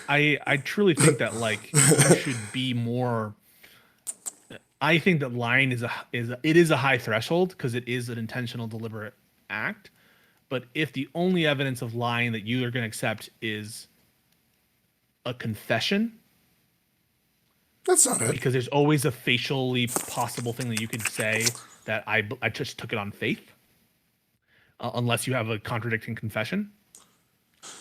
I truly think that like you should be more. I think that lying it is a high threshold because it is an intentional, deliberate act. But if the only evidence of lying that you are going to accept is a confession, That's not it. because there's always a facially possible thing that you could say that I just took it on faith, unless you have a contradicting confession,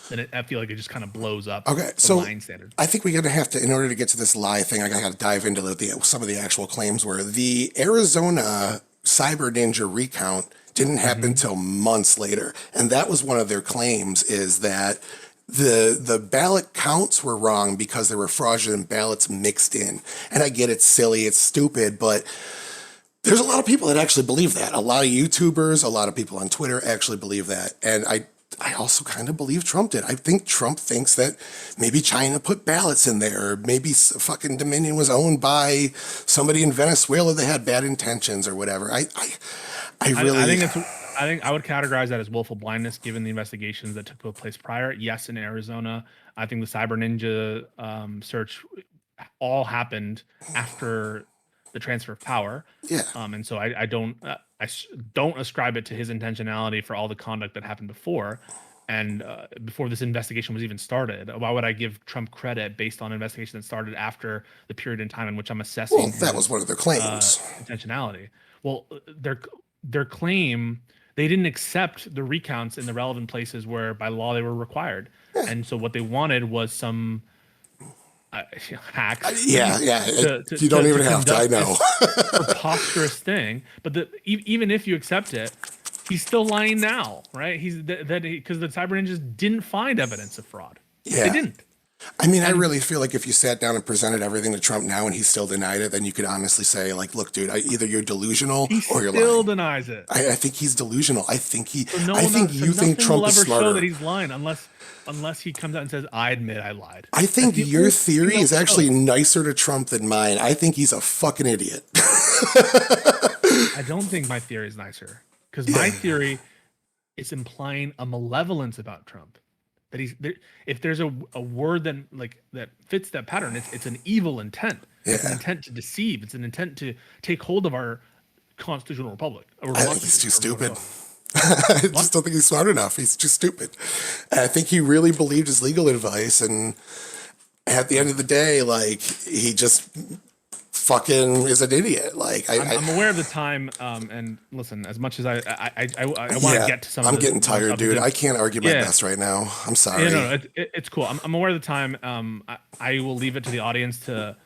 then I feel like it just kind of blows up Okay, the so lying standard. I think we're gonna have to, in order to get to this lie thing, I gotta dive into some of the actual claims. Where the Arizona Cyber Ninja recount didn't happen Hmm. until months later, and that was one of their claims, is that the ballot counts were wrong because there were fraudulent ballots mixed in. And I get it's silly, it's stupid, but there's a lot of people that actually believe that. A lot of YouTubers, a lot of people on Twitter actually believe that. And I also kind of believe Trump did. I think Trump thinks that maybe China put ballots in there, or maybe fucking Dominion was owned by somebody in Venezuela that had bad intentions or whatever. I I really, think it's I think I would categorize that as willful blindness, given the investigations that took place prior. Yes, in Arizona, I think the Cyber Ninja search all happened after the transfer of power, Yeah. and so I don't don't ascribe it to his intentionality for all the conduct that happened before, and before this investigation was even started. Why would I give Trump credit based on an investigation that started after the period in time in which I'm Well, assessing that was his one of their claims. intentionality? Well, their claim, they didn't accept the recounts in the relevant places where by law they were required, and so what they wanted was some uh, hacks Yeah, yeah. You don't to even have to. I conduct know. this preposterous thing. But even if you accept it, he's still lying now, right? He's that because the cyber ninjas didn't find evidence of fraud. They Yeah. didn't, I mean, I and really feel like if you sat down and presented everything to Trump now and he still denied it, then you could honestly say, like, look, dude, either you're delusional he or you're still lying. denies it. I think he's delusional. So I think so you think nothing will Trump is ever show that smarter. he's lying unless he comes out and says, "I admit I lied." I That's think the your only thing theory they'll is actually show. nicer to Trump than mine. I think he's a fucking idiot. I don't think my theory is nicer because my Yeah, theory is implying a malevolence about Trump. That he's there, if there's a word that like that fits that pattern, it's an evil intent. It's an yeah. intent to deceive. It's an intent to take hold of our constitutional republic or I think he's too democracy, however you want to stupid. call it. I What? just don't think he's smart enough. He's too stupid. And I think he really believed his legal advice, and at the end of the day, like he just fucking is an idiot. Like I'm aware of the time, and listen, as much as I want to yeah, get to some of I'm the getting more tired, dude. I substantive, can't argue my yeah, best right now. I'm yeah, sorry. no, no, it's cool. I'm aware of the time. I will leave it to the audience to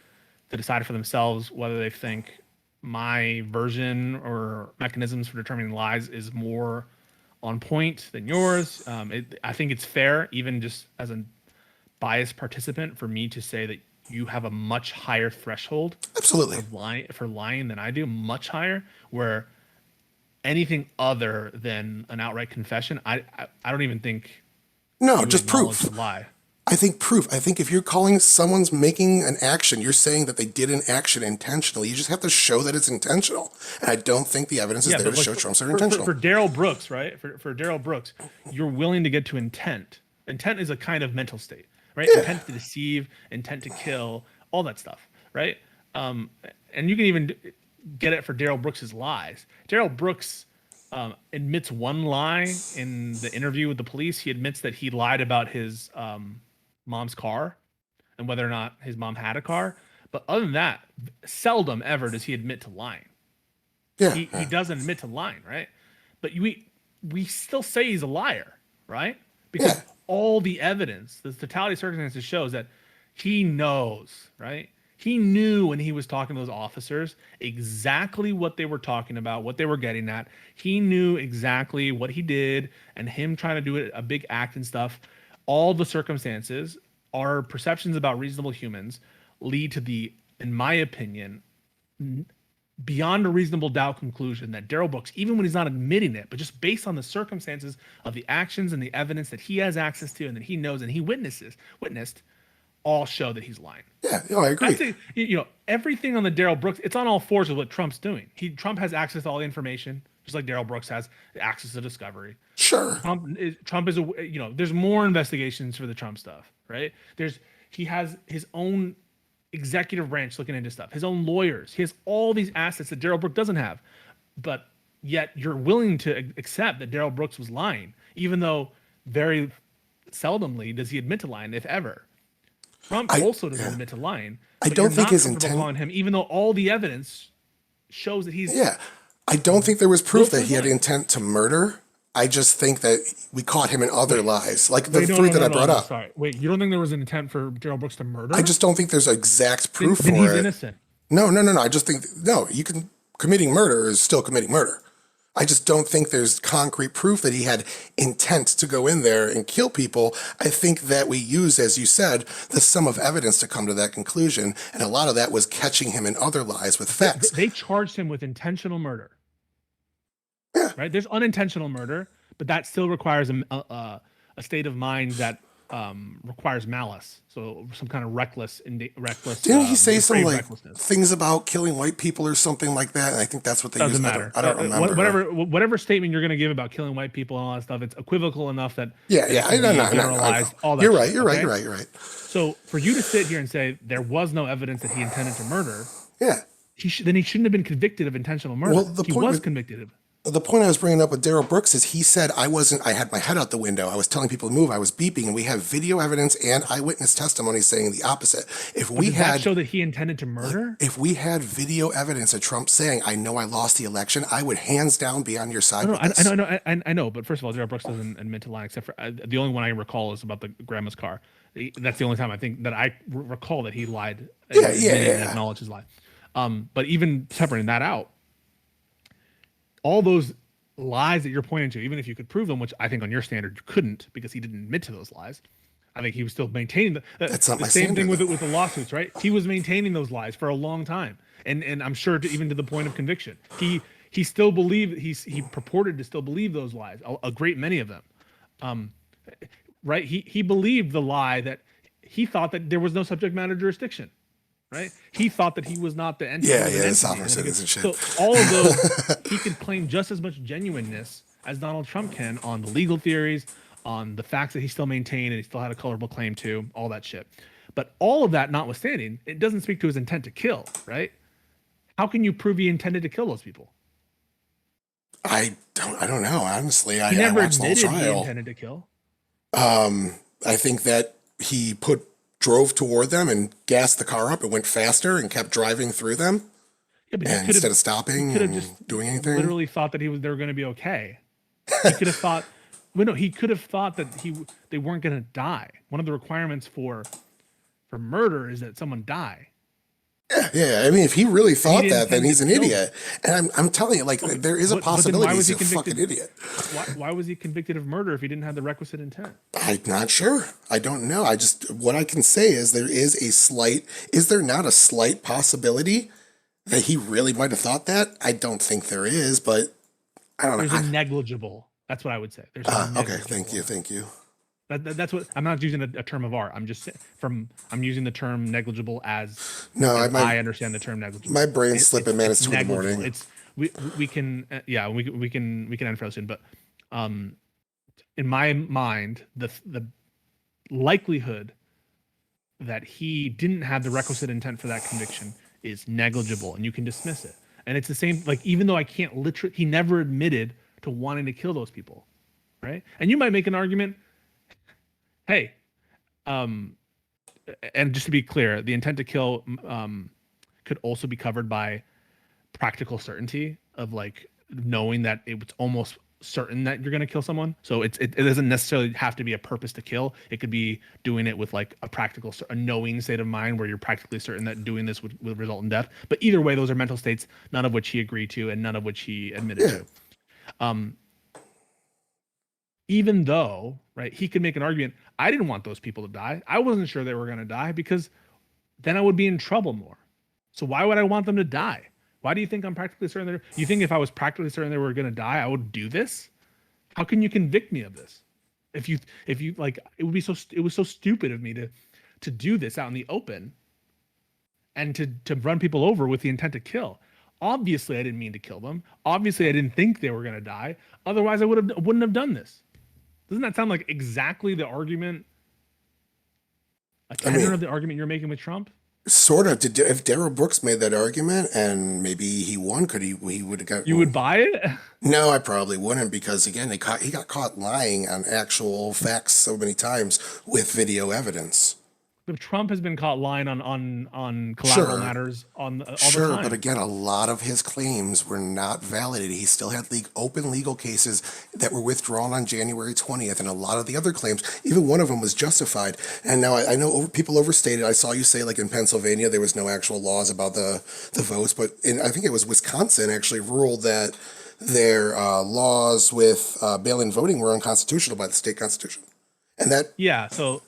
decide for themselves whether they think my version or mechanisms for determining lies is more on point than yours. I think it's fair, even just as a biased participant, for me to say that you have a much higher threshold Absolutely. for lying than I do, much higher. Where anything other than an outright confession, I don't even think No, you would just acknowledge proof. the lie. I think proof. I think if you're calling someone's making an action, you're saying that they did an action intentionally. You just have to show that it's intentional. And I don't think the evidence is Yeah, there but to like show Trump's are for intentional. Daryl Brooks, right? For Daryl Brooks, you're willing to get to intent. Intent is a kind of mental state, right? Yeah. Intent to deceive, intent to kill, all that stuff, right? And you can even get it for Daryl Brooks's lies. Daryl Brooks admits one lie in the interview with the police. He admits that he lied about his mom's car and whether or not his mom had a car. But other than that, seldom ever does he admit to lying. Yeah. He Yeah. doesn't admit to lying, right? But we still say he's a liar, right? Because Yeah. all the evidence, the totality of circumstances shows that he knows, right? He knew when he was talking to those officers exactly what they were talking about, what they were getting at. He knew exactly what he did, and him trying to do it a big act and stuff. All the circumstances, our perceptions about reasonable humans lead to the, in my opinion, beyond a reasonable doubt conclusion that Daryl Brooks, even when he's not admitting it, but just based on the circumstances of the actions and the evidence that he has access to and that he knows and he witnessed, all show that he's lying. Yeah. No, I agree. That's it. Everything on the Daryl Brooks, it's on all fours with what Trump's doing. Trump has access to all the information, just like Daryl Brooks has access to discovery. Sure. Trump is a there's more investigations for the Trump stuff, right? He has his own executive branch looking into stuff, his own lawyers. He has all these assets that Daryl Brooks doesn't have, but yet you're willing to accept that Daryl Brooks was lying, even though very seldomly does he admit to lying, if ever. Trump I also doesn't yeah. admit to lying, I but you're don't think not his comfortable intent. calling him, even though all the evidence shows that he's Yeah. I don't think there was proof that willfully he had lying. intent to murder. I just think that we caught him in other lies, like the Wait, three that I brought no. up. Sorry. Wait, you don't think there was an intent for Daryl Brooks to I murder? just don't think there's exact proof Then for he's it. innocent. No, no, no, no. I just think no. You can committing murder is still committing murder. I just don't think there's concrete proof that he had intent to go in there and kill people. I think that we use, as you said, the sum of evidence to come to that conclusion, and a lot of that was catching him in other lies with facts. They charged him with intentional murder, Yeah, right? There's unintentional murder, but that still requires a state of mind that requires malice, so some kind of reckless, Didn't he say some grave like recklessness. things about killing white people or something like that? And I think that's what they use. Doesn't I don't matter. I don't remember. Whatever statement you're going to give about killing white people and all that stuff, it's equivocal enough that Yeah, it yeah. can I be know, I know. generalized. All You're that right. shit. You're right. You're Okay. right. You're right. So for you to sit here and say there was no evidence that he intended to murder, Yeah. then he shouldn't have been convicted of intentional Well, murder. He was convicted of. the point I was bringing up with Daryl Brooks is he said I wasn't. I had my head out the window. I was telling people to move. I was beeping, and we have video evidence and eyewitness testimony saying the opposite. If But we does that had show that he intended to murder? if we had video evidence of Trump saying I know I lost the election, I would hands down be on your side No, no, with this. I know. But first of all, Jared Brooks doesn't admit to lying, except for the only one I recall is about the grandma's car. That's the only time I think that I recall that he lied, Yeah, yeah, admitted and yeah. acknowledged his lie. But even separating that out, all those lies that you're pointing to, even if you could prove them, which I think on your standard you couldn't because he didn't admit to those lies. I think he was still maintaining That's not the my same thing standard, with though. it with the lawsuits, right? He was maintaining those lies for a long time, and I'm sure even to the point of conviction. He still believed he purported to still believe those lies, a great many of them, right? He believed the lie that he thought that there was no subject matter jurisdiction, right? He thought that he was not the entity. He Yeah, was an yeah. The entity. sovereign And citizenship. so all of those, he could claim just as much genuineness as Donald Trump can on the legal theories, on the facts that he still maintained and he still had a colorable claim to, all that shit. But all of that notwithstanding, it doesn't speak to his intent to kill, right? How can you prove he intended to kill those people? I don't know. Honestly, He I never watched the whole admitted he trial. intended to kill. I think that he drove toward them and gassed the car up. It went faster and kept driving through them, Yeah, but and instead of he stopping could have just and doing anything. literally thought that they were going to be okay. He could have thought, well, no, he could have thought that they weren't going to die. One of the requirements for murder is that someone die. Yeah, I mean, if he really He thought didn't that, then intend to he's an kill them. idiot. And I'm telling you, like, Okay, there is a but then possibility why was he's he a fucking convicted? idiot. Why was he convicted of murder if he didn't have the requisite intent? I'm not sure. I don't know. What I can say is is there not a slight possibility that he really might have thought that? I don't think there is, but I don't know. There's a negligible. That's what I would say. There's a Okay, negligible amount. thank you. That's what I'm not using a term of art. I'm using the term negligible No, as my I understand the term negligible. my brain's slipping, man. It's It's 2 in the negligible. morning. It's we can yeah we can end fairly soon. But in my mind, the likelihood that he didn't have the requisite intent for that conviction is negligible, and you can dismiss it. And it's the same. Like even though I can't literally, he never admitted to wanting to kill those people, right? And you might make an argument, hey, um, and just to be clear, the intent to kill could also be covered by practical certainty of like knowing that it's almost certain that you're going to kill someone. So it doesn't necessarily have to be a purpose to kill. It could be doing it with like a knowing state of mind where you're practically certain that doing this would result in death. But either way, those are mental states, none of which he agreed to and none of which he admitted to. Even though, right, he could make an argument, I didn't want those people to die. I wasn't sure they were going to die because then I would be in trouble more. So why would I want them to die? Why do you think I'm practically certain they're? You think if I was practically certain they were going to die, I would do this? How can you convict me of this? If you like, it was so stupid of me to do this out in the open and to run people over with the intent to kill. Obviously, I didn't mean to kill them. Obviously, I didn't think they were going to die. Otherwise, I wouldn't have done this. Doesn't that sound like exactly the argument, a tenor of the argument you're making with Trump? Sort of. If Darrell Brooks made that argument and maybe he won, could he would have got? You would buy it? No, I probably wouldn't because again, he got caught lying on actual facts so many times with video evidence. Trump has been caught lying on collateral Sure, matters all the sure, but time. again, a lot of his claims were not validated. He still had open legal cases that were withdrawn on January 20th, and a lot of the other claims, even one of them was justified. And now I know people overstated. I saw you say like in Pennsylvania there was no actual laws about the votes, but I think it was Wisconsin actually ruled that their laws with mail-in voting were unconstitutional by the state constitution, and that Yeah, so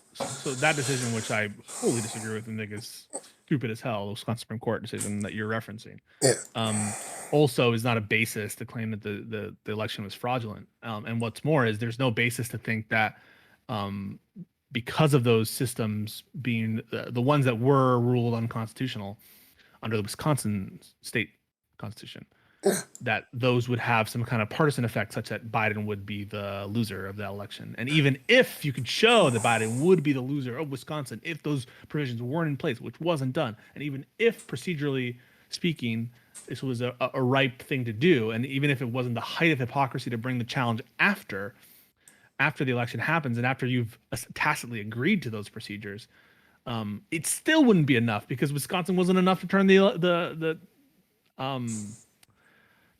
that decision, which I wholly disagree with and think is stupid as hell, the Wisconsin Supreme Court decision that you're referencing, yeah. also is not a basis to claim that the election was fraudulent. And what's more is there's no basis to think that because of those systems being the ones that were ruled unconstitutional under the Wisconsin state constitution, that those would have some kind of partisan effect such that Biden would be the loser of the election. And even if you could show that Biden would be the loser of Wisconsin, if those provisions weren't in place, which wasn't done, and even if procedurally speaking, this was a ripe thing to do, and even if it wasn't the height of hypocrisy to bring the challenge after the election happens and after you've tacitly agreed to those procedures, it still wouldn't be enough because Wisconsin wasn't enough to turn the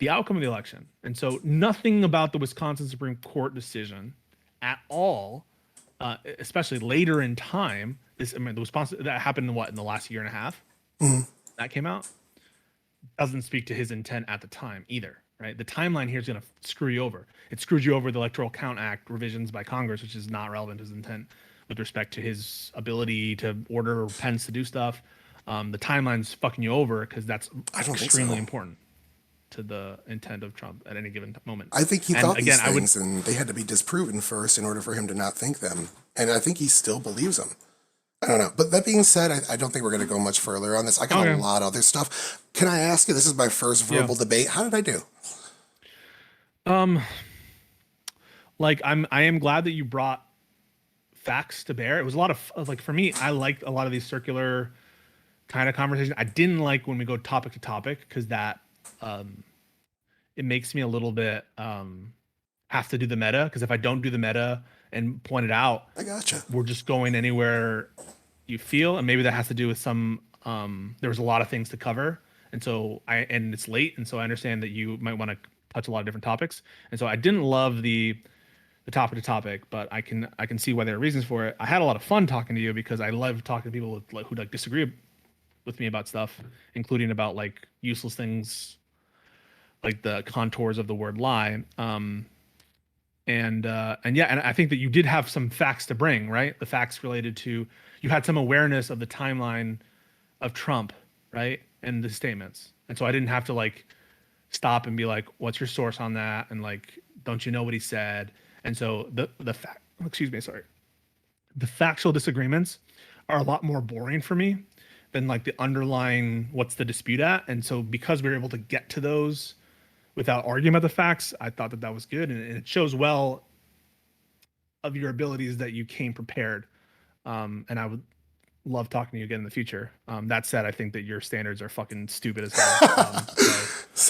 outcome of the election. And so nothing about the Wisconsin Supreme Court decision at all, especially later in time, the Wisconsin that happened in the last year and a half, that came out, doesn't speak to his intent at the time either. Right, the timeline here is going to screw you over. It screws you over with the Electoral Count Act revisions by Congress, which is not relevant to his intent with respect to his ability to order Pence to do stuff. The timeline's fucking you over because that's extremely important to the intent of Trump at any given moment. I think he thought these things, and they had to be disproven first in order for him to not think them. And I think he still believes them. I don't know. But that being said, I don't think we're going to go much further on this. I got a lot of other stuff. Can I ask you, this is my first verbal debate. How did I do? Like I am glad that you brought facts to bear. It was a lot of like, for me, I liked a lot of these circular kind of conversations. I didn't like when we go topic to topic because that it makes me a little bit have to do the meta, because if I don't do the meta and point it out, I gotcha. We're just going anywhere you feel, and maybe that has to do with some there was a lot of things to cover, and so and it's late, and so I understand that you might want to touch a lot of different topics, and so I didn't love the topic to topic, but I can see why there are reasons for it. I had a lot of fun talking to you because I love talking to people with, who like disagree with me about stuff, including about like useless things like the contours of the word lie. And I think that you did have some facts to bring, right? The facts related to, you had some awareness of the timeline of Trump, right? And the statements. And so I didn't have to like stop and be like, what's your source on that? And like, don't you know what he said? And so the factual disagreements are a lot more boring for me than like the underlying, what's the dispute at? And so because we were able to get to those without arguing about the facts, I thought that was good. And it shows well of your abilities that you came prepared. And I would love talking to you again in the future. That said, I think that your standards are fucking stupid as hell.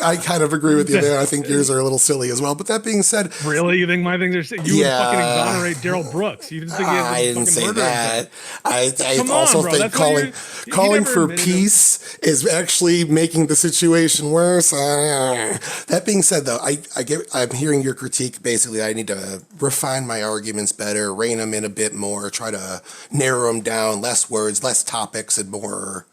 I kind of agree with you there. I think yours are a little silly as well. But that being said, really, you think my things are? You would fucking exonerate Daryl Brooks. You didn't think I didn't say that. I also think calling for peace is actually making the situation worse. That being said, though, I'm hearing your critique. Basically, I need to refine my arguments better, rein them in a bit more, try to narrow them down, less words, less topics, and more.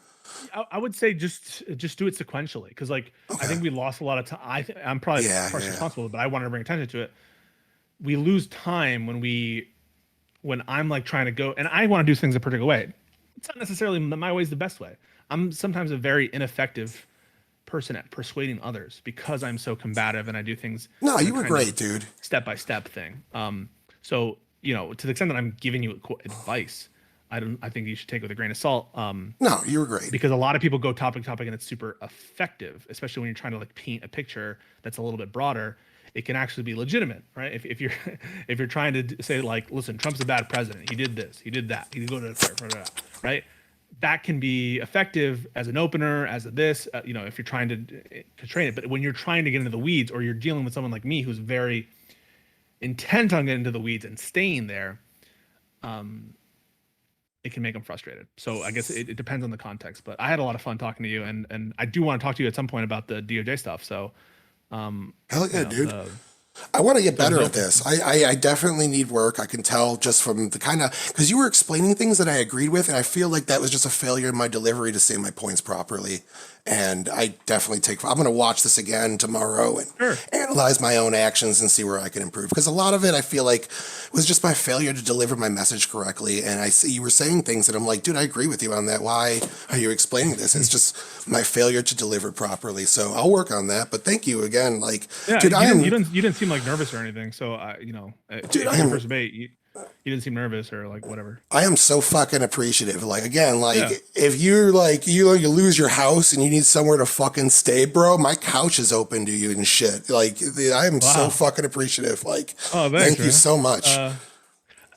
I would say just do it sequentially, because like I think we lost a lot of time. I'm probably partially responsible, but I wanted to bring attention to it. We lose time when I'm like trying to go, and I want to do things a particular way. It's not necessarily my way is the best way. I'm sometimes a very ineffective person at persuading others because I'm so combative and I do things. No, you were great, dude. Step by step thing. So to the extent that I'm giving you advice, I think you should take it with a grain of salt. No, you were great. Because a lot of people go topic and it's super effective, especially when you're trying to like paint a picture that's a little bit broader. It can actually be legitimate, right? If you're trying to say like, listen, Trump's a bad president. He did this, he did that. He did go to the right? That can be effective as an opener, as a this, if you're trying to train it. But when you're trying to get into the weeds, or you're dealing with someone like me who's very intent on getting into the weeds and staying there, it can make them frustrated. So I guess it depends on the context, but I had a lot of fun talking to you, and I do want to talk to you at some point about the DOJ stuff. So, hell yeah, dude. I want to get better at this. I definitely need work. I can tell just from the kind of, because you were explaining things that I agreed with, and I feel like that was just a failure in my delivery to say my points properly. And I definitely I'm going to watch this again tomorrow and analyze my own actions and see where I can improve. Because a lot of it, I feel like, was just my failure to deliver my message correctly. And I see you were saying things that I'm like, dude, I agree with you on that. Why are you explaining this? It's just my failure to deliver properly. So I'll work on that. But thank you again. Like, dude, you didn't seem like nervous or anything. So, dude, I am. First debate. you didn't seem nervous or like whatever. I am so fucking appreciative. Like again, like Yeah. if you're like you lose your house and you need somewhere to fucking stay, bro, my couch is open to you and shit. Like I am so Wow. fucking appreciative. Like Oh, thanks, thank you man. so much. Uh,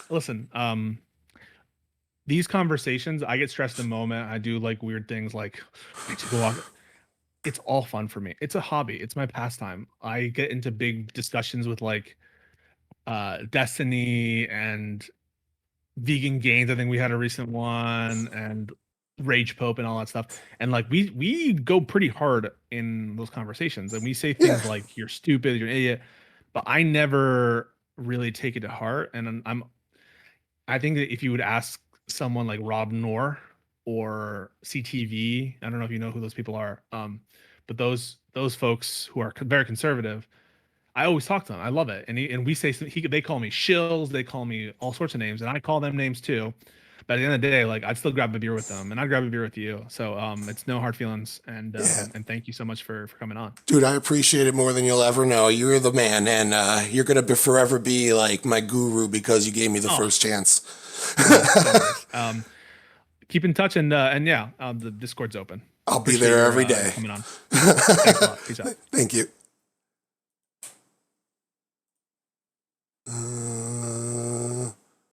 listen, these conversations, I get stressed the moment. I do like weird things like I need to go walk. It's all fun for me. It's a hobby. It's my pastime. I get into big discussions with like Destiny and vegan gains. I think we had a recent one and Rage Pope and all that stuff. And like we go pretty hard in those conversations and we say Yeah, things like you're stupid, you're an idiot, but I never really take it to heart. And I think that if you would ask someone like Rob Noor or CTV, I don't know if you know who those people are, but those folks who are very conservative, I always talk to them. I love it, and we say they call me shills, they call me all sorts of names, and I call them names too. But at the end of the day, like I'd still grab a beer with them, and I'd grab a beer with you. So it's no hard feelings, yeah. and thank you so much for coming on. Dude, I appreciate it more than you'll ever know. You're the man, and you're gonna forever be like my guru because you gave me the Oh, first chance. man, no worries. Keep in touch, and yeah, the Discord's open. I'll be Appreciate there your every day. coming on. Thanks a lot. Peace out. Thank you.